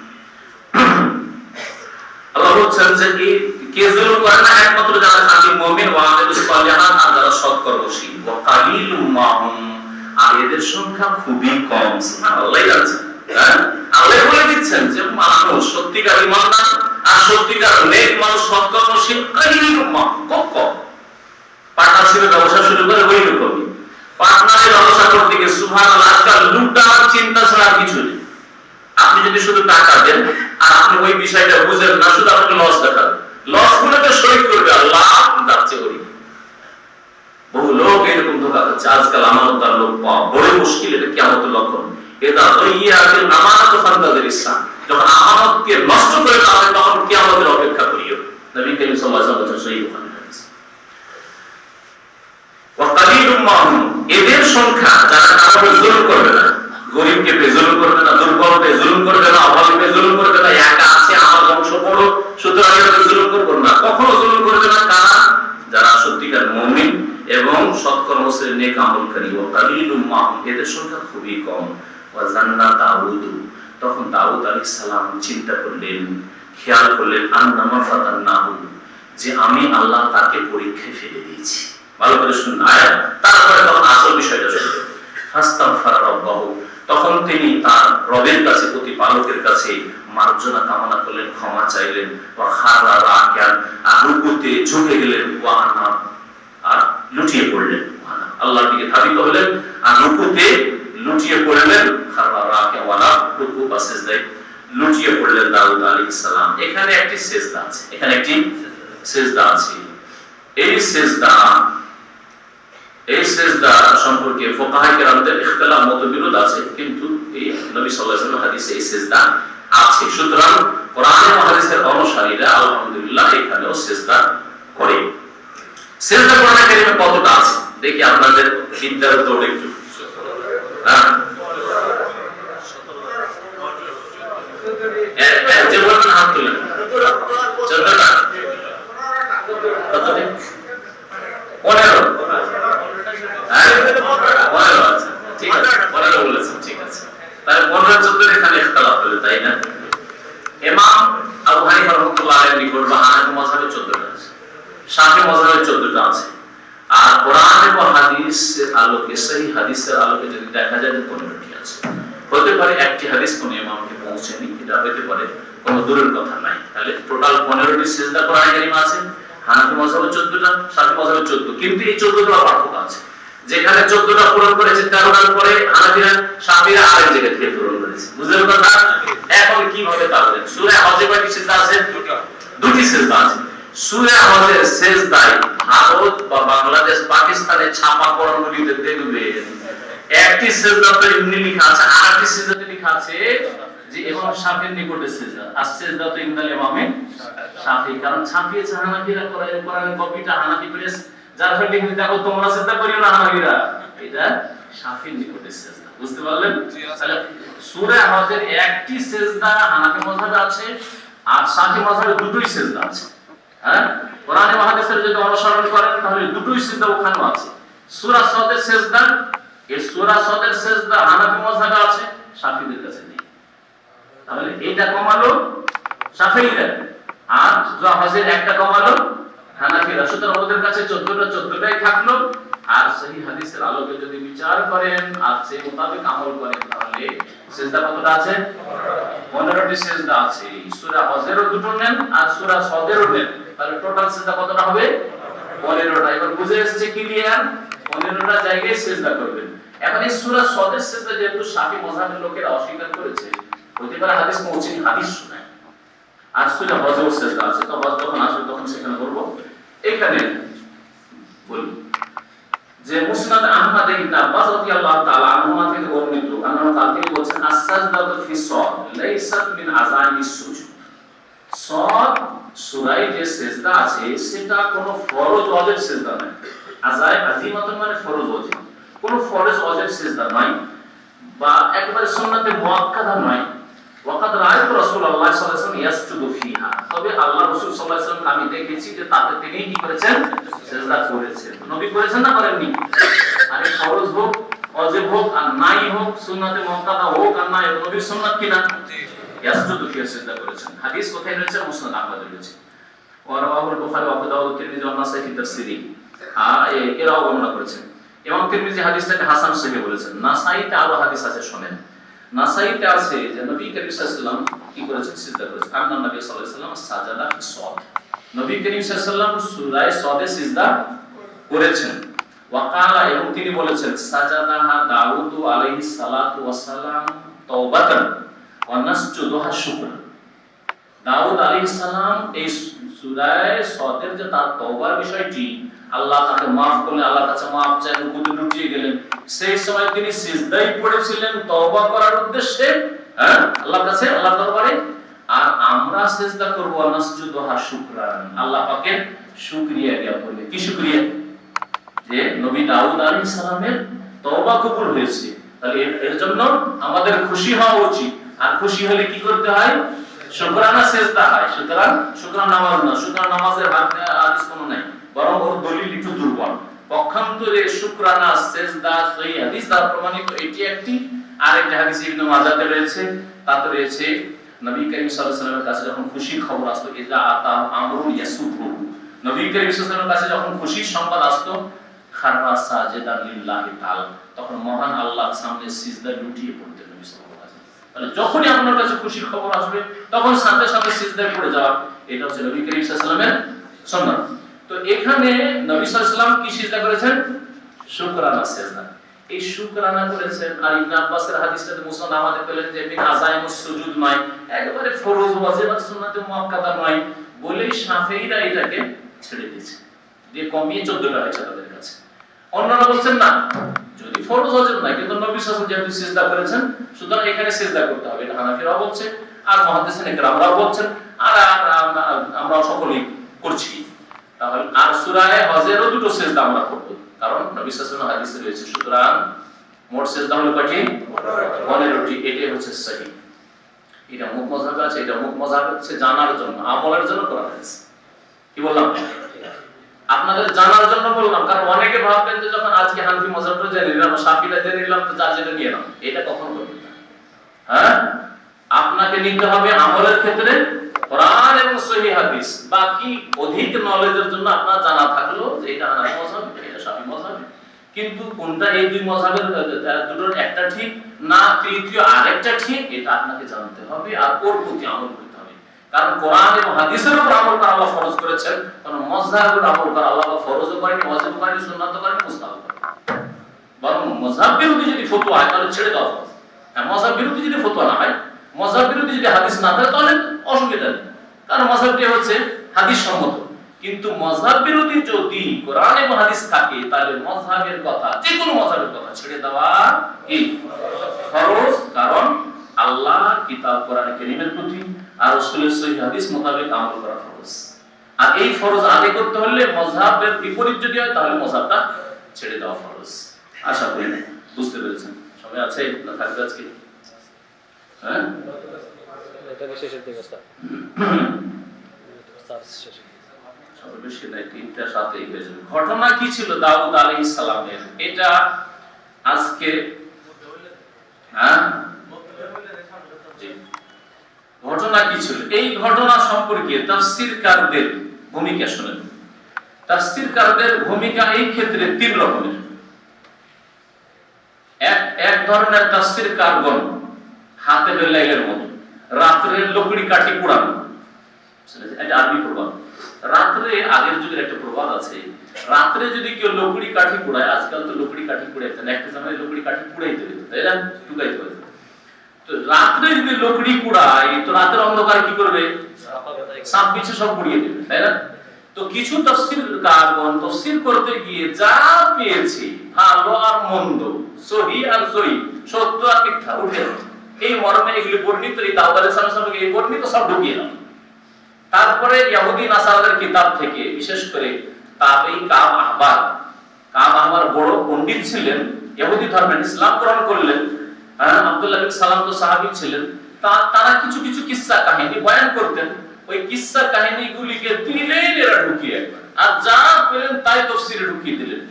আল্লাহ বলছেন যে কে জুলুম করে না? একমাত্র যারা খাঁটি মুমিন, ওয়া আমিলুস সালিহাত, আর যারা সৎকর্মশীল। ওয়া কালিলুম মাহুম, আর এদের সংখ্যা খুবই কম। সুবহানাল্লাহ। হ্যাঁ, আল্লাহ বলে দিচ্ছেন যে মানুষ সত্যিকার ঈমানদার আর সত্যিকার নেক মানুষ, সৎকর্মশীল, কালিলুম মাহুম, খুব কম। পার্টনারশিপের ব্যবসা শুরু করে ওই রকমই পার্টনারের ব্যবসা করতে গিয়ে সুবহানাল্লাহ, আজকাল লুটার চিন্তা ছাড়া কিছু নেই। আপনি যদি শুধু টাকা দেন আর আপনি ওই বিষয়টা বুঝেন না, শুধু আপনাকে লস দেখাবেন, লস গুলোকে শরীক করবে আল্লাহ যাচ্ছে করি। বহু লোক এরকম ধোঁকা খাচ্ছে আজকাল। আমানতদার লোক পাওয়া বড় মুশকিল, এটা কিয়ামতের লক্ষণ। এটা দইয়াতিল আমানাতু ফান্তাযির ইসসাম, যখন আমানতকে নষ্ট করে ফেলবে তখন কিয়ামতের অপেক্ষা করিও। নবী করিম সাল্লাল্লাহু আলাইহি ওয়াসাল্লাম বলেছেন, সহিহ বুখারী হাদিস। ওয়া কালিলুম মাহুম, এদের সংখ্যা যারা কাউকে জুলুম করবে না, গরিবকে জুলুম করবে না, দুর্বলকে জুলুম করবে না, অভাবীকে জুলুম করবে না, একা আছে আমার বংশ বড় সুতরাং এটাকে জুলুম করবে না, কখনো জুলুম করবে না। কারা? যারা সত্যিকার মুমিন এবং সৎকর্মশীল, নেক আমলকারী। ওয়া কালিলুম মাহুম, এদের সংখ্যা খুবই কম। ওয়া জান্না দাউদ, তখন দাউদ আলাইহিস সালাম চিন্তা করলেন, খেয়াল করলেন, আন্নামা ফাতান্নাহু, যে আমি আল্লাহ তাকে পরীক্ষায় ফেলে দিয়েছি। ভালো করে শুনুন আয়াত, তারপরে তখন আসল বিষয়টা শুনবেন। ফাস্তাগফারা রাব্বাহু, তখন তিনি তার রবের কাছে, প্রতিপালকের কাছে মার্জনা কামনা করলেন, ক্ষমা চাইলেন। ওয়া খারা রাকিয়ান, আর রুকুতে ঝুঁকে গেলেন। ওয়া আনা, আর লুটিয়ে পড়লেন, আল্লাহর দিকে ধাবিত হলেন আর রুকুতে লুটিয়ে পড়লেন। খারা রুকু বা সিজদায় লুটিয়ে পড়লেন দাউদ আলাইহিস সালাম। এখানে একটি সিজদা আছে, এখানে একটি সিজদা আছে। এই সিজদা সম্পর্কে ফুকাহায়ে কেরামদের ইখতিলাফ মতবিরোধ আছে, কিন্তু এই নবী সাল্লাল্লাহু আলাইহি ওয়াসাল্লাম হাদিসে এই সিজদা আছে। সুতরাং কোরআন ও হাদিসের অনুসারীরা আলহামদুলিল্লাহ এখানেও সিজদা করে। সিজদা কোরআনে কারিমে কতটা আছে দেখি আপনাদের বিদ্যার দৌড়ে একটু। হ্যাঁ, যে বলেন হাত তুলেন। 14টা 15 আছে, ঠিক আছে 15 বলেছেন, ঠিক আছে। তাহলে 15-14 এখানে ইখতিলাফ হলো, তাই না? ইমাম আবু হানিফা রাহমাতুল্লাহ আলাইহি নিকট বা হানাফি মাযহাবে 14টা আছে, শাফি মাযহাবে 14টা আছে। আর কোরআন এবং হাদিসের আলোকে, সহিহ হাদিসের আলোকে যদি দেখা যায় 15টি আছে। হতে পারে একটি হাদিস কোন ইমামকে পৌঁছেনি, এটা হতে পারে, কোনো দূরের কথা নাই। তাহলে টোটাল 15টি সিজদা কোরআনে কারিমে আছে। হানাফি মাযহাবে 14টা, শাফি মাযহাবে 14, কিন্তু এই 14টা পার্থক্য আছে। যেখানে 14টা পূরণ করেছে 13টার পরে হানাফিরা, শাফিরা আরেক জায়গা থেকে পূরণ করেছে। বুঝলেন কথা? এখন কিভাবে তাহলে সূরা হজে কয়টি সিজদা আছে? দুটি সিজদা আছে। সূরা হজের সিজদায় ভারত বা বাংলাদেশ, পাকিস্তানের ছাপা কোরআনগুলিতে দেখবেন একটি সিজদাতে এমনি লেখা আছে, আরেকটি সিজদাতে লেখা আছে যে ইমাম শাফির নিকটে সিজদা। আর সিজদাতে ইনদাল ইমামে শাফি, কারণ ছাপিয়েছে হানাফিরা কোরআনের কপিটা হানাফি প্রেস, যার ফলে লিখে দেখো তোমরা সিজদা করিও না হানাফিরা, এটা শাফির নিকটে সিজদা। বুঝতে পারলেন? তাহলে সূরা হজের একটি সিজদা হানাফি মাযহাবে আছে, আর শাফি মাযহাবে দুটোই সিজদা আছে। হ্যাঁ, কোরআন এবং হাদিসের যদি অনুসরণ করেন তাহলে দুটোই সিজদা ওখানেও আছে। সূরা সদের সিজদা, এই সূরা সদের সিজদা হানাফি মাযহাবে আছে, শাফিদের কাছে নেই। তাহলে এটা কমালো শাফিঈরা, আর সূরা হজের একটা কমালো হানাফিরা। সুতরাং ওদের কাছে 14টাই থাকলো। আর সহিহ হাদিসের আলোকে যদি বিচার করেন আর সেই মোতাবেক আমল করেন তাহলে সিজদা কতটা আছে? 15টি সিজদা আছে। সূরা হজেরও দুটো নেন আর সূরা সদেরও নেন, তাহলে টোটাল সিজদা কতটা হবে? 15টা। এবার বুঝে এসেছে ক্লিয়ার? 15টা জায়গায় সিজদা করবেন। এখন এই সূরা সদের সিজদা যেহেতু শাফি মাযহাবের লোকেরা অস্বীকার করেছে, হতে পারে হাদিস পৌঁছেনি, হাদিস শোনায়। আর সূরা হজের সিজদা আছে, তো হজ যখন আসবে তখন সেখানে করব। এখানে বলি যে মুসনাদ আহমদ ইবনে আব্বাস রাদিয়াল্লাহু তাআলা আনহুমা থেকে বর্ণিত, আনহু তাকে বলেছেন আস-সাজদাতু ফি সাদ লাইসাত মিন আযানিস সুজুদ। সাদ সূরায় যে সিজদা আছে সেটা কোনো ফরজ ওয়াজিব সিজদা নয়। আযাইমাতুন মানে ফরজ ওয়াজিব, কোনো ফরজ ওয়াজিব সিজদা নয়, বা একেবারে সুন্নাতে মুআক্কাদা নয়। ওয়াকাদ রাআইতু রাসূলুল্লাহ সাল্লাল্লাহু আলাইহি ওয়াসাল্লাম ইয়াসজুদু ফিহা, তবে আল্লাহ রাসূল সাল্লাল্লাহু আলাইহি ওয়াসাল্লাম আমি দেখেছি যে তাতে তিনি কি করেছেন? সিজদা করেছেন। নবী করেছেন না করেননি? আরে ফরজ হোক, ওয়াজিব হোক আর নাই হোক, সুন্নাতে মুআক্কাদা হোক আর নাই, নবীর সুন্নাত কি না? ইয়াসজুদু ফিহা, সিজদা করেছেন। হাদিস কোথায় রয়েছে? মুসনাদ আহমদে রয়েছে। ওয়া রাওয়াহুল বুখারী ওয়া আবু দাউদ তিরমিজি ওয়া নাসাঈ ফি তাফসীরি, এরাও বর্ণনা করেছেন। ইমাম তিরমিজি হাদিসটাকে হাসান সহিহ বলেছেন। নাসাঈতে আরো হাদিস আছে, শুনেন। নাসাঈতে আছে যে নবী করিম সাল্লাল্লাহু আলাইহি ওয়াসাল্লাম কি করেছেন? সিজদা করেছেন। আন্না নবী সাল্লাল্লাহু আলাইহি ওয়াসাল্লাম সাজাদা ফি সাদ, নবী করিম সাল্লাল্লাহু আলাইহি ওয়াসাল্লাম সূরা সাদে সিজদা করেছেন। ওয়া ক্বালা, এবং তিনি বলেছেন সাজাদাহা দাউদ আলাইহিস সালাতু ওয়াস সালাম তাওবাতান ওয়া নাসজুদুহা শুকরান। দাউদ আলাইহিস সালাম এই সূরা সাদের যে তার তওবার বিষয়টি, আল্লাহ তাকে maaf করলেন, আল্লাহর কাছে maaf চাই, রুকুতে লুটিয়ে গেলেন, সেই সময় তিনি সিজদায় পড়েছিলেন তওবা করার উদ্দেশ্যে, হ্যাঁ, আল্লাহর কাছে, আল্লাহর দরবারে। আর আমরা সিজদা করব নাসজুদুহা শুকরান, আল্লাহ পাকের শুকরিয়া জ্ঞাপন। কি শুকরিয়া? যে নবী দাউদ আলাইহিস সালামের তওবা কবুল হয়েছে, তাহলে এর জন্য আমাদের খুশি হওয়া উচিত। আর খুশি হলে কি করতে হয়? শুকরানা সিজদা হয়। সুতরাং শুকরানা নামাজ না, শুকরানা নামাজের হাদিস কোনো নাই, বরং ওর দলিল একটু দুর্বল। পক্ষান্তরে শুকরানা সিজদা সহিহ হাদিস দ্বারা প্রমাণিত এটি একটি। আর একটা হাদিস ইবনে মাজাহতে রয়েছে, তাতে রয়েছে নবী করিম সাল্লাল্লাহু আলাইহি ওয়াসাল্লামের কাছে যখন খুশির খবর আসতো, ইজা আতা আমরুন ইয়াসুফু, নবী করিম সাল্লাল্লাহু আলাইহি ওয়াসাল্লামের কাছে যখন খুশির সংবাদ আসতো, খাররা সাজিদান লিল্লাহি তাআলা, তখন মহান আল্লাহর সামনে সিজদা লুটিয়ে পড়তেন নবী সাল্লাল্লাহু আলাইহি ওয়াসাল্লাম। তাহলে যখনই আপনার কাছে খুশির খবর আসবে তখন সাথে সাথে সিজদায় পড়ে যাওয়া, এটা হচ্ছে নবী করিম সাল্লাল্লাহু আলাইহি ওয়াসাল্লামের সুন্নাত। তো এখানে নবী সাল্লাল্লাহু আলাইহি ওয়াসাল্লাম কি সিজদা করেছেন? শুকরানা সিজদা। এই শুকরানা করেছেন। আর ইবনে আব্বাসের হাদিসটাতে মুসনাদ আহমদে পেলেন যে মিন আযাইমুস সুজুদ নয়, একেবারে ফরজ ওয়াজিব আর সুন্নাতে মুআক্কাদা নয় বলেই শাফিঈরা এটাকে ছেড়ে দিয়েছে, দিয়ে কমিয়ে 14টা হয়েছে তাদের কাছে। অন্যরা বলছেন না, যদি ফরজ ওয়াজিব না, কিন্তু নবী সাল্লাল্লাহু আলাইহি ওয়াসাল্লাম যেহেতু সিজদা করেছেন সুতরাং এখানে সিজদা করতে হবে, এটা হানাফিরাও বলছে আর মুহাদ্দিসিন ইকরামরাও বলছেন, আর আমরা সকলেই করছি। তাহলে আর সূরা হজেরও দুটো সিজদা আমরা করব, কারণ নবী সাল্লাল্লাহু আলাইহি ওয়াসাল্লাম হাদিসে রয়েছে। সুতরাং মোট সিজদা হলো কয়টি? 15টি। এটাই হচ্ছে সহিহ। এটা মুখ মাযহাব আছে, এটা মুখ মাযহাব হচ্ছে জানার জন্য, আমলের জন্য করা হয়েছে। কি বললাম? আপনাদের জানার জন্য বললাম, কারণ অনেকে ভাববেন যে যখন আজকে হানাফি মাযহাবটা জেনে নিলাম, শাফিঈটা জেনে নিলাম, তো যা জেনে নিয়ে নাও। এটা কখনো করবেন না। হ্যাঁ, আপনাকে নিতে হবে আমলের ক্ষেত্রে কোরআন এবং সহিহ হাদিস। বাকি অধিক নলেজের জন্য আপনার জানা থাকলো যে এটা হানাফি মাযহাব, এটা শাফিঈ মাযহাব, কিন্তু কোনটা এই দুই মাযহাবের দুটোর একটা ঠিক না তৃতীয় আরেকটা ঠিক, এটা আপনাকে জানতে হবে আর ওর প্রতি আমল করতে হবে। কারণ কোরআন এবং হাদিসের উপর আমল করা আল্লাহ ফরজ করেছেন, কারণ মাযহাবের উপর আমল করা আল্লাহ ফরজও করেনি, ওয়াজিবও করেনি, সুন্নাতও করেনি, মুস্তাহাবও করেনি। বরং মাযহাব বিরোধী যদি ফতোয়া হয় তাহলে ছেড়ে দাও। আর মাযহাব বিরোধী যদি ফতোয়া না হয়, মাযহাব বিরোধী যদি হাদিস না থাকে, তাহলে অসুবিধা নেই, কারণ মাযহাবটি হচ্ছে হাদিস সম্মত। কিন্তু মাযহাব বিরোধী যদি কোরআন এবং হাদিস থাকে, তাহলে মাযহাবের কথা, যে কোনো মাযহাবের কথা ছেড়ে দেওয়া কি ফরজ, কারণ আল্লাহর কিতাব কোরআন কারীমের প্রতি আর রাসূলের সহিহ হাদিস মোতাবেক আমল করা ফরজ। আর এই ফরজ আদায় করতে হলে মাযহাবের বিপরীত যদি হয়, তাহলে মাযহাবটা ছেড়ে দেওয়া ফরজ। আশা করি বুঝতে পেরেছেন। সবাই আছে না? থাকবে আজকে? হ্যাঁ, এটা শেষের দিকে স্যার, বেশি নাই, 3টা 7 হয়ে যাবে। ঘটনা কি ছিল দাউদ আলাইহিস সালামের? এটা আজকে ঘটনা কি ছিল, এই ঘটনা সম্পর্কে তাফসীরকারদের ভূমিকা শুনেন। তাফসীরকারদের ভূমিকা এই ক্ষেত্রে 3 রকমের। এক ধরনের তাফসীরকারগণ হাতে বেলাইলের মতো রাত্রে লকড়ি কাঠি পোড়ানো, এটা আরবি প্রবাদ। রাত্রে আগের যুগের একটা প্রবাদ আছে, রাত্রে যদি কেউ লকড়ি কাঠি পোড়ায়, আজকাল তো লকড়ি কাঠি পোড়াইতে না, একটা সময় লকড়ি কাঠি পোড়াইতে হতো, তাই না? টুকাইতে হতো। তো রাত্রে যদি লকড়ি পোড়ায়, তো রাতের অন্ধকার কি করবে? সাপ বিচ্ছু সব পুড়িয়ে দেবে, তাই না? তো কিছু তাফসীরকারগণ তাফসীর করতে গিয়ে যা পেয়েছে, ভালো আর মন্দ, সহিহ আর সহিহ, সত্য আর মিথ্যা, উঠে এই মর্মে এগুলি বর্ণিত, এই দাউদ আলাইহিস সালাম এই বর্ণিত সব ঢুকিয়ে দাও। তারপরে ইহুদি নাসারাদের কিতাব থেকে, বিশেষ করে তাবেঈ কাব আহবার বড় পণ্ডিত ছিলেন, ইহুদি ধর্মের ইসলাম গ্রহণ করলেন। আব্দুল্লাহ বিন সালাম তো সাহাবী ছিলেন। তারা কিছু কিছু কিসসা কাহিনী বয়ান করতেন। ওই কিসসা কাহিনীগুলিকে দিলেন এরা ঢুকিয়ে, আর যা পেলেন তাই তাফসীরে ঢুকিয়ে দিলেন।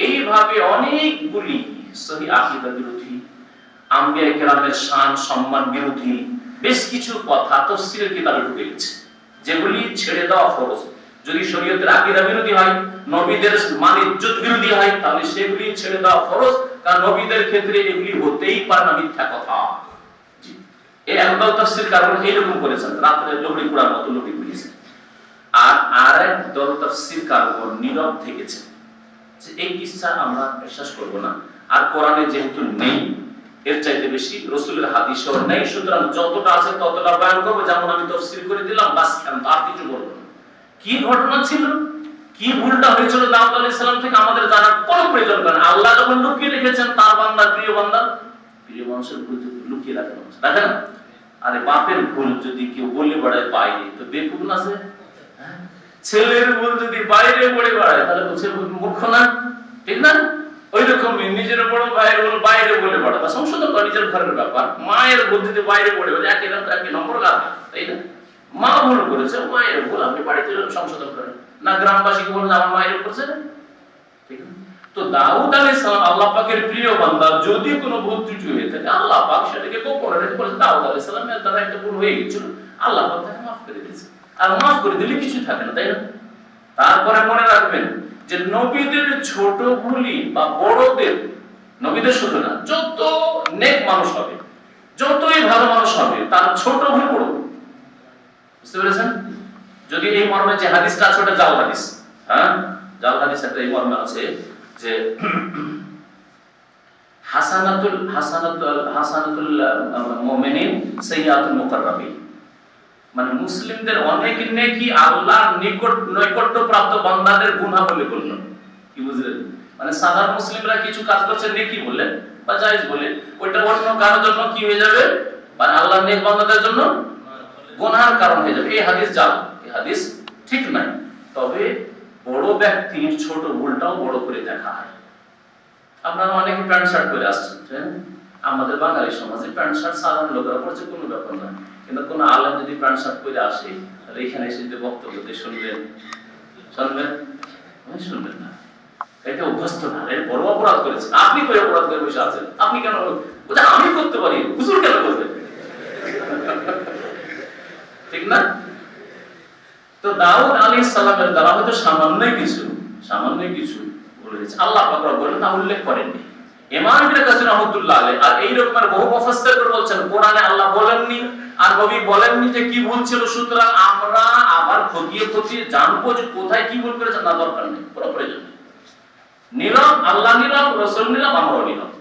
এইভাবে অনেকগুলি সহিহ আকীদা বিরোধী, আম্বিয়া কেরামের শান সম্মান বিরোধী বেশ কিছু কথা তাফসীরের কিতাবে ঢুকে গেছে, যেগুলি ছেড়ে দেওয়া ফরজ। যদি শরীয়তের আকীদা বিরোধী হয়, নবীদের মান ইজ্জত বিরোধী হয়, তাহলে সেগুলি ছেড়ে দেওয়া ফরজ, কারণ নবীদের ক্ষেত্রে এগুলি হতেই পারে না মিথ্যা কথা। জি, এই একদল তাফসীরকারগণ এরকম করেছেন, রাতে লকড়ি পোড়ার মতো লকড়ি পুড়িয়েছেন। আর আরেক দল তাফসীরকারগণ নীরব থেকেছেন, যে এই কিসসা আমরা বিশ্বাস করব না, আর কোরআনে যেহেতু নেই, এর চাইতে বেশি রাসূলের হাদিসেও নেই, সুতরাং যতটা আছে ততটা বয়ান করব, যেমন আমি তাফসীর করে দিলাম, বাস আর কিছু বলবো না। কি ঘটনা ছিল, কি ভুলটা হয়েছিল দাউদ আলাইহিস সালাম থেকে আমাদের জানার কোনো প্রয়োজন নেই। আল্লাহ যখন লুকিয়ে রেখেছেন তার বান্দা, প্রিয় মানুষের ভুল লুকিয়ে রাখেন, দেখেন। আরে বাপের ভুল যদি কেউ বলে বেড়ায় বাইরে, তো বেকুব না সে? ছেলের ভুল যদি বাইরে বলে বেড়ায়, তাহলে ছেলে মূর্খ না? ঠিক না? ওই রকমই নিজের বড় ভাইয়ের ভুল বাইরে বলে বেড়ায়, বা সংশোধন করা নিজের ঘরের ব্যাপার। মায়ের ভুল যদি বাইরে বলে বেড়ায়, একই নম্বর গাধা, তাই না? মা ভুল করেছে, মায়ের ভুল আপনি বাড়িতে সংশোধন করেন না, গ্রামবাসীকে বলেন আমার মায়ের করছে না, ঠিক না? তো দাউদ আলাইহিস সালাম আল্লাহ পাকের প্রিয় বান্দা, যদি কোনো ভুল ত্রুটি হয়ে থাকে, আল্লাহ পাক সেটাকে গোপনে রেখে বলেছেন দাউদ আলাইহিস সালামের দ্বারা একটা ভুল হয়ে গিয়েছিল, আল্লাহ পাক তাকে মাফ করে দিয়েছে। আর মাফ করে দিলে কিছু থাকে না, তাই না? তারপরে মনে রাখবেন যে নবীদের ছোট ভুলই বা বড়দের, নবীদের শুধু না, যত নেক মানুষ হবে, যতই ভালো মানুষ হবে, তার ছোট ভুল বড়। বুঝতে পেরেছেন? যদি এই মর্মে যে হাদিসটা আছে ওটা জাল হাদিস, জাল হাদিস একটা এই মর্মে আছে যে হাসানাতুল মুমিনিন সাইয়্যাতুল মুকাররাবিন, মানে মুসলিমদের অনেক নেকি আল্লাহর নৈকট্য প্রাপ্ত বান্দাদের গুনাহ বলে বলল। কি বুঝলেন? মানে সাধারণ মুসলিমরা কিছু কাজ করছে নেকি বলে বা জায়েজ বলে, ওইটা অন্য কারোর জন্য কি হয়ে যাবে, মানে আল্লাহর নেক বান্দাদের জন্য গুনাহের কারণ হয়ে যাবে। এই হাদিস জাল, এই হাদিস ঠিক নাই। তবে বড় ব্যক্তির ছোট ভুলটাও বড় করে দেখা হয়। আপনারা অনেকে প্যান্ট শার্ট পরে আসছেন, আমাদের বাঙালি সমাজে প্যান্ট শার্ট সাধারণ লোকেরা পড়ছে কোনো ব্যাপার না, কিন্তু কোন আলেম যদি প্যান্ট শার্ট পরে আসে তাহলে এখানে এসে যে বক্তব্য দিয়ে শুনবেন, শুনবেন না, এটা অভ্যস্ত না, এর বড় অপরাধ করেছেন। আপনি কই অপরাধ করে বসে আছেন? আপনি কেন বলছেন আমি করতে পারি, হুজুর কেন করবেন? ঠিক না? তো দাউদ আলাইহিস সালামের দ্বারা হয়তো সামান্য কিছু বলেছে, আল্লাহ পাক রব্বুল আলামিন তা উল্লেখ করেননি। ইমাম ইবনে কাসির রাহমাতুল্লাহ আলাইহি আর এই রকমের বহু মুফাসসির বলছেন কোরআনে আল্লাহ বলেননি আর নবী বলেননি যে কি ভুল ছিল, সুতরাং আমরা আবার খতিয়ে জানবো যে কোথায় কি ভুল করেছে, না দরকার নেই, কোনো প্রয়োজন নেই। নীরব, আল্লাহ নীরব, রাসূল নীরব, আমরাও নীরব।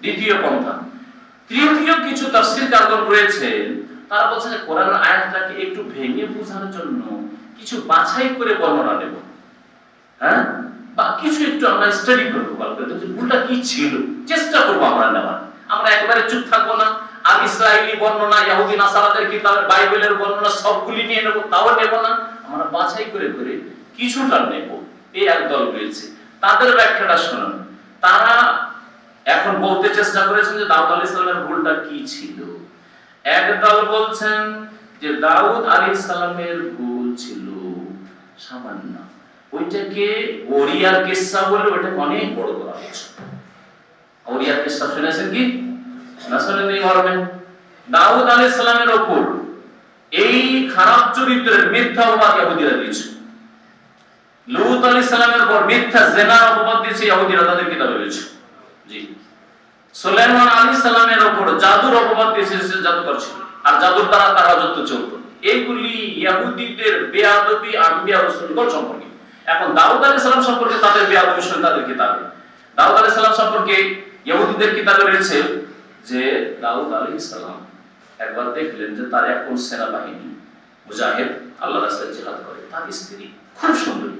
দ্বিতীয় পন্থা। তৃতীয় কিছু তাফসীরকারগণ রয়েছেন, তারা বলছে যে কোরআনের আয়াতটাকে একটু ভেঙে বোঝার জন্য কিছু বাছাই করে বর্ণনা দেব, হ্যাঁ, বা কিছু একটু আমরা স্টাডি করবো, ভালো করে যে ভুলটা কি ছিল চেষ্টা করবো আমরা নেওয়ার। আমরা একবারে চুপ থাকবো না, আর ইসরায়েলি বর্ণনা, ইহুদি নাসারাদের কিতাবের বাইবেলের বর্ণনা সবগুলি নিয়ে নেব, তাও নেব না। আমরা বাছাই করে কিছুটা নেব। এই একদল রয়েছে, তাদের ব্যাখ্যাটা শুনুন। তারা এখন বলতে চেষ্টা করেছেন যে দাউদ আলাইহিস সালামের ভুলটা কি ছিল। একদল বলছেন যে দাউদ আলাইহিস সালামের ভুল ছিল সামান্য, ওইটাকে ওরিয়ার কিসসা বলে ওইটাকে অনেক বড় করা হয়েছে। ওরিয়ার কিসসা শুনেছেন কি? না শুনেননি মরবেন। দাউদ আলাইহিস সালামের উপর এই খারাপ চরিত্রের মিথ্যা অপবাদ ইহুদিরা দিয়েছে। লূত আলাইহিস সালামের উপর মিথ্যা জিনার অপবাদ দিয়েছে ইহুদিরা, তাদের কিতাবে রয়েছে। জি। সুলাইমান আলাইহিস সালামের উপর জাদুর অপবাদ দিয়েছে, সে জাদুকর ছিল আর জাদুর দ্বারা তার রাজত্ব চলত। এইগুলি ইহুদিদের বেয়াদবি আম্বিয়া রাসূলগণ সম্পর্কে। এখন দাউদ আলাইহিস সালাম সম্পর্কে তাদের বেয়াদবি শুনে তাদের কিতাবে, দাউদ আলাইহিস সালাম সম্পর্কে ইহুদিদের কিতাবে রয়েছে যে দাউদ আলাইহিস সালাম একবার দেখলেন যে তার এক সেনাবাহিনী মুজাহিদ আল্লাহর রাস্তায় জিহাদ করে, তার স্ত্রী খুব সুন্দরী,